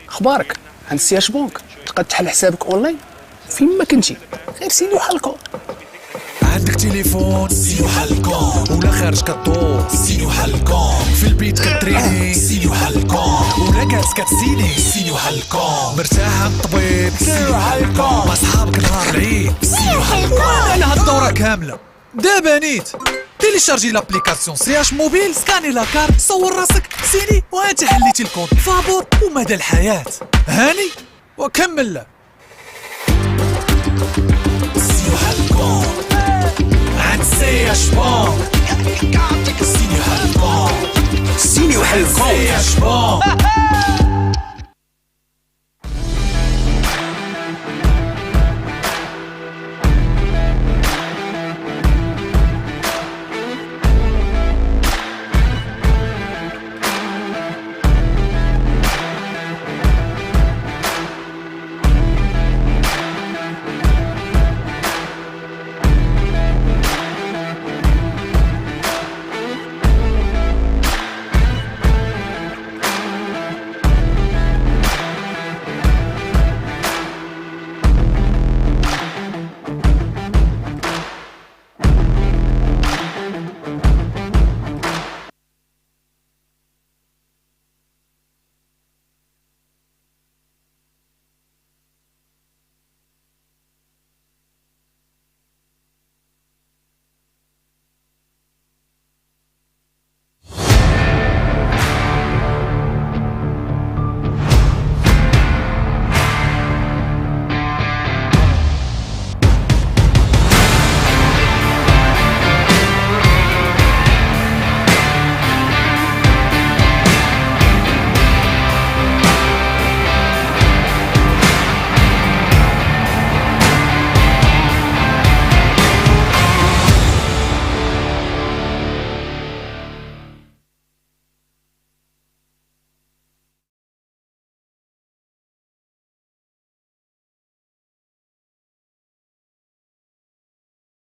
اخبارك عند سياش بونك تقدر تحل حسابك اونلاين فين ما كنتي غير سيدي وحلكم. عندك تليفون سيدي وحلكم ولا خارج كدور سيدي وحلكم في البيت كتريني سيدي وحلكم ولا جالس كتسيني سيدي وحلكم مرتاح عند الطبيب سيدي وحلكم مع صحابك نهار العيد سيدي وحلكم انا هالدورة كاملة دابا نيت تيليشارجي لابليكاسيون سياش موبيل سكاني لاكار صور راسك سيني وانت حليتي الكونت فابور ومدى الحياة هاني وكمل سيدي وحلكم عند سياش بونك سيدي وحلكم سيدي وحلكم سياش بونك